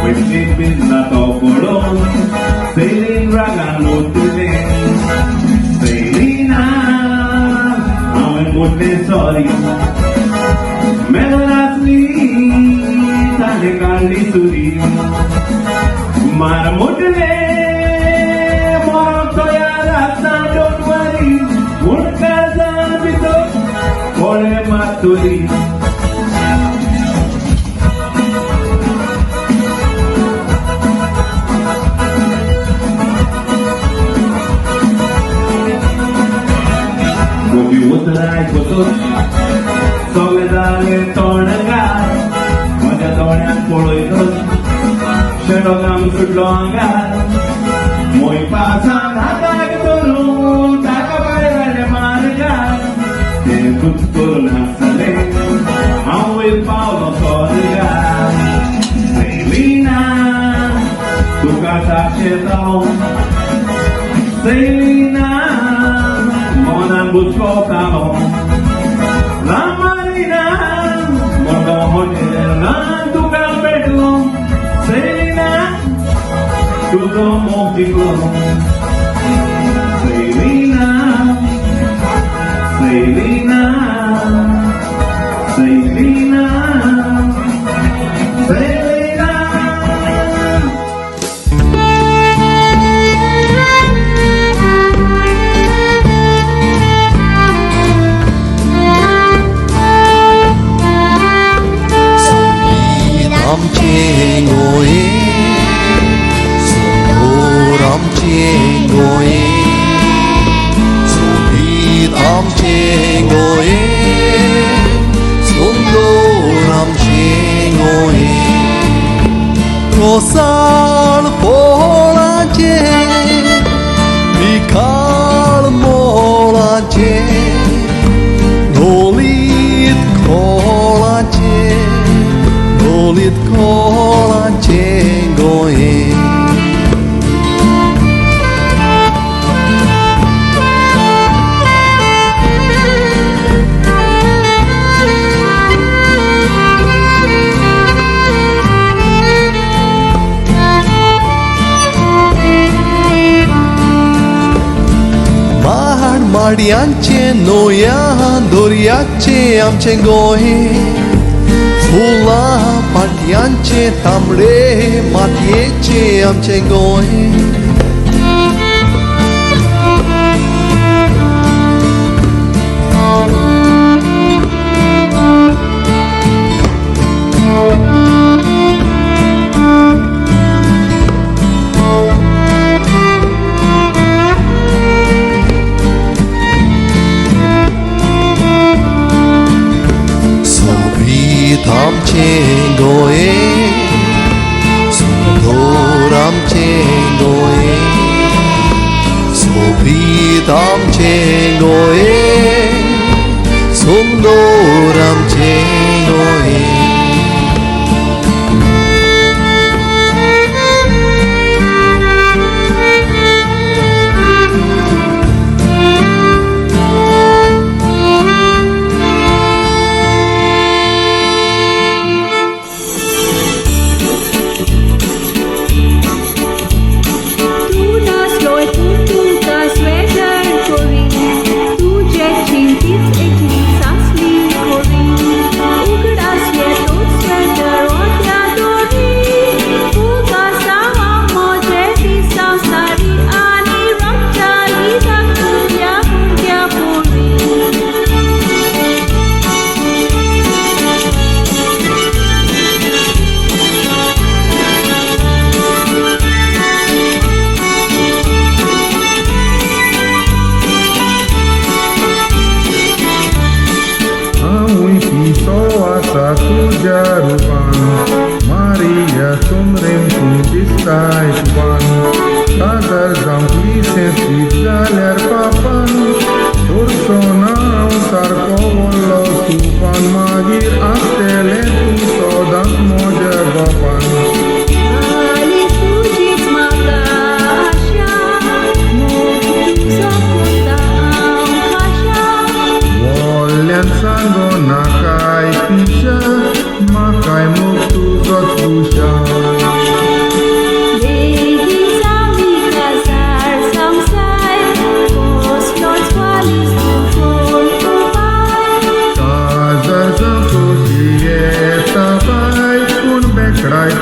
with sleeping not all alone, sailing ragamuffin, sailing I'm a good sorry. Melanasli, Tanekali Suri, Maramutale, Morotoya, don't worry, Murkaza Bito, Kore Maturi. Gobi Uttarai Kotot, Soledale Tornagar, Majatorian Poloitos, Sherogam Sudlongar, Moi Pasan Hatagturu, Takabare Margar, Tekutturna Sale, how will Paulo Tornagar, Selina, Tukata Chetao, Selina, Monan Buscotano. La Marina, Mondo Hotel, to Alberto, Selina, to the Montico, Selina, Selina, Selina, Selina. Ramchengoe, Sono Ramchengoe, Sobi Ramchengoe, Sono Ramchengoe, Rosal Polache, Mikal Molache, Nolit Kolache. Lit kola chengoe. Mahar Marianche noya doriache amche goe. Fula patianche tamre Mathias amche goe. Ramchengoe, Sono Ramchengoe, Sobi Ramchengoe, Sono Ramchengoe. Cintis ekli sasli korin, ugrass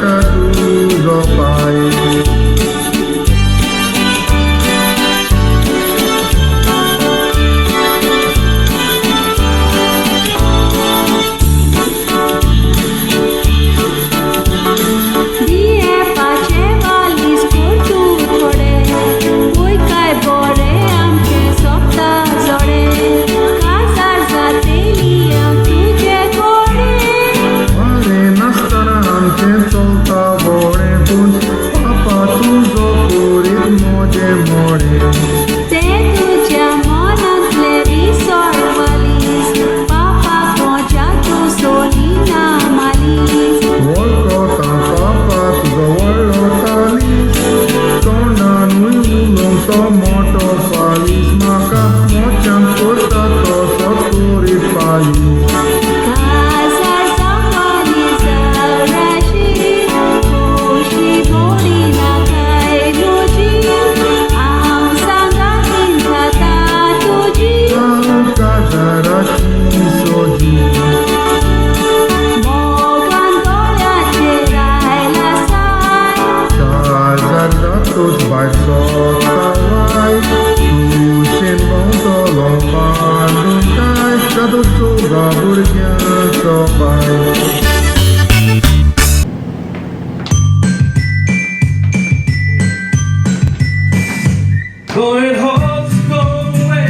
marca tudo pai. Going home to go away,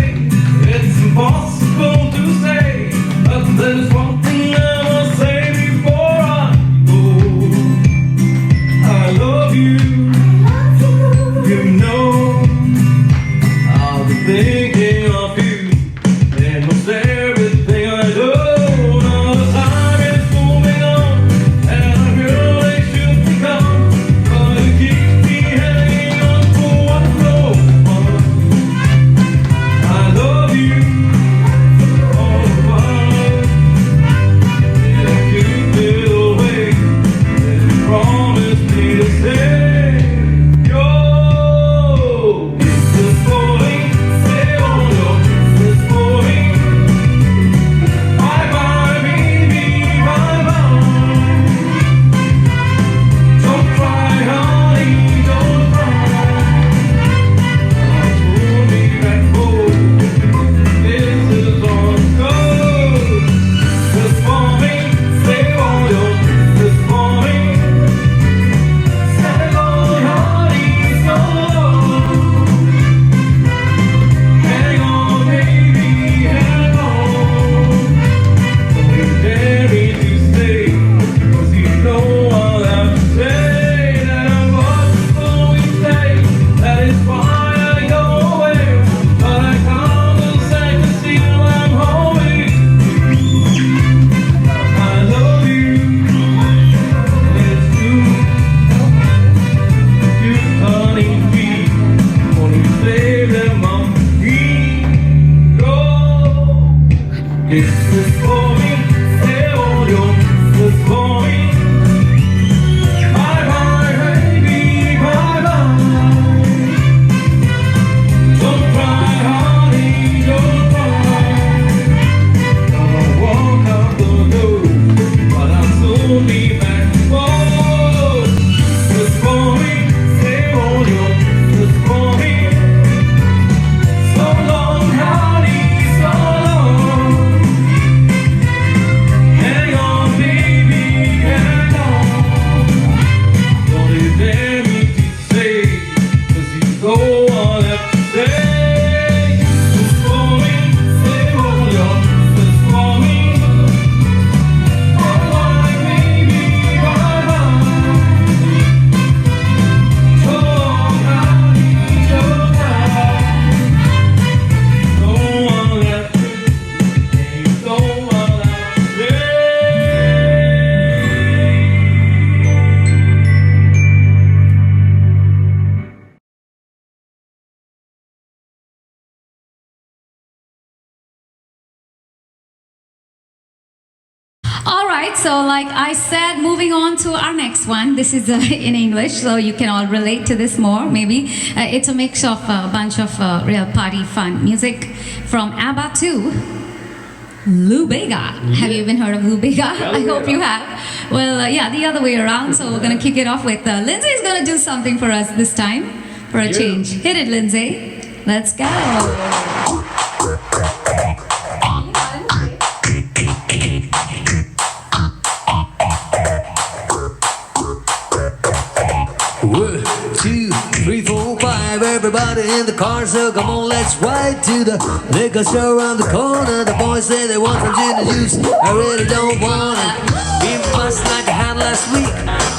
it's impossible to say, but there's one thing I must say before I go. I love you, you know, I'll be thinking of you, and most everything I do. Now the time is moving on, and I really should be gone, but you keep me hanging on for one more. I love you, all the while. In a cute little way, and you promised me to stay. Yo, this morning, stay on your this morning. Bye bye, baby, bye bye. Don't cry, honey, don't cry. Hold me back home. This is all good. This morning, stay on your this morning. Stay on, honey, so long. Hang on, baby, hang on. Don't you dare me to stay, 'cause you know I'll have to say that I'm always say that it's fine, I go away, but I can't lose sight to see I'm holding. I love you, it's true. You honey bee, only save them on me. Go, it's this morning, stay on your this morning. Bye bye, baby, bye bye. Don't cry, honey, don't cry. Gonna walk out the door, but I'll soon be back. Whoa, this morning, stay on your this morning. So long, honey, so long. Hang on, baby, hang on. Don't you dare me to say, 'cause you know I'll have to say. This morning, stay on your this morning. Bye bye, baby, bye bye. So long, honey, so long. Don't I'll have to say, don't I'll have to say. All right, so like I said, moving on to our next one. This is in English, so you can all relate to this more, maybe. It's a mix of a bunch of real party fun music from ABBA too. Lubega. Have you even heard of Lubega? I hope you have. Well, yeah, the other way around. So we're going to kick it off with Lindsay is going to do something for us this time for a change. Hit it, Lindsay. Let's go. One, two, three, four, five. Everybody in the car, so come on, let's ride to the liquor store around the corner. The boys say they want some gin and juice. I really don't want it. We must like I had last week.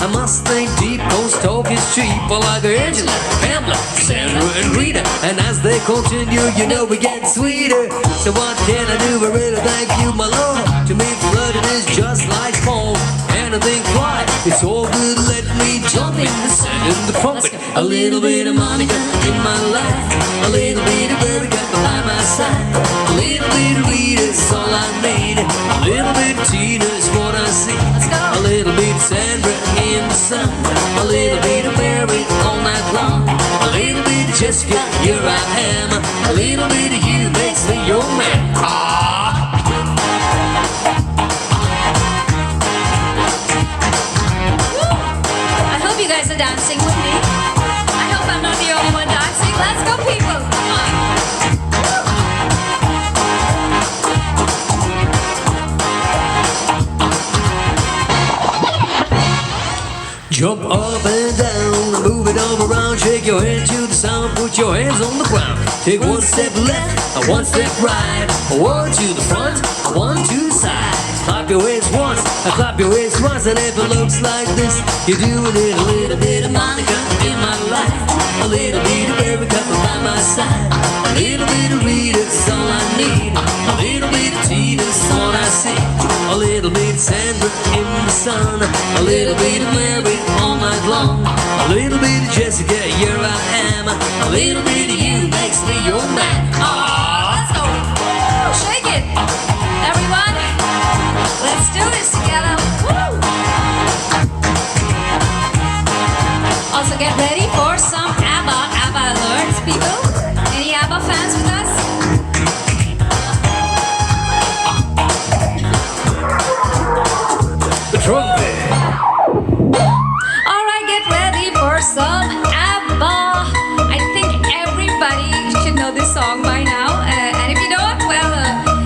I must think deep, cause talk is cheap. But like Angela, Pamela, Sandra, and Rita. And as they continue, you know we get sweeter. So what can I do? I really thank you, my Lord. To me, flooding is just like fall. Anything fly, it's all good. Let me jump in the sand and the trumpet. A little bit of Monica in my life, a little bit of Erica by my side, a little bit of Rita's all I need, a little bit of Tina's what I see, a little bit of Sandra in the sun, a little bit of Mary all night long, a little bit of Jessica, here I am, a little bit of you makes me your man. You guys are dancing with me. I hope I'm not the only one dancing. Let's go, people. Come on. Jump up and down, move it all around, shake your head to the sound, put your hands on the ground. Take one step left, one step right, one to the front, one to the side. Clap your hands once, clap your hands twice, and if it looks like this, you're doing it. A little bit of Monica in my life, a little bit of Erica by my side, a little bit of Rita's all I need, a little bit of Tina's all I see, a little bit of Sandra in the sun, a little bit of Mary all night long, a little bit of Jessica, here I am, a little bit of you makes me your man. Let's go. Shake it, everyone. Let's do this together. Woo! Also get ready for some ABBA alerts, people. Any ABBA fans with us? The trumpet. All right, get ready for some ABBA. I think everybody should know this song by now. And if you don't, well,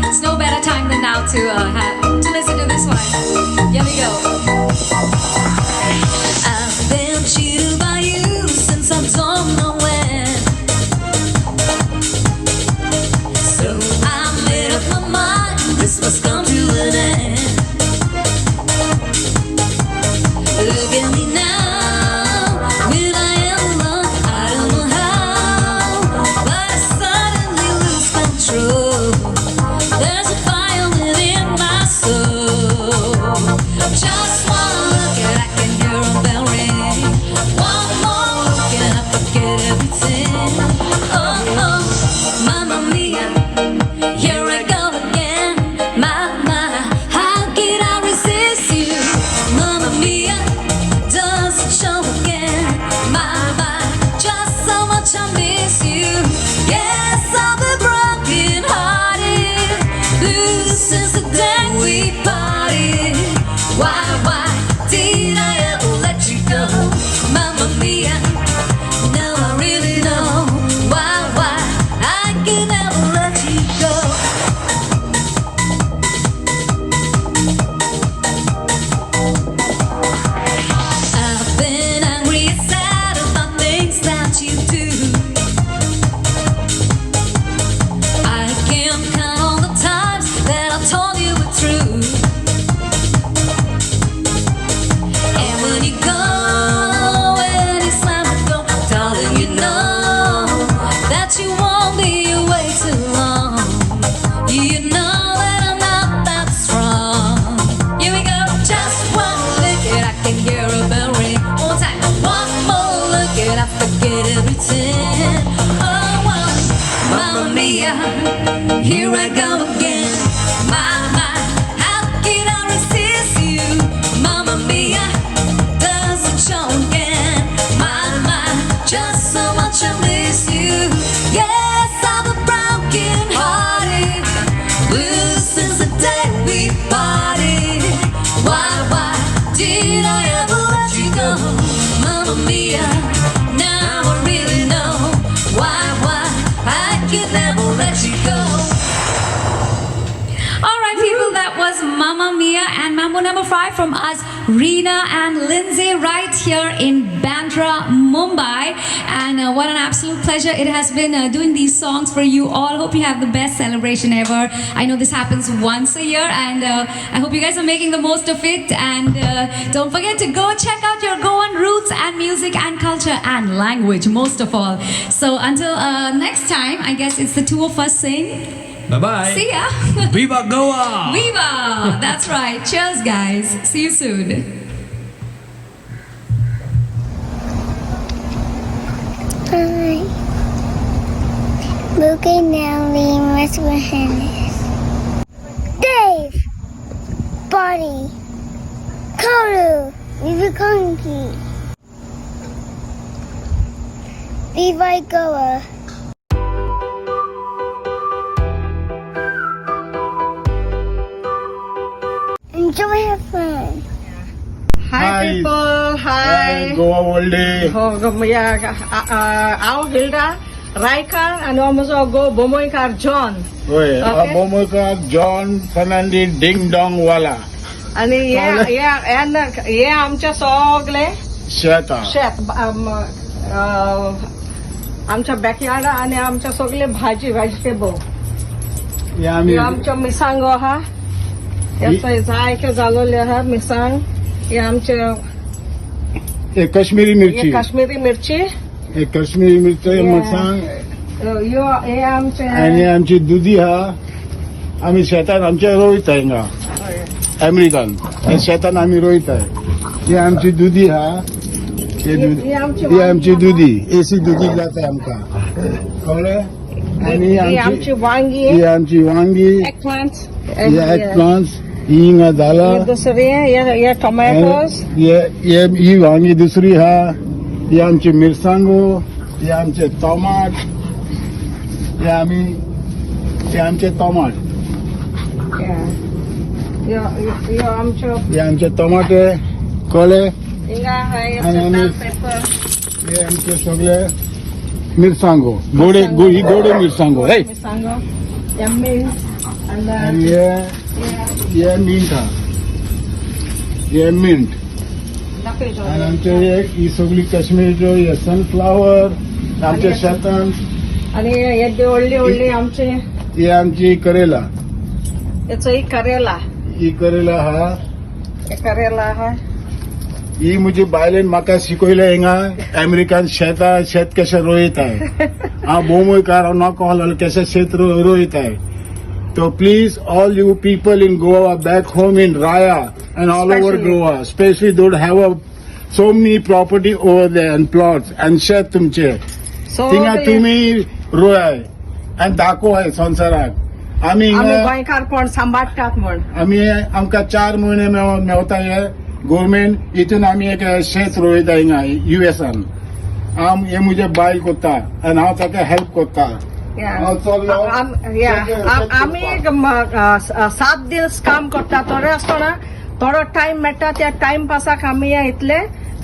it's no better time than now to listen to this one. Here we go. I've been cheated by you since I don't know when. So I made up my mind, this must come to an end. Look at me now, when I am alone, I don't know how, but I suddenly lose control. There's a fire within my soul. Just one look and I can hear a bell ring. One more look and I forget everything. Oh, oh, mamma mia, here I go again. My, how can I resist you? Mamma mia, does it show again? My, just so much I miss you. Yes, I've been broken hearted, blue since the day we parted. Why did I ever let you go? Mamma mia, now I really know why I can never let you go. I've been angry and sad about things that you do. I can't count all the times that I told you it's true. And when you go and you slam the door, darling, you know that you won't be away too long. You know that I'm not that strong. Here we go, just one look and I can hear a bell ring. One more time, one more look and I forget everything. Oh, mamma mia, here I go again. My, how can I resist you? Mamma mia, does it show again? My, just so much I miss you. Yes, I'm a broken hearted, blue since the Mamma Mia. Now I really know why I could never let you go. All right, people, that was Mamma Mia and Mambo number 5 from us, Reena and Lindsay, right here in Bandra, Mumbai. And what an absolute pleasure it has been doing these songs for you all. Hope you have the best celebration ever. I know this happens once a year, and I hope you guys are making the most of it. And don't forget to go check out your Goan roots and music and culture and language, most of all. So until next time, I guess it's the two of us saying... Bye-bye. See ya. Viva Goa. Viva. That's right. Cheers, guys. See you soon. Hi. Look at Nelly, Mascarenhas. Dave. Buddy. Koru. Viva Konki. Viva Goa. Enjoy, have fun. Hi people, hi. Goa World Day. Ao Hilda, Raika, and almost go Bomoikar John. Hoy, Bomoikar John Fernandes Ding Dong Wala. आणि हे आमचे सगळे शेत आमच्या backyard आणि आमच्या सगळे vegetable आमच्या मिरसांगो आहा जायके जालोले आहा मिरसांग हे आमचे काश्मीरी मिरची काश्मीरी मिरची मिरसांग हे आमचे आणि आमची दुधी हा आम्ही शेतात आमच्या रोयत आहे अमेरिकन शेतान आम्ही रोयत आहे ही आमची दुधी हा ही आमची दुधी एसी दुधी जात आहे आमका कळ्ळें आणि आमची वांगी ही आमची वांगी एगप्लांट्स ही हिंगा झाला दुसरी टोमॅटोज ही वांगी दुसरी हा ही आमची मिरसांगो ही आमचे टोमाट हे आमचे टोमाट हे आमचे टोमाटे कळे आणि हे आमचे सगळे मिरसांगो गोडे मिरसांगो हे मिंट हा हे मिंट आणि आमचे ही सगळी काश्मीरच्यो हे सनफ्लावर आमच्या शेतान आणि येदे व्हडली आमचे हे आमची करेला ही करेला हा ही म्हजी बायलेन म्हाका शिकयलें हिंगा अमेरिकान शेत कशें रोयताय हांव भोवमुयकार नाको आहलो कशें शेत रोयताय तो please all you people in Goa back home in Raia and all over Goa specially don't have so many property over there and plots and शेत तुमचे थिंगा तुमी रोयाय आनी दाखोवाय संवसाराक आम्ही गोंयकारपण सांबाळटात म्हण आमकां 4 म्हयने मेवताय गव्हर्मेंट हितून आमी एक शेत रोयता हिंगा युएसान हे म्हजे बायल कोत्ता आनी हांव ताका हेल्प कोत्ता आमी 7 दीस काम करता थोडे आसतना थोडो टायम मेळटा त्या टायम पासाक आमी इतले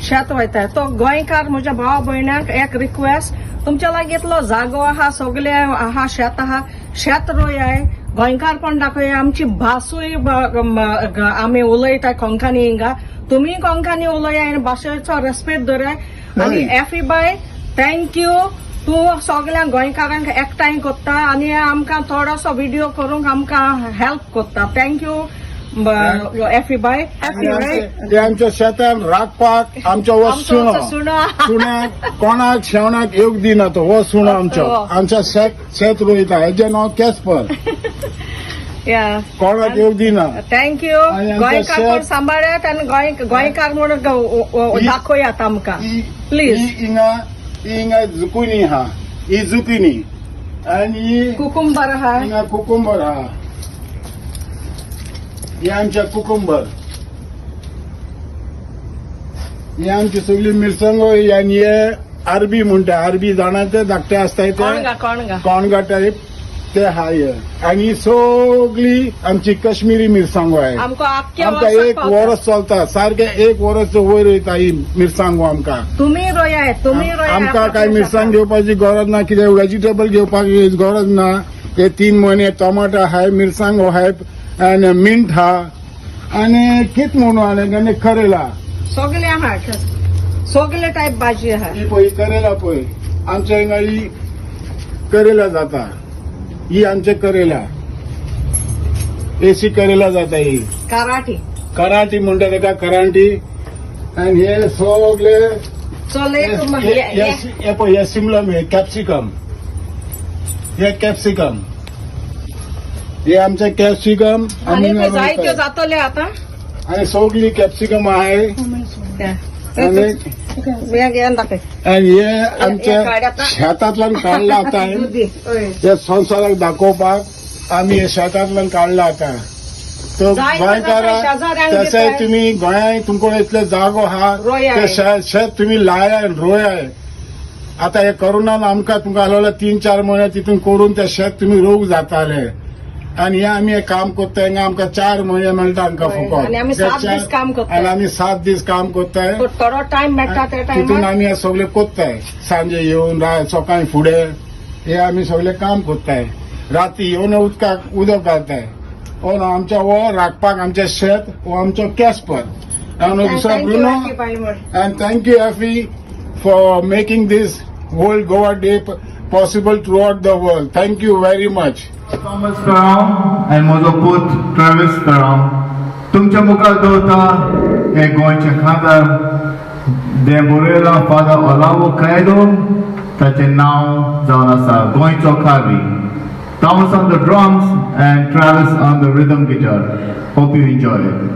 शेत वयताय तो गोंयकार म्हज्या भाव भयणाक एक रिक्वेस्ट तुमच्या लागीं इतलो जागो आहा सगळे आहा शेत रोयाय गोंयकारपण दाखोया आमची भासूय आमी उलयताय कोंकणी हिंगा तुमी कोंकणी उलया आनी भाशेचो रेस्पेक्ट दवराय आनी एफी बाय थँक्यू तूं सगळ्या गोंयकारांक एकठांय कोत्ता आनी आमकां थोडोसो व्हिडिओ करूंक आमकां हेल्प कोत्ता थँक्यू एफी बाय ते आमच्या शेतान राखपाक आमचो हो सुण्याक कोणाक शेवणाक येवंक दिना तो हो सुणो आमच्या शेत रोयता हेजें नांव केसपर कोणाक येवंक दिना थँक्यू गोंयकार सांबाळ्यात आनी गोंयकार म्हणून दाखोयात आमकां प्लीज हिंगा जुकुनी हा ही जुकिनी आनी कुकुंबर आहा हिंगा कुकुंबर आहा हे आमच्या कुकुंबर ही आमची सगळी मिरसांगो आनी हे अरबी म्हणटा अरबी जाणां ते धाकटे आसताय ते कोणगा टायप ते हाय आणि सगळी आमची काश्मीरी मिरसांगो आहे आमका एक वर्स चलता सारखे एक वर्स वयर वयता ही मिरसांगो आमका तुम्ही रोया आमका काय मिरसांग घेवपाची गरज ना कितें वेजिटेबल घेवपाक गरज ना ते 3 महिने टमाटर आहाय मिरसांगो आहाय आणि मिंट हा आणि कित म्हणून आले करेला सगळे आहा सगळे टाईप भाजी आहा ही पळय करेला पळय आमच्या हिंगा ही करेला जाता ही आमचे करेला एसी करेला जाता ही कराठी म्हणटा तेका कराठी आणि हे सगळे हे पळय हे शिमला मिरची कॅप्सिकम हे कॅप्सिकम हे आमचे कॅप्सिकम आणि जायत्यो जातले आता आणि सगळी कॅप्सिकम आहे आणि हे आमच्या शेतातल्यान काढला आता हे संवसाराक दाखोवपाक आम्ही हे शेतातल्यान काढला आता तो गोंय करा तशें तुम्ही गोंयांत तुमको इतले जागो आहा ते शेत तुम्ही लायाय रोयाय आता हे करोनान आमकां तुमकां आलोले 3-4 महिने तितून करून ते शेत तुम्ही रोग जाताले आणि हे आम्ही काम करताय हिंगा आमकां 4 महिने मेळटा आमकां फुकट आणि आम्ही 7 दीस काम करताय आणि आम्ही 7 दीस काम करताय थोडो टाइम मेळटा त्या तितून टायमार आम्ही हे सगळे करताय सांजे येऊन सकाळी फुडें हे आम्ही सगळे काम करताय राती येवन उदकाक उदक घालताय हो आमच्या वो राखपाक आमचे शेत हो आमचो कॅस्पर आणि दुसरो Bruno and thank you Effie for making this world Goa day possible throughout the world thank you very much Thomas Ferrao and म्हजो पूत ट्रॅव्हिस Ferrao तुमच्या मुखार दवरता हे गोंयचे खासदार जे बरयला फादर ओलावो कायदो ताचें नांव जावन आसा गोंयचो खावी Thomas on the drums and Travis on the rhythm guitar. Hope you enjoy it.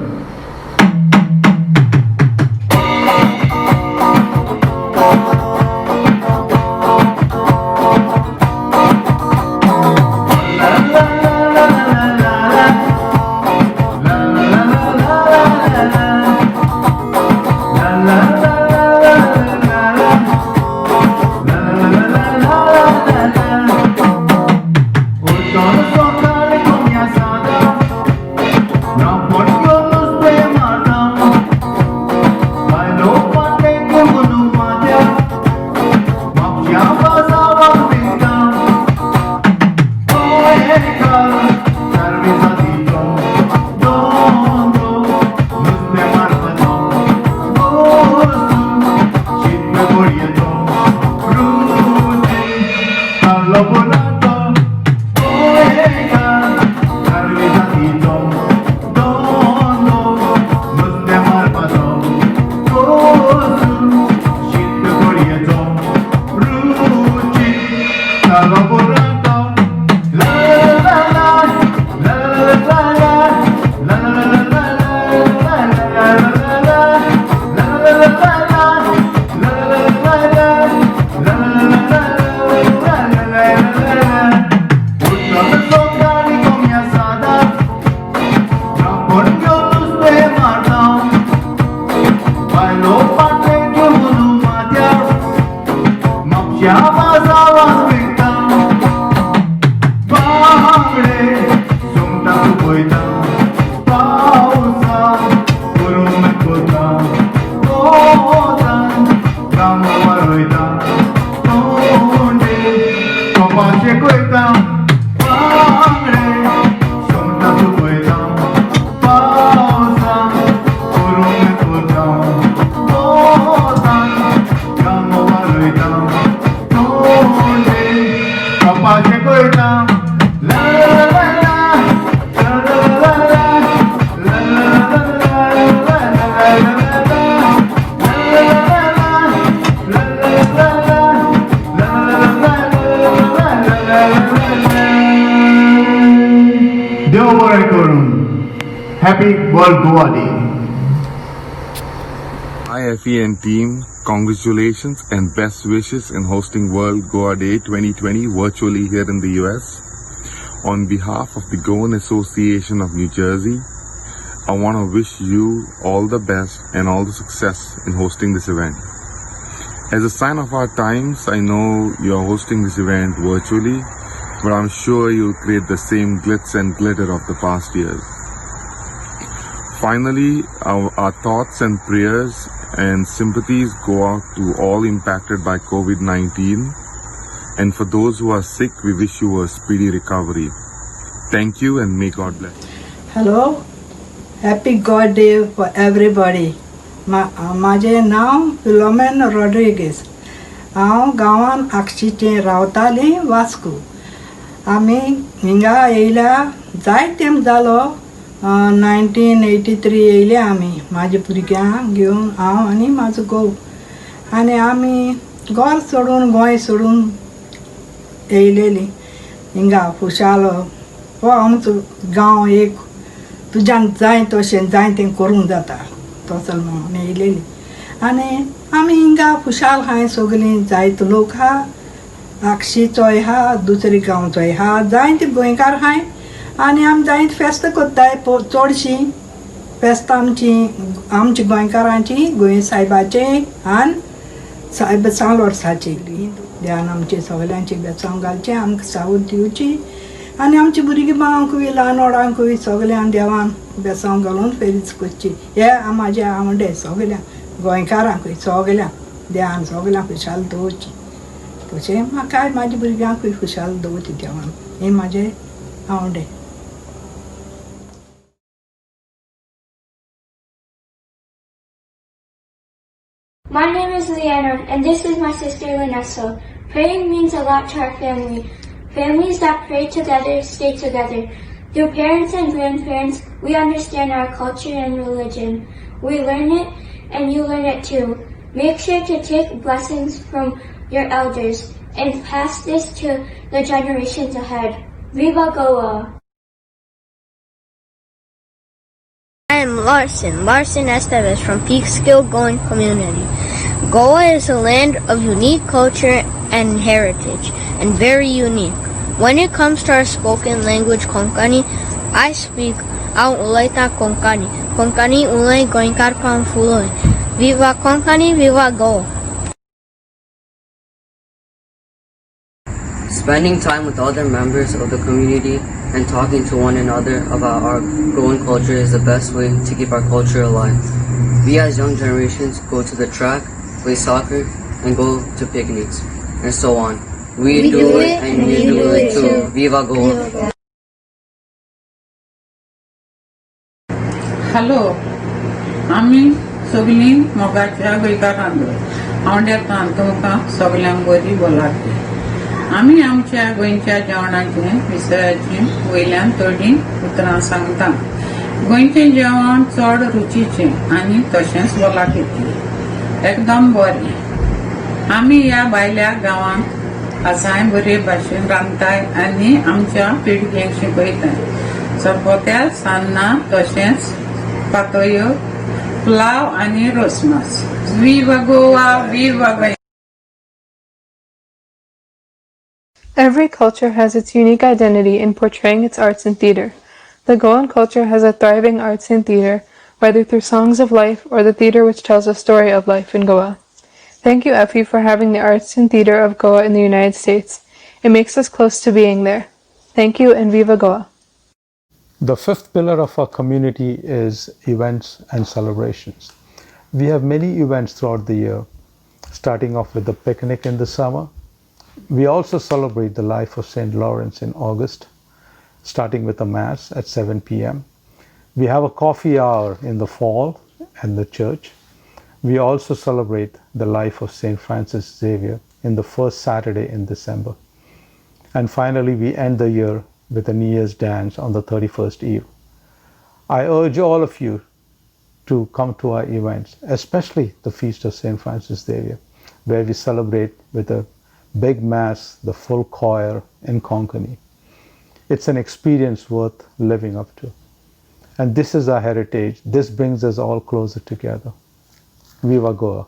Happy World Goa Day. Hi Effie and team, congratulations and best wishes in hosting World Goa Day 2020 virtually here in the US. On behalf of the Goan Association of New Jersey, I want to wish you all the best and all the success in hosting this event. As a sign of our times, I know you are hosting this event virtually, but I'm sure you'll create the same glitz and glitter of the past years. Finally, our thoughts and prayers and sympathies go out to all impacted by COVID-19. And for those who are sick, we wish you a speedy recovery. Thank you and may God bless. Hello, happy God Day for everybody. माझे नाव Philomel Rodrigues. हांव गांवान आक्षीचें रावतालें Vasco. आमी हिंगा येयल्या जायत तेंप जालो. 1983 येयले आमी म्हाजे भुरग्यांक घेवन हांव आनी म्हाजो घोव. आनी आमी घर सोडून गोंय सोडून येयलेलीं हिंगा खुशाल. हो आमचो गांव एक तुज्यान जाय तशें जाय तें करूंक जाता तसो म्हणून येयलेलीं. आनी आमी हिंगा खुशाल आहाय सगलीं. जायतो लोक आहा, आक्षीचोय आहा, दुसरे गांवचोय आहा, जायते गोंयकार आहाय. आनी आमी जायत फेस्त कोत्ताय. चडशीं फेस्त आमची गोंयकारांची गोंय सायबाची आनी सायब सालवर्साची. देवान आमचे सगल्यांची बेसांव घालचें, आमकां सावूत दिवची. आनी आमची भुरगीं बांकूय ल्हान व्हडांकूय सगल्यांक देवान बेसांव घालून फेरीच करची. हे म्हाजे आवडे सगल्यांक गोंयकारांकूय सगल्यांक देवान सगल्यांक खुशाल दवरची. तशें म्हाकाय म्हाज्या भुरग्यांकूय खुशाल दवरची देवान. हें म्हाजें आवडे. My name is Leanna, and this is my sister Vanessa. Praying means a lot to our family. Families that pray together stay together. Through parents and grandparents, we understand our culture and religion. We learn it, and you learn it too. Make sure to take blessings from your elders and pass this to the generations ahead. Viva Goa! I am Larson Estevez from Peekskill Goan community. Goa is a land of unique culture and heritage, and very unique. When it comes to our spoken language Konkani, I speak out Ulaita Konkani. Konkani Ulay Goinkar Pamfuloy. Viva Konkani, Viva Goa! Spending time with other members of the community and talking to one another about our Goan culture is the best way to keep our culture alive. We as young generations go to the track, play soccer, and go to picnics, and so on. We do it and you do it too. Viva Goa! Hello, आमी सगलीं मोगाच्या गोंयकारांक आवडटान तुमकां सगल्यांक बरी भलायकी. आमी आमच्या गोंयच्या जेवणाचें विशयाचें वयल्यान थोडीं उतरां सांगता. गोंयचें जेवण चड रुचीचें आनी तशेंच भलायकेचें एकदम बरें. आमी ह्या भायल्या गांवांत आसाय बरे भाशेन रांदताय आनी आमच्या पिळगेक शिकयताय. चपात्या सान्नां तशेंच पातोळ्यो, पुलाव आनी रोसमास. Viva Goa! Viva Goa! Every culture has its unique identity in portraying its arts and theater. The Goan culture has a thriving arts and theater, whether through songs of life or the theater which tells a story of life in Goa. Thank you, Effie, for having the arts and theater of Goa in the United States. It makes us close to being there. Thank you and Viva Goa! The fifth pillar of our community is events and celebrations. We have many events throughout the year, starting off with the picnic in the summer. We also celebrate the life of St. Lawrence in August, starting with a Mass at 7 p.m. We have a coffee hour in the fall in the church. We also celebrate the life of St. Francis Xavier in the first Saturday in December. And finally, we end the year with a New Year's dance on the 31st Eve. I urge all of you to come to our events, especially the Feast of St. Francis Xavier, where we celebrate with a big Mass, the full choir in Konkani. It's an experience worth living up to. And this is our heritage. This brings us all closer together. Viva Goa!